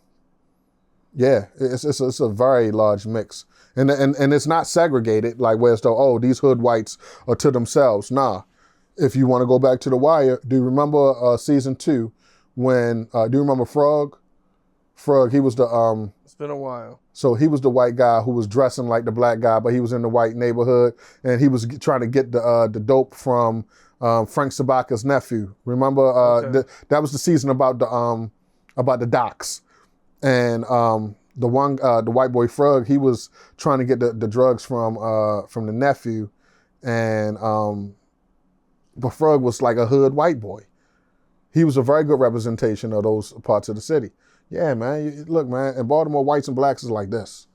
S2: yeah, it's a very large mix. And it's not segregated like where it's though, these hood whites are to themselves. Nah. If you want to go back to The Wire, do you remember season 2 when do you remember Frog? Frog, he was the
S1: It's been a while.
S2: So he was the white guy who was dressing like the black guy, but he was in the white neighborhood, and he was trying to get the dope from Frank Sabaka's nephew. Remember
S1: Okay.
S2: that was the season about the docks, and the white boy Frog, he was trying to get the drugs from the nephew, and but Frog was like a hood white boy. He was a very good representation of those parts of the city. Yeah, man. Look, man, in Baltimore, whites and blacks is like this.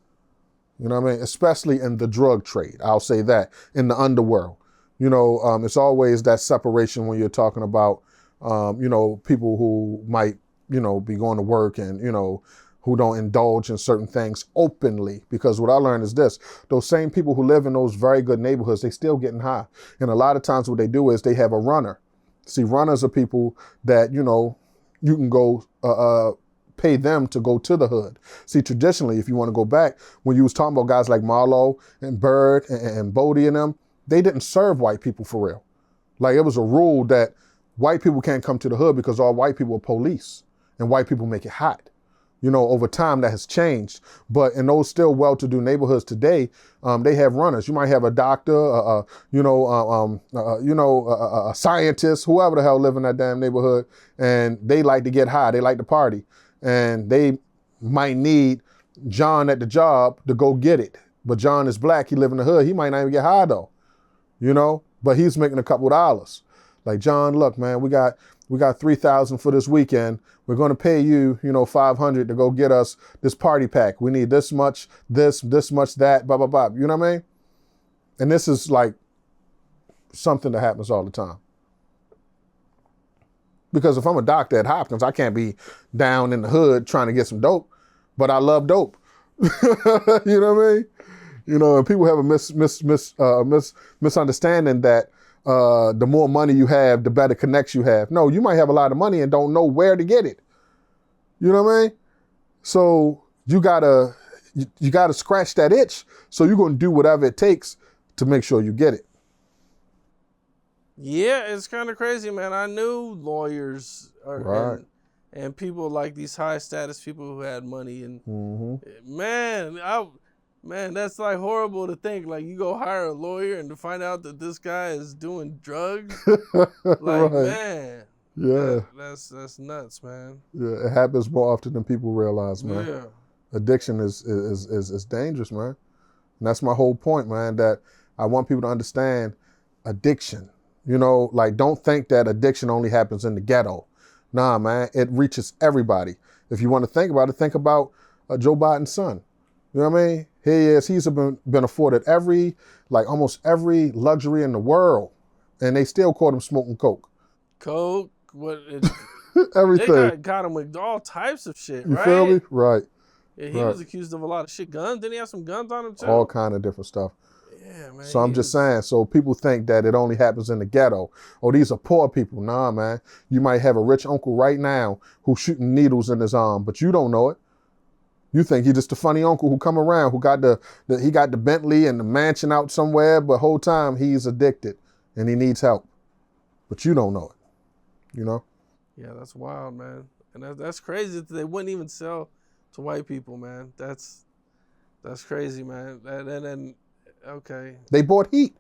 S2: You know what I mean? Especially in the drug trade. I'll say that. In the underworld. You know, it's always that separation when you're talking about, you know, people who might, you know, be going to work and, you know, who don't indulge in certain things openly. Because what I learned is this, those same people who live in those very good neighborhoods, they still getting high. And a lot of times what they do is they have a runner. See, runners are people that, you know, you can go pay them to go to the hood. See, traditionally, if you want to go back, when you was talking about guys like Marlowe and Bird and Bodie and them, they didn't serve white people for real. Like, it was a rule that white people can't come to the hood because all white people are police and white people make it hot. You know, over time that has changed. But in those still well-to-do neighborhoods today, they have runners. You might have a doctor, a scientist, whoever the hell live in that damn neighborhood, and they like to get high. They like to party, and they might need John at the job to go get it. But John is black. He live in the hood. He might not even get high though, you know. But he's making a couple of dollars. Like, John, look, man, we got $3,000 for this weekend. We're going to pay you, $500 to go get us this party pack. We need this much, this much, that, blah, blah, blah. You know what I mean? And this is like something that happens all the time. Because if I'm a doctor at Hopkins, I can't be down in the hood trying to get some dope, but I love dope. You know what I mean? And people have a misunderstanding that the more money you have, the better connects you have. No, you might have a lot of money and don't know where to get it. You know what I mean? So you gotta scratch that itch. So you're gonna do whatever it takes to make sure you get it.
S1: Yeah, it's kind of crazy, man. I knew lawyers
S2: Right.
S1: and people like these high status people who had money, and
S2: Mm-hmm.
S1: man, that's like horrible to think. Like, you go hire a lawyer and to find out that this guy is doing drugs. Like,
S2: Right.
S1: man,
S2: Yeah.
S1: that's nuts, man.
S2: Yeah. It happens more often than people realize, man.
S1: Yeah.
S2: Addiction is dangerous, man. And that's my whole point, man, that I want people to understand addiction. Like, don't think that addiction only happens in the ghetto. Nah, man, it reaches everybody. If you want to think about it, think about Joe Biden's son. You know what I mean? Here he is. He's been afforded almost every luxury in the world, and they still caught him smoking coke.
S1: Coke,
S2: Everything.
S1: they got him with all types of shit,
S2: You
S1: right?
S2: feel me? Right.
S1: Yeah, he
S2: Right.
S1: was accused of a lot of shit. Guns? Didn't he have some guns on him too?
S2: All kind of different stuff.
S1: Yeah, man.
S2: So I'm just saying, so people think that it only happens in the ghetto. Oh, these are poor people. Nah, man. You might have a rich uncle right now who's shooting needles in his arm, but you don't know it. You think he's just a funny uncle who come around, who got he got the Bentley and the mansion out somewhere, but whole time he's addicted and he needs help. But you don't know it,
S1: Yeah, that's wild, man. And that's crazy that they wouldn't even sell to white people, man. That's crazy, man. And okay.
S2: They bought heat.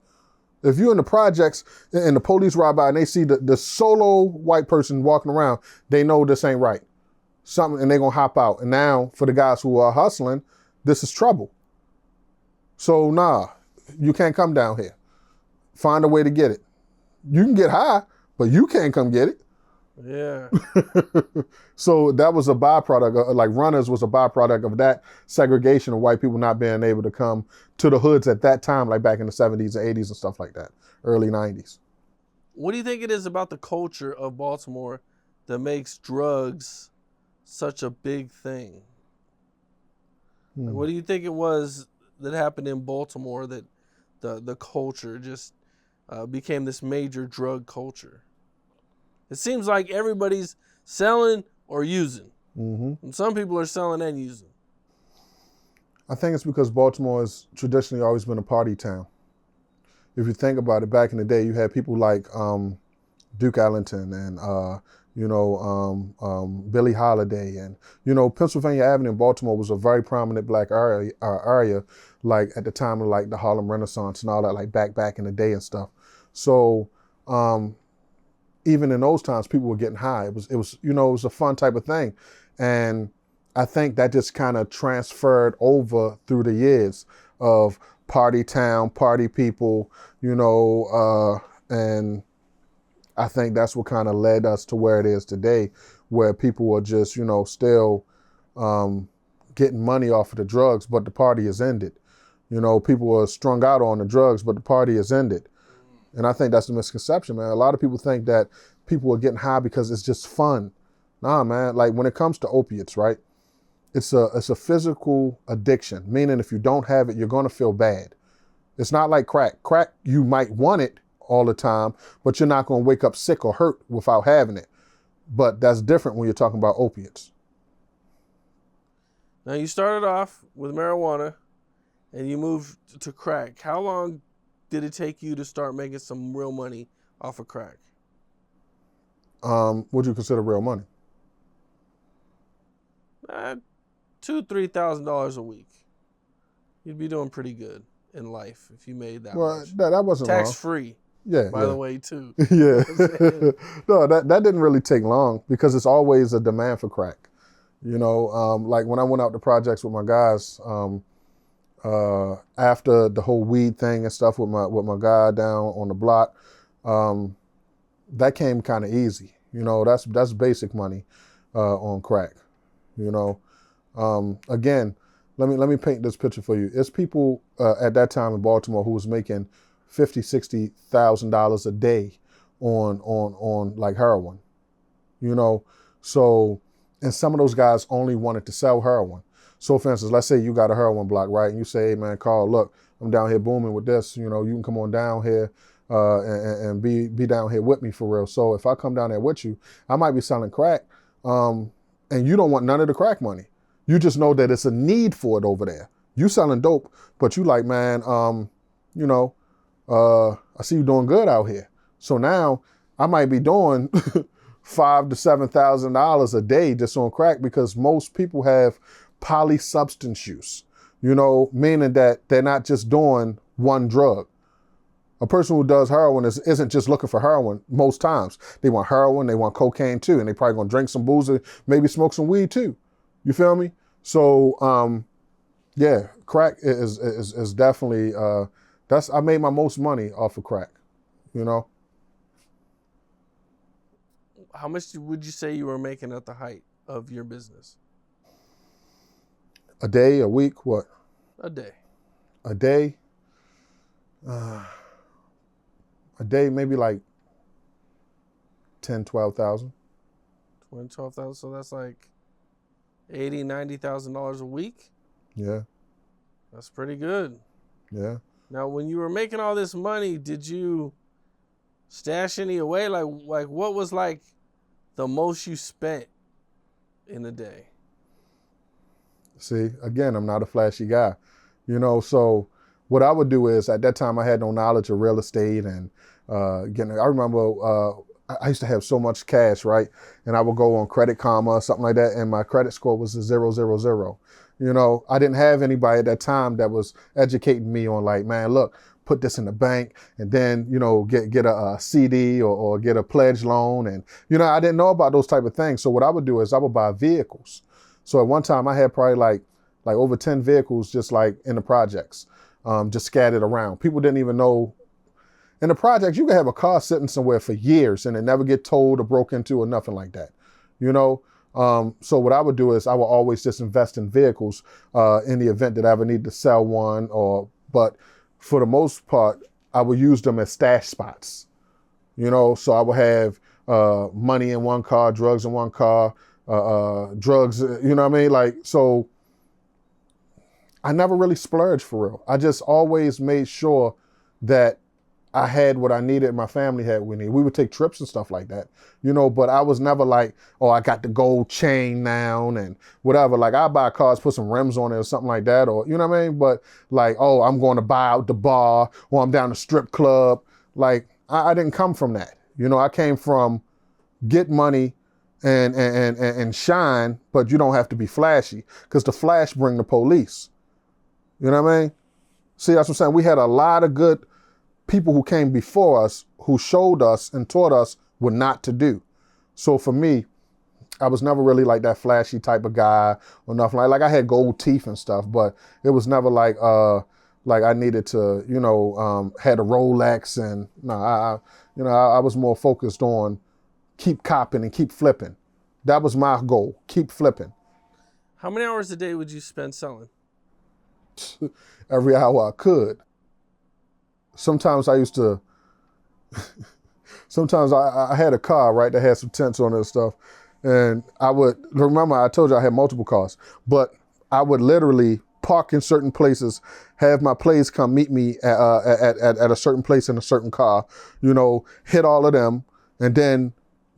S2: If you're in the projects and the police ride by and they see the solo white person walking around, they know this ain't right. Something, and they're gonna hop out. And now for the guys who are hustling, this is trouble. So nah, you can't come down here. Find a way to get it. You can get high, but you can't come get it.
S1: Yeah.
S2: So that was a byproduct, like runners was a byproduct of that segregation of white people not being able to come to the hoods at that time, like back in the 70s and 80s and stuff like that, early 90s.
S1: What do you think it is about the culture of Baltimore that makes drugs such a big thing? Like, what do you think it was that happened in Baltimore that the culture just became this major drug culture? It seems like everybody's selling or using. And some people are selling and using.
S2: I think it's because Baltimore has traditionally always been a party town. If you think about it, back in the day, you had people like Duke Ellington and Billie Holiday, and Pennsylvania Avenue in Baltimore was a very prominent black area, like at the time of like the Harlem Renaissance and all that, like back in the day and stuff. So even in those times, people were getting high. It was a fun type of thing, and I think that just kind of transferred over through the years of party town, party people, and I think that's what kind of led us to where it is today, where people are just, still getting money off of the drugs, but the party is ended. People are strung out on the drugs, but the party is ended. And I think that's the misconception, man. A lot of people think that people are getting high because it's just fun. Nah, man. Like when it comes to opiates, right? It's a physical addiction, meaning if you don't have it, you're going to feel bad. It's not like crack. Crack, you might want it all the time, but you're not going to wake up sick or hurt without having it. But that's different when you're talking about opiates.
S1: Now you started off with marijuana and you moved to crack. How long did it take you to start making some real money off of crack?
S2: What do you consider real money?
S1: $2,000-$3,000 a week. You'd be doing pretty good in life if you made that
S2: Well,
S1: much.
S2: that wasn't
S1: Tax
S2: long.
S1: free,
S2: Yeah,
S1: by the way, too.
S2: Yeah.
S1: You know
S2: No, that didn't really take long because it's always a demand for crack. Like when I went out to projects with my guys, after the whole weed thing and stuff with my guy down on the block, that came kind of easy. That's basic money on crack. Again, let me paint this picture for you. It's people at that time in Baltimore who was making $50,000-$60,000 a day on like heroin. So, and some of those guys only wanted to sell heroin. So for instance, let's say you got a heroin block, right? And you say, hey man, Carl, look, I'm down here booming with this. You can come on down here and be down here with me for real. So if I come down there with you, I might be selling crack, and you don't want none of the crack money. You just know that it's a need for it over there. You selling dope, but you like, man, I see you doing good out here. So now I might be doing $5,000 to $7,000 a day just on crack because most people have polysubstance use, meaning that they're not just doing one drug. A person who does heroin isn't just looking for heroin most times. They want heroin, they want cocaine too, and they probably gonna drink some booze and maybe smoke some weed too. You feel me? So yeah, crack is definitely I made my most money off of crack,
S1: How much would you say you were making at the height of your business?
S2: A day, a week, what?
S1: A day.
S2: A day? A day, maybe like 10, 12,000.
S1: 12,000. So that's like $80,000-$90,000 a week.
S2: Yeah.
S1: That's pretty good.
S2: Yeah.
S1: Now, when you were making all this money, did you stash any away? Like what was like the most you spent in a day?
S2: See, again, I'm not a flashy guy, so what I would do is at that time I had no knowledge of real estate and I remember I used to have so much cash, right? And I would go on Credit Karma or something like that, and my credit score was a 000. I didn't have anybody at that time that was educating me on like, man, look, put this in the bank and then, get a CD or get a pledge loan. And, I didn't know about those type of things. So what I would do is I would buy vehicles. So at one time I had probably like over 10 vehicles just like in the projects, just scattered around. People didn't even know. In the projects, you could have a car sitting somewhere for years and it never get towed or broke into or nothing like that, So what I would do is I would always just invest in vehicles in the event that I ever need to sell one but for the most part, I would use them as stash spots, so I would have money in one car, drugs in one car, drugs, you know what I mean? Like, so I never really splurged for real. I just always made sure that I had what I needed and my family had what we needed. We would take trips and stuff like that, but I was never like, oh, I got the gold chain now and whatever. Like I buy cars, put some rims on it or something like that, or, you know what I mean? But like, oh, I'm going to buy out the bar or I'm down the strip club. Like I didn't come from that. I came from get money and shine, but you don't have to be flashy because the flash bring the police. You know what I mean? See, that's what I'm saying. We had a lot of good people who came before us who showed us and taught us what not to do. So for me, I was never really like that flashy type of guy or nothing like I had gold teeth and stuff, but it was never like I needed to, had a Rolex and I was more focused on keep copping and keep flipping. That was my goal, keep flipping.
S1: How many hours a day would you spend selling?
S2: Every hour I could. Sometimes I had a car, right, that had some tents on it and stuff. And I would, remember I told you I had multiple cars, but I would literally park in certain places, have my plays come meet me at a certain place in a certain car, hit all of them, and then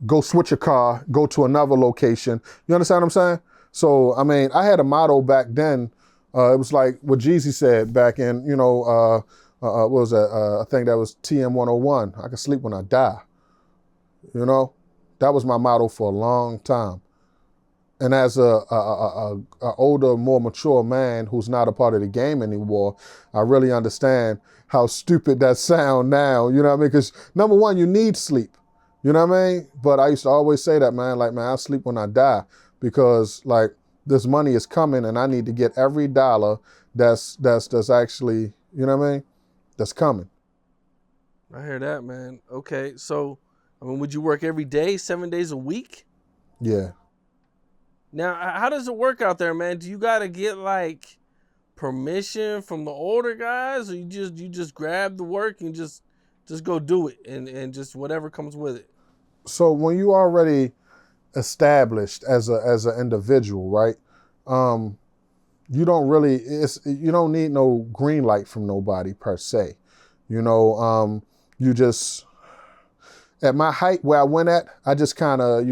S2: go switch a car, go to another location. You understand what I'm saying? So, I mean, I had a motto back then. It was like what Jeezy said back in, what was that? I think that was TM 101. I can sleep when I die. You know, that was my motto for a long time. And as a older, more mature man who's not a part of the game anymore, I really understand how stupid that sound now. You know what I mean? Because number one, you need sleep. You know what I mean? But I used to always say that, man. Like, man, I'll sleep when I die because, like, this money is coming, and I need to get every dollar that's actually, you know what I mean? That's coming.
S1: I hear that, man. Okay, so, I mean, would you work every day, 7 days a week?
S2: Yeah.
S1: Now, how does it work out there, man? Do you got to get, like, permission from the older guys, or you just grab the work and just go do it and just whatever comes with it?
S2: So when you already established as an individual, right? You don't need no green light from nobody per se. You know, you just, at my height where I went at, I just kind of,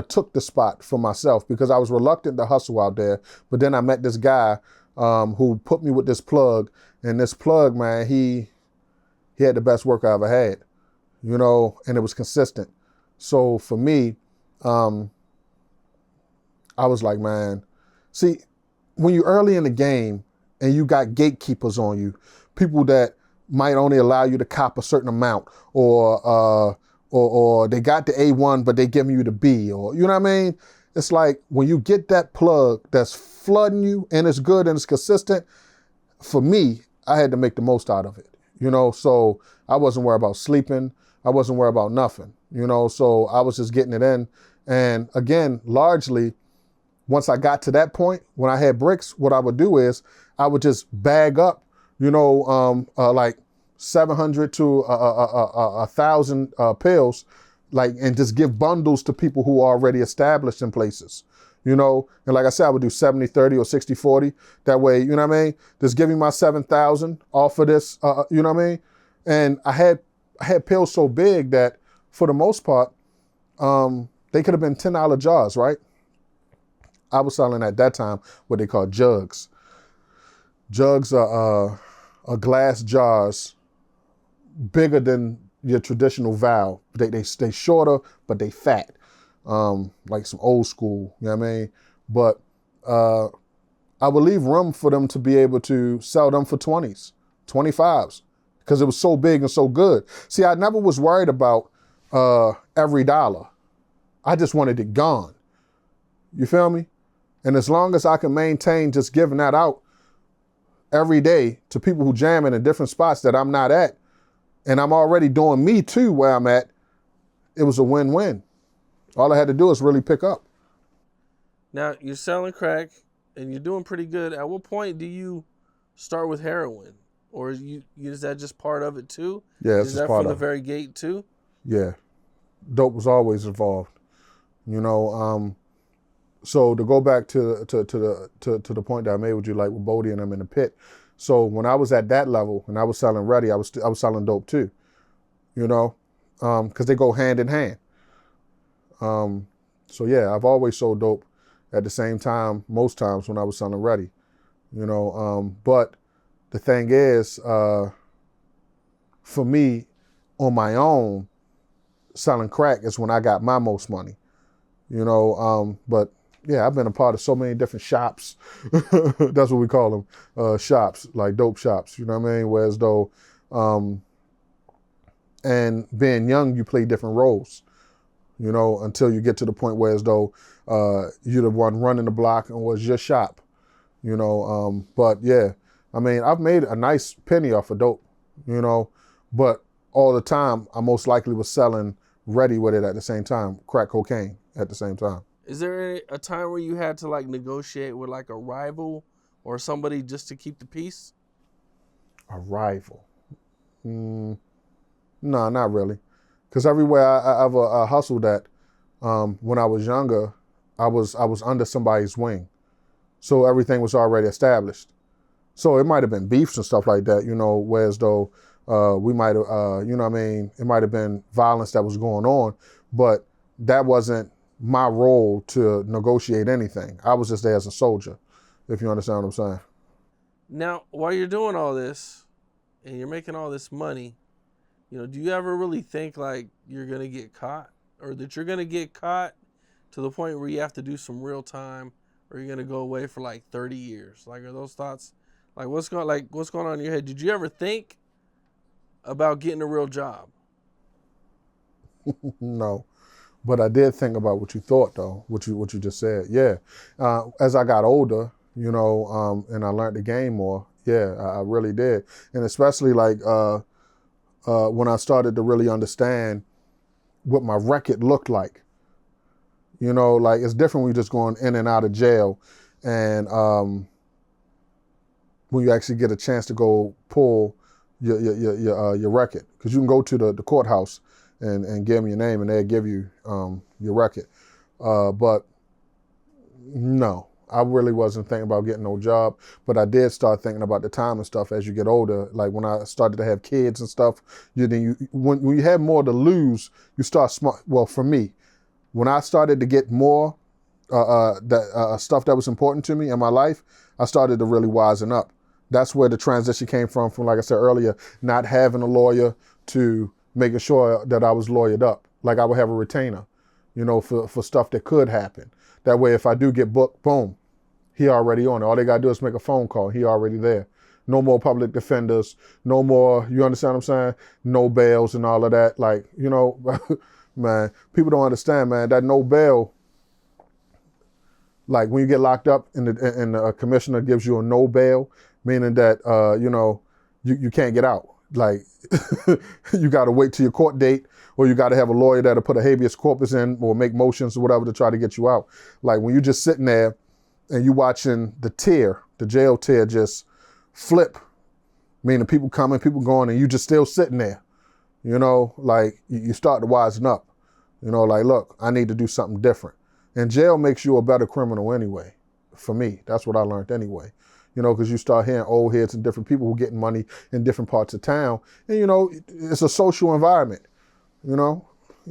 S2: took the spot for myself because I was reluctant to hustle out there. But then I met this guy who put me with this plug, and this plug, man, he had the best work I ever had, you know, and it was consistent. So for me, I was like, man, see, when you're early in the game and you got gatekeepers on you, people that might only allow you to cop a certain amount, or they got the A1 but they giving you the B, or you know what I mean? It's like when you get that plug that's flooding you and it's good and it's consistent, for me, I had to make the most out of it. You know, so I wasn't worried about sleeping. I wasn't worried about nothing, you know, so I was just getting it in. And again, largely, once I got to that point, when I had bricks, what I would do is I would just bag up, you know, like 700 to 1,000 pills, like, and just give bundles to people who are already established in places, you know. And like I said, I would do 70-30 or 60-40. That way, you know what I mean? Just give me my 7,000 off of this, you know what I mean? And I had pills so big that for the most part, they could have been $10 jars, right? I was selling at that time what they call jugs. Jugs are glass jars, bigger than your traditional valve. They shorter, but they fat, like some old school. You know what I mean? But I would leave room for them to be able to sell them for 20s, 25s, because it was so big and so good. See, I never was worried about every dollar. I just wanted it gone. You feel me? And as long as I can maintain just giving that out every day to people who jamming in different spots that I'm not at, and I'm already doing me too where I'm at, it was a win-win. All I had to do is really pick up.
S1: Now, you're selling crack and you're doing pretty good. At what point do you start with heroin? Or is that just part of it too?
S2: Yeah, it's
S1: is
S2: just
S1: that
S2: part
S1: from the
S2: of it.
S1: very gate too?
S2: Yeah. Dope was always involved. You know, so to go back to the point that I made with you, like with Bodie and them in the pit. So when I was at that level and I was selling ready, I was selling dope too. You know, because they go hand in hand. So yeah, I've always sold dope at the same time, most times when I was selling ready. You know, but the thing is, for me, on my own, selling crack is when I got my most money. You know, but yeah, I've been a part of so many different shops. That's what we call them, shops, like dope shops. You know what I mean? Whereas though, and being young, you play different roles. You know, until you get to the point where as though you're the one running the block and was your shop. You know, but yeah, I mean, I've made a nice penny off of dope. You know, but all the time, I most likely was selling ready with it at the same time, crack cocaine at the same time.
S1: Is there a time where you had to like negotiate with like a rival or somebody just to keep the peace?
S2: A rival? No, not really. Because everywhere I ever hustled at, when I was younger, I was under somebody's wing. So everything was already established. So it might have been beefs and stuff like that, you know, whereas though we might have, you know what I mean, it might have been violence that was going on, but that wasn't my role to negotiate anything. I was just there as a soldier, if you understand what I'm saying.
S1: Now, while you're doing all this and you're making all this money, do you ever really think like you're going to get caught, or that you're going to get caught to the point where you have to do some real time, or you're going to go away for like 30 years? Like, are those thoughts, like what's going on in your head? Did you ever think about getting a real job?
S2: No. But I did think about what you thought, though, what you just said. Yeah. As I got older, and I learned the game more, yeah, I really did. And especially like when I started to really understand what my record looked like. Like it's different when you're just going in and out of jail. And when you actually get a chance to go pull your record. Because you can go to the courthouse and give them your name, and they'll give you your record. But no, I really wasn't thinking about getting no job. But I did start thinking about the time and stuff as you get older. Like when I started to have kids and stuff, when you have more to lose, you start smart. Well, for me, when I started to get more stuff that was important to me in my life, I started to really wisen up. That's where the transition came from, like I said earlier, not having a lawyer to making sure that I was lawyered up. Like I would have a retainer, for stuff that could happen. That way, if I do get booked, boom, he already on it. All they got to do is make a phone call. He already there. No more public defenders. No more, you understand what I'm saying? No bails and all of that. Like, man, people don't understand, man, that no bail, like when you get locked up and the commissioner gives you a no bail, meaning that, you can't get out. Like you got to wait till your court date, or you got to have a lawyer that'll put a habeas corpus in or make motions or whatever to try to get you out. Like when you're just sitting there and you watching the jail tier just flip, meaning people coming, people going, and you just still sitting there, like you start to wisen up, like, look, I need to do something different. And jail makes you a better criminal anyway. For me, that's what I learned anyway. Because you start hearing old heads and different people who getting money in different parts of town. And, it's a social environment, You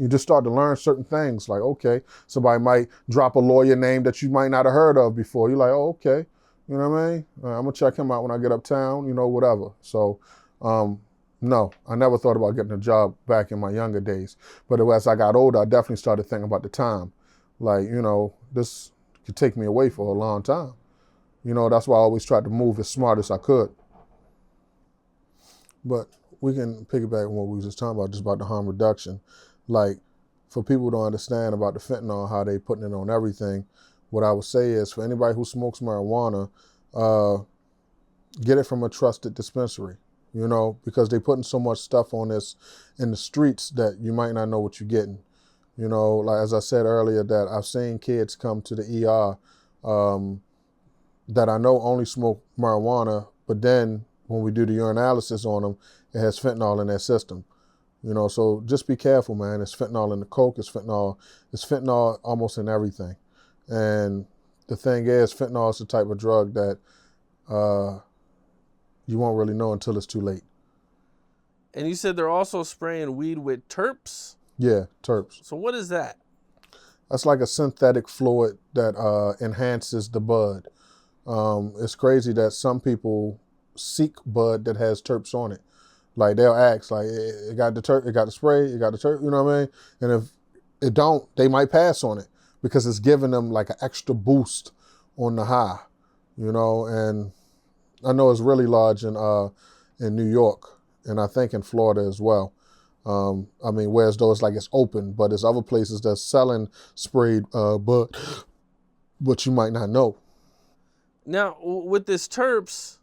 S2: just start to learn certain things. Like, okay, somebody might drop a lawyer name that you might not have heard of before. You're like, oh, okay. You know what I mean? I'm going to check him out when I get uptown, whatever. So, no, I never thought about getting a job back in my younger days. But as I got older, I definitely started thinking about the time. Like, this could take me away for a long time. That's why I always tried to move as smart as I could. But we can piggyback on what we was just talking about, just about the harm reduction. Like, for people who don't understand about the fentanyl, how they putting it on everything, what I would say is for anybody who smokes marijuana, get it from a trusted dispensary, because they putting so much stuff on this in the streets that you might not know what you're getting. Like as I said earlier, that I've seen kids come to the ER that I know only smoke marijuana, but then when we do the urinalysis on them, it has fentanyl in their system. So just be careful, man. It's fentanyl in the coke, it's fentanyl almost in everything. And the thing is, fentanyl is the type of drug that you won't really know until it's too late.
S1: And you said they're also spraying weed with terps?
S2: Yeah, terps.
S1: So what is that?
S2: That's like a synthetic fluid that enhances the bud. It's crazy that some people seek bud that has terps on it. Like they'll ask, like, it got the terp, it got the spray, it got the terp, you know what I mean? And if it don't, they might pass on it because it's giving them like an extra boost on the high, and I know it's really large in New York, and I think in Florida as well. Whereas though it's like it's open, but there's other places that's selling sprayed bud, but you might not know.
S1: Now, with this terps,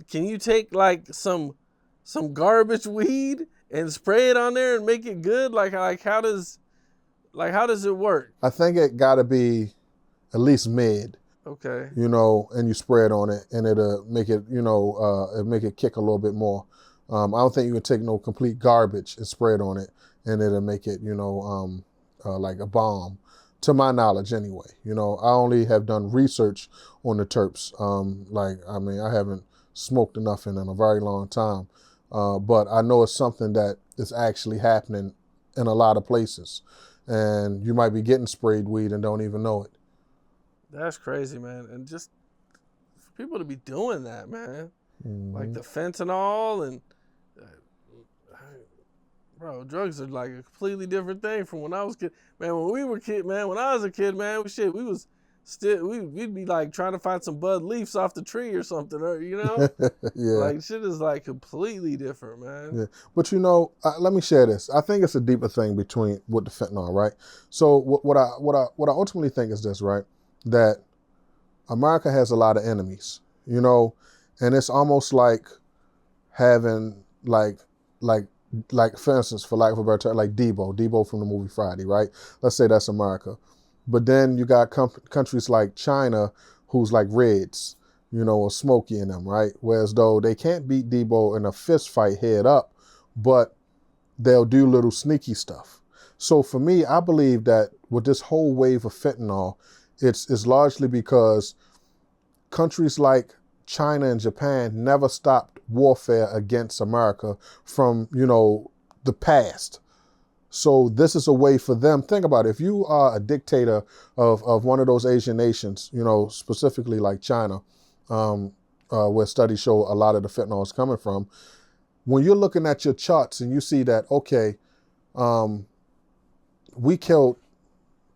S1: can you take like some garbage weed and spray it on there and make it good? Like how does it work?
S2: I think it got to be at least mid.
S1: Okay.
S2: And you spray it on it, and it'll make it, it'll make it kick a little bit more. I don't think you can take no complete garbage and spray it on it, and it'll make it, like a bomb. To my knowledge, anyway. I only have done research on the terps. I haven't smoked enough in a very long time, but I know it's something that is actually happening in a lot of places. and you might be getting sprayed weed and don't even know it.
S1: That's crazy, man. And just for people to be doing that, man. Like the fentanyl and bro, drugs are like a completely different thing from when I was a kid. Man, when we were kid, man, when I was a kid, man, we'd be like trying to find some bud leaves off the tree or something, or
S2: Yeah.
S1: like shit is like completely different, man.
S2: Yeah, but let me share this. I think it's a deeper thing with the fentanyl, right? So what I ultimately think is this, right? That America has a lot of enemies, and it's almost like having like for instance, for lack of a better term, like Debo from the movie Friday, right? Let's say that's America, but then you got countries like China, who's like Reds, or Smokey in them, right? Whereas though they can't beat Debo in a fist fight head up, but they'll do little sneaky stuff. So for me, I believe that with this whole wave of fentanyl, it's largely because countries like China and Japan never stopped warfare against America from, the past. So this is a way for them. Think about it. If you are a dictator of one of those Asian nations, specifically like China, where studies show a lot of the fentanyl is coming from, when you're looking at your charts and you see that, okay, we killed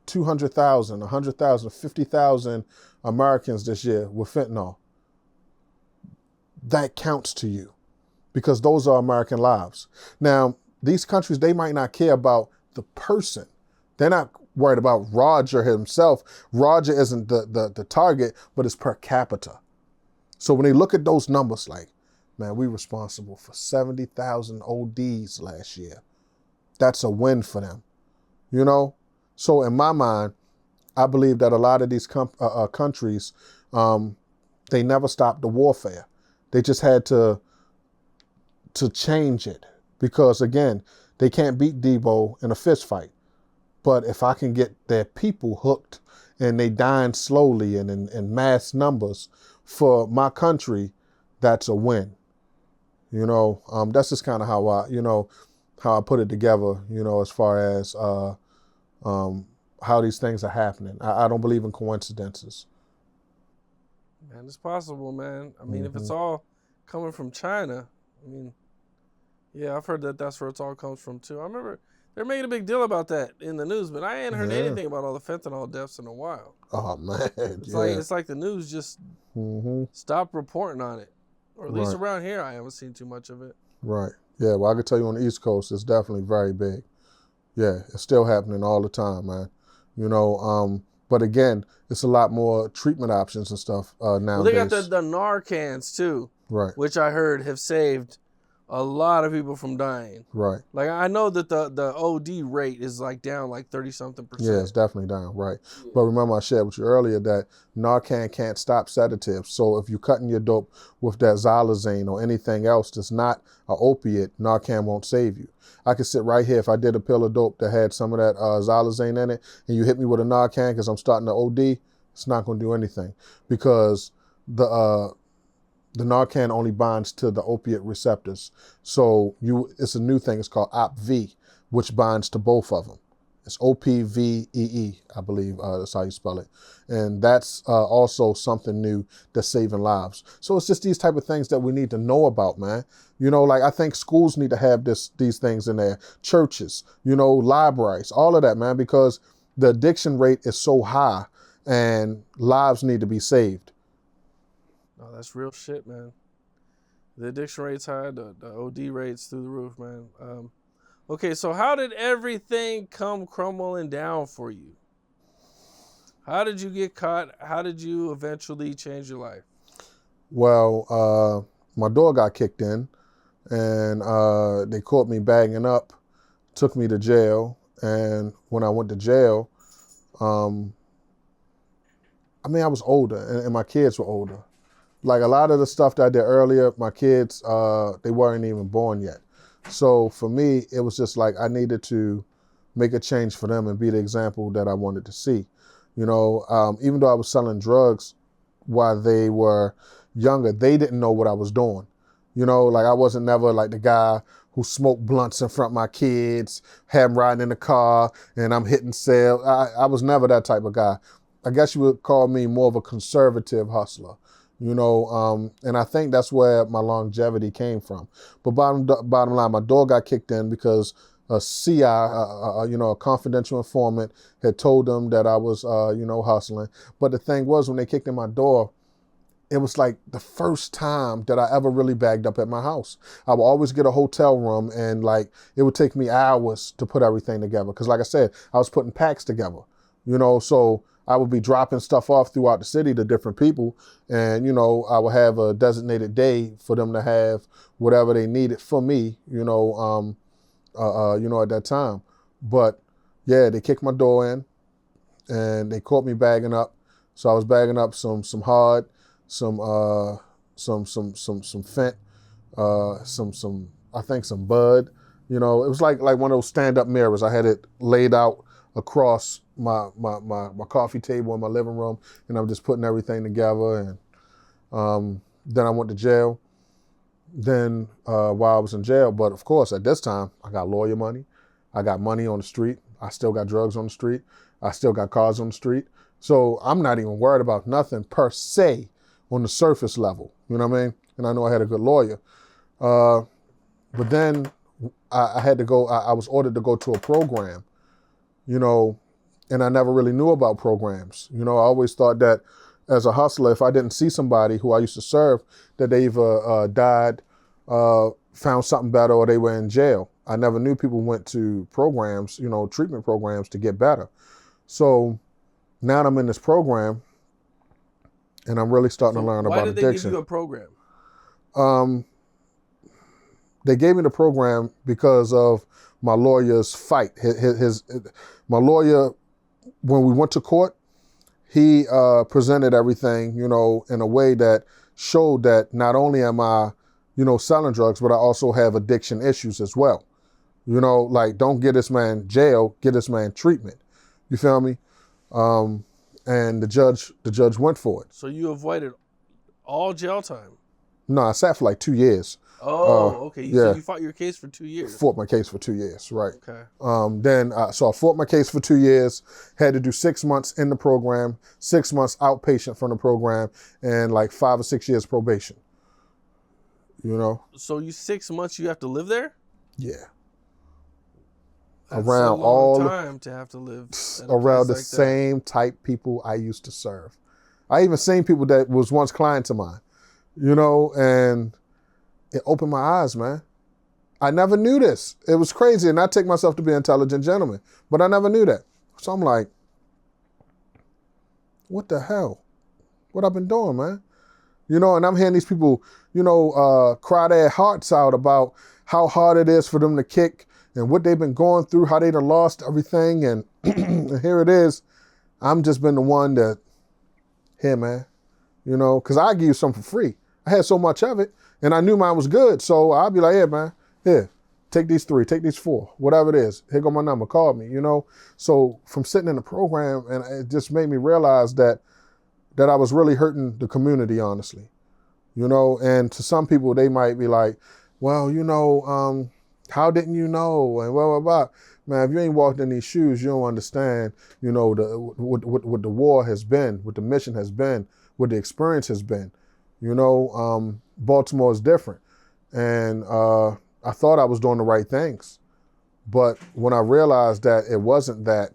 S2: 200,000, 100,000, 50,000 Americans this year with fentanyl, that counts to you because those are American lives. Now, these countries, they might not care about the person. They're not worried about Roger himself. Roger isn't the target, but it's per capita. So when they look at those numbers, like, man, we responsible for 70,000 ODs last year. That's a win for them, So in my mind, I believe that a lot of these countries, they never stopped the warfare. They just had to change it because, again, they can't beat Debo in a fist fight. But if I can get their people hooked and they dying slowly and in mass numbers for my country, that's a win. That's just kind of how I put it together, as far as how these things are happening. I don't believe in coincidences.
S1: Man, it's possible, man. I mean, if it's all coming from China, I mean, yeah, I've heard that that's where it all comes from too. I remember they're making a big deal about that in the news, but I ain't heard anything about all the fentanyl deaths in a while.
S2: Oh man,
S1: it's like the news just stopped reporting on it, or at least around here, I haven't seen too much of it.
S2: Right. Yeah. Well, I can tell you on the East Coast, it's definitely very big. Yeah, it's still happening all the time, man. But again, it's a lot more treatment options and stuff nowadays.
S1: Well, they got the Narcans too,
S2: right?
S1: Which I heard have saved a lot of people from dying.
S2: Right.
S1: Like I know that the OD rate is like down like 30-something%.
S2: Yeah, it's definitely down. Right. Yeah. But remember, I shared with you earlier that Narcan can't stop sedatives. So if you're cutting your dope with that xylazine or anything else that's not an opiate, Narcan won't save you. I could sit right here if I did a pill of dope that had some of that xylazine in it, and you hit me with a Narcan because I'm starting to OD, it's not going to do anything because the Narcan only binds to the opiate receptors. So it's a new thing. It's called OPV, which binds to both of them. It's OPVEE, I believe that's how you spell it. And that's also something new that's saving lives. So it's just these type of things that we need to know about, man. Like I think schools need to have these things in there. Churches, libraries, all of that, man, because the addiction rate is so high and lives need to be saved.
S1: No, that's real shit, man. The addiction rate's high, the OD rate's through the roof, man. Okay, so how did everything come crumbling down for you? How did you get caught? How did you eventually change your life?
S2: Well, my door got kicked in, and they caught me bagging up, took me to jail, and when I went to jail, I was older, and my kids were older. Like a lot of the stuff that I did earlier, my kids, they weren't even born yet. So for me, it was just like I needed to make a change for them and be the example that I wanted to see. Even though I was selling drugs while they were younger, they didn't know what I was doing. Like I wasn't never like the guy who smoke blunts in front of my kids, have them riding in the car, and I'm hitting sales. I was never that type of guy. I guess you would call me more of a conservative hustler, and I think that's where my longevity came from. But bottom line, my door got kicked in because a CI, a confidential informant, had told them that I was, hustling. But the thing was, when they kicked in my door, it was like the first time that I ever really bagged up at my house. I would always get a hotel room, and like it would take me hours to put everything together. Because like I said, I was putting packs together, so I would be dropping stuff off throughout the city to different people. And, I would have a designated day for them to have whatever they needed for me, at that time. But yeah, they kicked my door in and they caught me bagging up. So I was bagging up some hard, some fent, I think some bud. It was like one of those stand-up mirrors. I had it laid out across my coffee table in my living room, and I'm just putting everything together. And then I went to jail. Then while I was in jail, but of course at this time I got lawyer money, I got money on the street, I still got drugs on the street, I still got cars on the street. So I'm not even worried about nothing per se on the surface level, you know what I mean? And I know I had a good lawyer. But then I had to go, I was ordered to go to a program, and I never really knew about programs. I always thought that as a hustler, if I didn't see somebody who I used to serve, that they either died, found something better, or they were in jail. I never knew people went to programs, treatment programs to get better. So now I'm in this program, and I'm really starting to learn about addiction. Why did they give
S1: you a program?
S2: They gave me the program because of my lawyer's fight. My lawyer, when we went to court, he presented everything, in a way that showed that not only am I, selling drugs, but I also have addiction issues as well. Like, don't get this man jail, get this man treatment. You feel me? And the judge went for it.
S1: So you avoided all jail time?
S2: No, I sat for like 2 years.
S1: Oh, okay.
S2: Yeah.
S1: So you fought your case for 2 years?
S2: Fought my case for 2 years, right.
S1: Okay.
S2: So I fought my case for 2 years, had to do 6 months in the program, 6 months outpatient from the program, and like 5 or 6 years probation.
S1: So 6 months you have to live there?
S2: Yeah.
S1: That's
S2: around
S1: a long
S2: all
S1: time to have to live
S2: around the
S1: like
S2: same type people I used to serve. I even seen people that was once clients of mine, and it opened my eyes, man. I never knew this. It was crazy, and I take myself to be an intelligent gentleman, but I never knew that. So I'm like, what the hell? What I've been doing, man? And I'm hearing these people, cry their hearts out about how hard it is for them to kick and what they've been going through, how they done lost everything. And, and here it is. I'm just been the one that, here, man, because I give you something for free. I had so much of it, and I knew mine was good. So I'll be like, yeah, man, here, take these 3, take these 4, whatever it is. Here go my number, call me, So from sitting in the program, and it just made me realize that I was really hurting the community, honestly. And to some people, they might be like, well, how didn't you know? And blah, blah, blah. Man, if you ain't walked in these shoes, you don't understand, what the war has been, what the mission has been, what the experience has been. Baltimore is different. And I thought I was doing the right things. But when I realized that it wasn't that,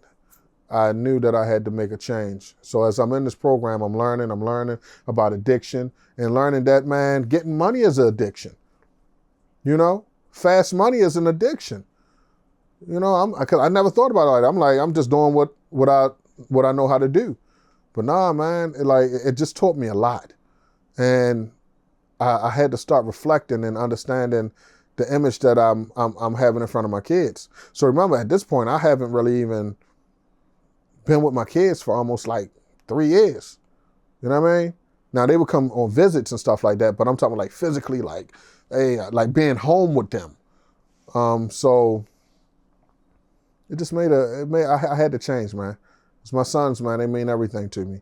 S2: I knew that I had to make a change. So as I'm in this program, I'm learning about addiction and learning that, man, getting money is an addiction. Fast money is an addiction. I never thought about it. I'm like, I'm just doing what I know how to do. But nah, man, it just taught me a lot. And I had to start reflecting and understanding the image that I'm having in front of my kids. So remember, at this point, I haven't really even been with my kids for almost like 3 years. You know what I mean? Now they would come on visits and stuff like that, but I'm talking like physically, like, hey, like being home with them. So it just I had to change, man. It's my sons, man. They mean everything to me.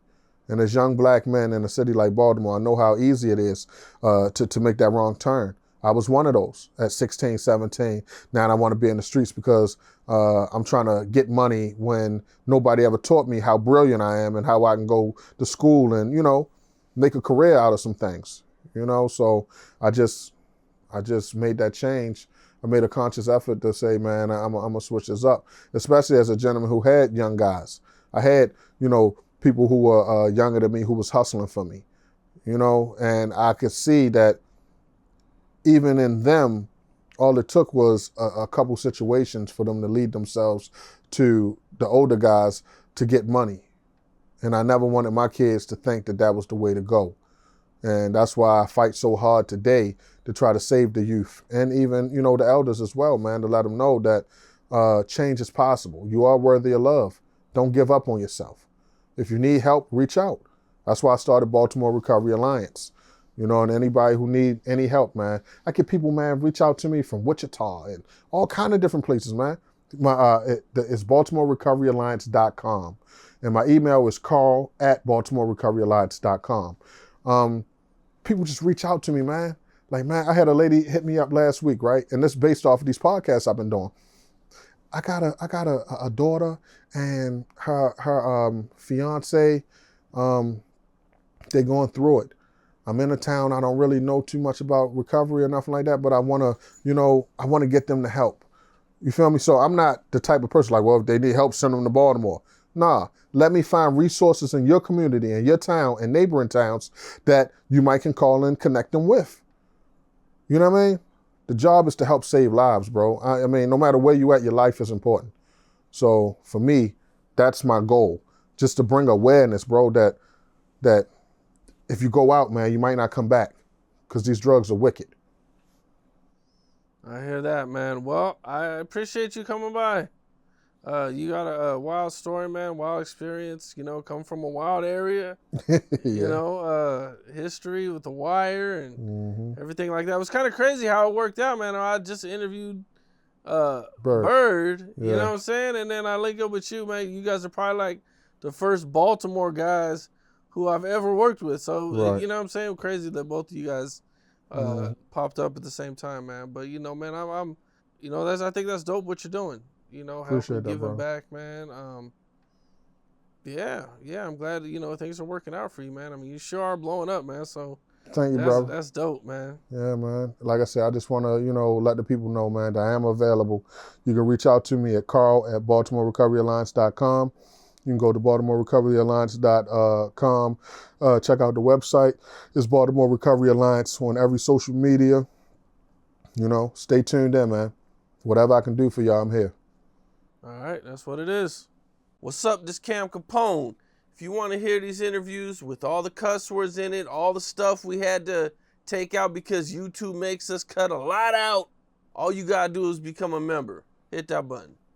S2: And as young black men in a city like Baltimore, I know how easy it is to make that wrong turn. I was one of those at 16, 17. Now I want to be in the streets because I'm trying to get money when nobody ever taught me how brilliant I am and how I can go to school and, make a career out of some things, So I just made that change. I made a conscious effort to say, man, I'm going to switch this up, especially as a gentleman who had young guys. I had, people who were younger than me who was hustling for me, and I could see that even in them, all it took was a couple situations for them to lead themselves to the older guys to get money. And I never wanted my kids to think that that was the way to go. And that's why I fight so hard today to try to save the youth and even, the elders as well, man, to let them know that change is possible. You are worthy of love. Don't give up on yourself. If you need help, reach out. That's why I started Baltimore Recovery Alliance. And anybody who need any help, man, I get people, man, reach out to me from Wichita and all kind of different places, man. It's BaltimoreRecoveryAlliance.com. And my email is carl@BaltimoreRecoveryAlliance.com. People just reach out to me, man. Like, man, I had a lady hit me up last week, right? And this is based off of these podcasts I've been doing. I got a daughter and her fiance, they're going through it. I'm in a town, I don't really know too much about recovery or nothing like that, but I want to get them to help. You feel me? So I'm not the type of person like, well, if they need help, send them to Baltimore. Nah, let me find resources in your community, in your town, and neighboring towns that you might can call and connect them with. You know what I mean? The job is to help save lives, bro. I mean, no matter where you at, your life is important. So for me, that's my goal. Just to bring awareness, bro, that if you go out, man, you might not come back because these drugs are wicked.
S1: I hear that, man. Well, I appreciate you coming by. You got a wild story, man, wild experience, come from a wild area,
S2: Yeah.
S1: History with the wire and everything like that. It was kind of crazy how it worked out, man. I just interviewed Bird, you know what I'm saying? And then I link up with you, man. You guys are probably like the first Baltimore guys who I've ever worked with. So, you know what I'm saying? Crazy that both of you guys popped up at the same time, man. But, man, I'm I think that's dope what you're doing. Helping, giving back, man. Yeah, I'm glad, things are working out for you, man. I mean, you sure are blowing up, man. So
S2: thank you, brother.
S1: That's dope, man.
S2: Yeah, man. Like I said, I just want to, let the people know, man, that I am available. You can reach out to me at carl@BaltimoreRecoveryAlliance.com. You can go to BaltimoreRecoveryAlliance.com. Check out the website. It's Baltimore Recovery Alliance on every social media. Stay tuned in, man. Whatever I can do for y'all, I'm here.
S1: All right, that's what it is. What's up, this Cam Capone. If you want to hear these interviews with all the cuss words in it, all the stuff we had to take out because YouTube makes us cut a lot out, all you got to do is become a member. Hit that button.